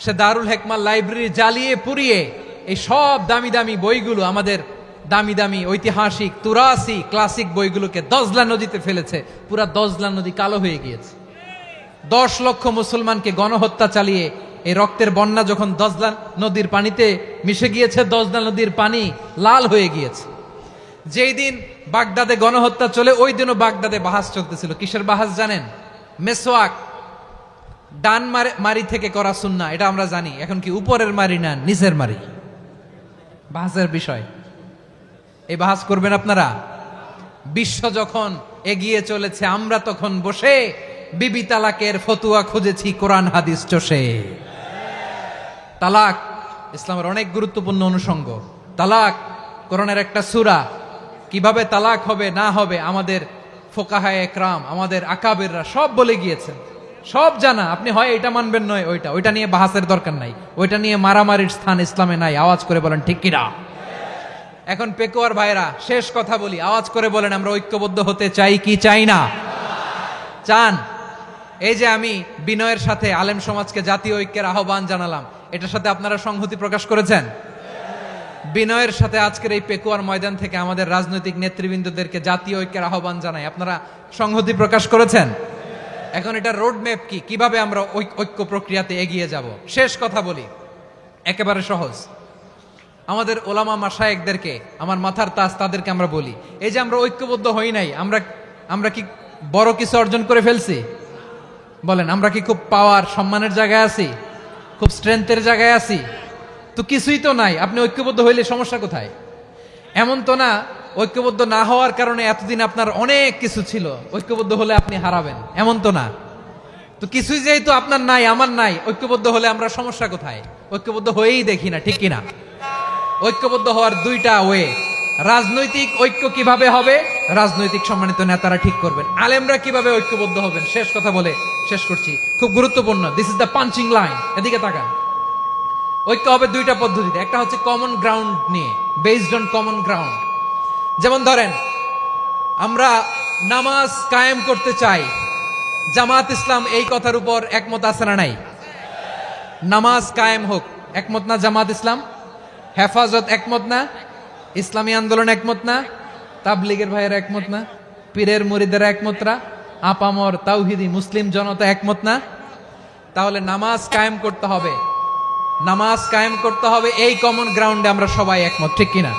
সে দারুল হিকমা লাইব্রেরি জ্বালিয়ে পুড়িয়ে এই সব দামি দামি বইগুলো, আমাদের দামি দামি ঐতিহাসিক তুরাসি ক্লাসিক বইগুলোকে দজলা নদীতে ফেলেছে। পুরা দজলা নদী কালো হয়ে গিয়েছে। 10 লক্ষ মুসলমানকে গণহত্যা চালিয়ে এই রক্তের বন্যা যখন দজলা নদীর পানিতে মিশে গিয়েছে, দজলা নদীর পানি লাল হয়ে গিয়েছে। যেই দিন বাগদাদে গণহত্যা চলে, ওই দিনও বাগদাদে বাহাস চলতেছিল। কিসের বাহাস জানেন? মেসওয়াক, ডান মারি থেকে করা সুন্নাহ, এটা আমরা জানি। এখন কি উপরের মারি না নিচের মারি? বাহাসের বিষয়। এই বাহাস করবেন আপনারা? বিশ্ব যখন এগিয়ে চলেছে, আমরা তখন বসে বিবি তালাকের ফতুয়া খুঁজেছি কোরআন হাদিস চষে। তালাক ইসলামের অনেক গুরুত্বপূর্ণ অনুষঙ্গ। তালাক কোরআনের একটা সূরা। কিভাবে তালাক হবে না হবে আমাদের ফোকাহায়ে একরাম, আমাদের আকাবেররা সব বলে গিয়েছেন, সব জানা। আপনি হয় এটা মানবেন নয় ওইটা নিয়ে বাহাসের দরকার নাই, ওইটা নিয়ে মারামারির স্থান ইসলামে নাই। আওয়াজ করে বলেন ঠিক কিনা? এখন পেকুয়ার ভাইরা শেষ কথা বলি, আওয়াজ করে বলেন আমরা ঐক্যবদ্ধ হতে চাই কি চাই না? চান? এই যে আমি বিনয়ের সাথে আলেম সমাজকে জাতীয় ঐক্যের আহ্বান জানালাম, এটার সাথে আপনারা সংহতি প্রকাশ করেছেন? বিনয়ের সাথে আজকের এই পেকুয়ার ময়দান থেকে আমাদের রাজনৈতিক নেতৃবৃন্দদেরকে জাতীয় ঐক্যের আহ্বান জানাই, আপনারা সংহতি প্রকাশ করেছেন? এখন এটা রোড ম্যাপ কি, কিভাবে আমরা ঐক্য প্রক্রিয়াতে এগিয়ে যাব? শেষ কথা বলি, একেবারে সহজ। আমাদের ওলামা মাশায়েখদেরকে, আমার মাথার তাজ, তাদেরকে আমরা বলি, এই যে আমরা ঐক্যবদ্ধ হই নাই, আমরা কি বড় কিছু অর্জন করে ফেলছি? বলেন, আমরা কি খুব পাওয়ার সম্মানের জায়গায় আছি? খুব স্ট্রেংথের জায়গায় আছি? তো কিছুই তো নাই। আপনি ঐক্যবদ্ধ হইলে সমস্যা কোথায়? এমন তো না ঐক্যবদ্ধ না হওয়ার কারণে এতদিন আপনার অনেক কিছু ছিল, ঐক্যবদ্ধ হলে আপনি হারাবেন, এমন তো না। তো কিছুই যেহেতু আপনার নাই, আমার নাই, ঐক্যবদ্ধ হলে আমরা সমস্যা কোথায়? ঐক্যবদ্ধ হয়েই দেখি না, ঠিক কিনা? ঐক্যবদ্ধ হওয়ার দুইটা ওয়ে। রাজনৈতিক ঐক্য কিভাবে হবে? রাজনৈতিক সম্মানিত নেতারা ঠিক করবেন। আলেমরা কিভাবে ঐক্যবদ্ধ হবেন? শেষ কথা বলে শেষ করছি, খুব গুরুত্বপূর্ণ। This is the punching line. এদিকে তাকান। ঐক্য হবে দুইটা পদ্ধতিতে। একটা হচ্ছে কমন গ্রাউন্ড নিয়ে, বেসড অন কমন গ্রাউন্ড। যেমন ধরেন, আমরা নামাজ কায়েম করতে চাই, জামাত ইসলাম এই কথার উপর একমত আছে না নাই? নামাজ কায়েম হোক, একমত না জামাত ইসলাম? হেফাজত একমত না? ইসলামী আন্দোলন একমত না? তাবলীগের ভাইয়েরা একমত না? পীরের মুরিদেরা একমত না? আপামর তাওহিদি মুসলিম জনতা একমত না? তাহলে নামাজ কায়েম করতে হবে, নামাজ কায়েম করতে হবে এই কমন গ্রাউন্ডে আমরা সবাই একমত, ঠিক কিনা?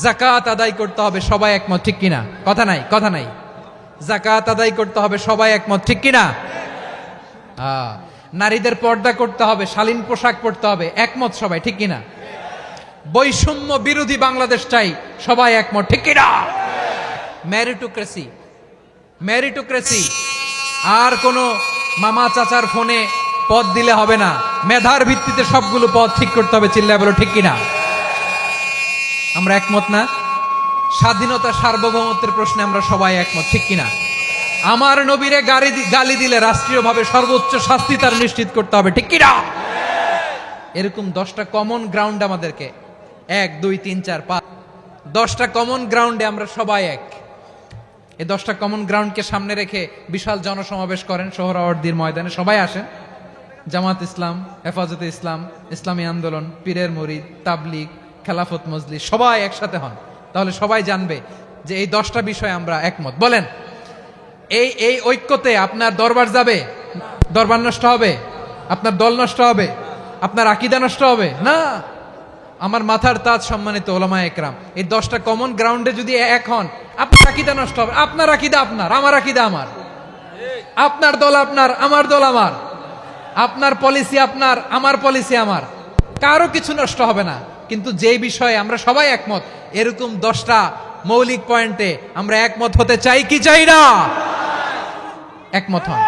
যাকাত আদায় করতে হবে, সবাই একমত, ঠিক কিনা? কথা নাই, কথা নাই। যাকাত আদায় করতে হবে, সবাই একমত, ঠিক কিনা? নারীদের পর্দা করতে হবে, শালীন পোশাক পরতে হবে, একমত সবাই, ঠিক কিনা? বৈষম্য বিরোধী বাংলাদেশ চাই, সবাই একমত, ঠিক কিনা? মেরিটোক্রেসি, মেরিটোক্রেসি, আর কোনো মামা চাচার ফোনে পদ দিলে হবে না, মেধার ভিত্তিতে সবগুলো পদ ঠিক করতে হবে, চিল্লায় বলো ঠিক কিনা? আমরা একমত না? স্বাধীনতা সার্বভৌমত্বের প্রশ্নে আমরা সবাই একমত, ঠিক কিনা? আমার নবীরে গালি দিলে রাষ্ট্রীয়ভাবে সর্বোচ্চ শাস্তি তার নিশ্চিত করতে হবে, ঠিক কিনা? এরকম 10টা কমন গ্রাউন্ড আমাদেরকে, 1 2 3 4 5, 10টা কমন গ্রাউন্ডে আমরা সবাই এক। এই 10টা কমন গ্রাউন্ডকে সামনে রেখে বিশাল জনসমাবেশ করেন সোহরাওয়ার্দীর ময়দানে, সবাই আসেন। জামাত ইসলাম, হেফাজতে ইসলাম, ইসলামী আন্দোলন, পীরের মুরিদ, তাবলীগ, খেলাফত মজলিস, সবাই একসাথে হন। তাহলে সবাই জানবে যে এই 10টা বিষয়ে আমরা একমত। বলেন, এই ঐক্যতে আপনার দরবার যাবে? দরবার নষ্ট হবে? আপনার দল নষ্ট হবে? আপনার আকীদা নষ্ট হবে না? আমার মাথার তাজ সম্মানিত ওলামায়ে একরাম, এই 10টা কমন গ্রাউন্ডে যদি এক হন, আপনার আকীদা নষ্ট হবে। আপনার আকীদা আপনার, আমার আকীদা আমার, আপনার দল আপনার, আমার দল আমার, আপনার পলিসি আপনার, আমার পলিসি আমার, কারো কিছু নষ্ট হবে না। কিন্তু যে বিষয়ে আমরা সবাই একমত, এরকম 10টা মৌলিক পয়েন্টে আমরা একমত হতে চাই কি চাই না? একমত হন।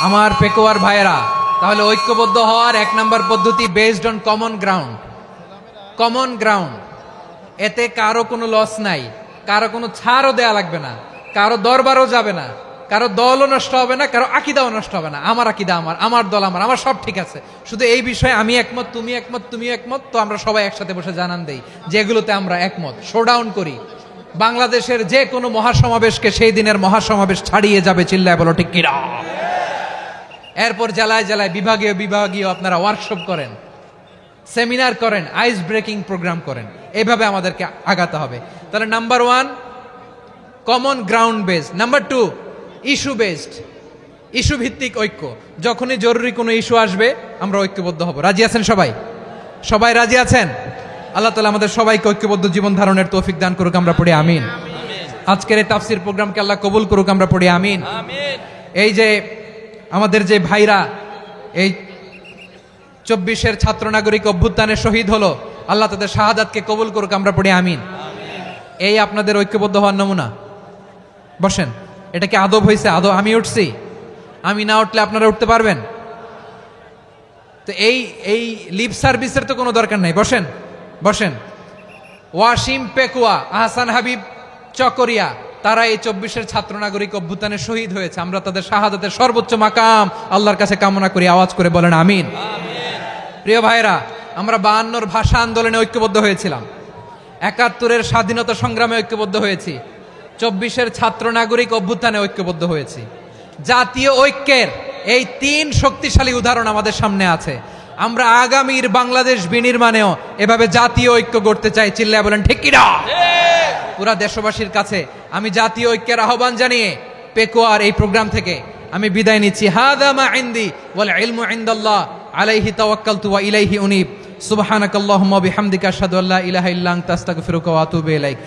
আমার পেকুয়ার ভাইয়েরা, তাহলে ঐক্যবদ্ধ হওয়ার 1 নম্বর পদ্ধতি based on common ground. Common ground, এতে কারো কোনো লস নাই, কারো কোনো ছাড়ও দেয়া লাগবে না, কারো দরবারও যাবে না, কারো দলও নষ্ট হবে না, কারো আকীদাও নষ্ট হবে না। আমার আকীদা আমার, আমার দল আমার, আমার সব ঠিক আছে। শুধু এই বিষয়ে আমি একমত, তুমি একমত, তুমি একমত, তো আমরা সবাই একসাথে বসে জানান দেই যেগুলোতে আমরা একমত, শোডাউন করি। বাংলাদেশের যে কোনো মহাসমাবেশকে সেই দিনের মহাসমাবেশ ছাড়িয়ে যাবে, চিল্লায় বলো ঠিক কিনা? এরপর জেলায় জেলায় বিভাগীয় বিভাগীয় আপনারা ওয়ার্কশপ করেন, সেমিনার করেন, আইস ব্রেকিং প্রোগ্রাম করেন, এইভাবে আমাদেরকে আগাতে হবে। তাহলে number 1 common ground based, number 2 issue based, issue ভিত্তিক ঐক্য। যখনই জরুরি কোনো ইস্যু আসবে আমরা ঐক্যবদ্ধ হব। রাজি আছেন সবাই? সবাই রাজি আছেন? আল্লাহ তাআলা আমাদের সবাইকে ঐক্যবদ্ধ জীবন ধারণের তৌফিক দান করুক, আমরা পড়ি আমিন। আজকের এই তাফসীর প্রোগ্রামকে আল্লাহ কবুল করুক, আমরা পড়ি আমিন। এই যে আমাদের যে ভাইরা এই 24-এর ছাত্র নাগরিক অভ্যুত্থানে শহীদ হলো, আল্লাহ তাদের শাহাদাতকে কবুল করুক, আমরা পড়ি আমিন। এই আপনাদের ঐক্যবদ্ধ হওয়ার নমুনা। বসেন, এটা কি আদব হয়েছে? আদব আমি উঠছি, আমি না উঠলে আপনারা উঠতে পারবেন? তো এই লিপ সার্ভিসের তো কোনো দরকার নাই। বসেন বসেন। ওয়াসিম পেকুয়া, আহসান হাবিব চকরিয়া, তারা এই 24-এর ছাত্র নাগরিক অভ্যুত্থানে শহীদ হয়েছে। আমরা তাদের শাহাদাতের সর্বোচ্চ মাকাম আল্লাহর কাছে কামনা করি। আওয়াজ করে বলেন আমিন। প্রিয় ভাইরা, আমরা 52-র ভাষা আন্দোলনে ঐক্যবদ্ধ হয়েছিলাম, 71-এর স্বাধীনতা সংগ্রামে ঐক্যবদ্ধ হয়েছি, 24-এর ছাত্র নাগরিক অভ্যুত্থানে ঐক্যবদ্ধ হয়েছি। জাতীয় ঐক্যের এই 3 শক্তিশালী উদাহরণ আমাদের সামনে আছে। আমরা আগামীর বাংলাদেশ বিনির্মাণেও এভাবে জাতীয় ঐক্য গড়তে চাই। চিল্লায় বলেন ঠিক কিনা? পুরা দেশবাসীর কাছে আমি জাতীয় ঐক্যের আহ্বান জানিয়ে পেকুয়ার এই প্রোগ্রাম থেকে আমি বিদায় নিচ্ছি। হাদা মা ইনদি ওয়াল ইলমু ইনদাল্লাহ আলাইহি তাওয়াক্কালতু ওয়া ইলাইহি উনীব। সুবহানাকাল্লাহুম্মা ওয়া বিহামদিকা আশহাদু আল্লা ইলাহা ইল্লা আনতা আস্তাগফিরুকা ওয়া আতুবু ইলাইক।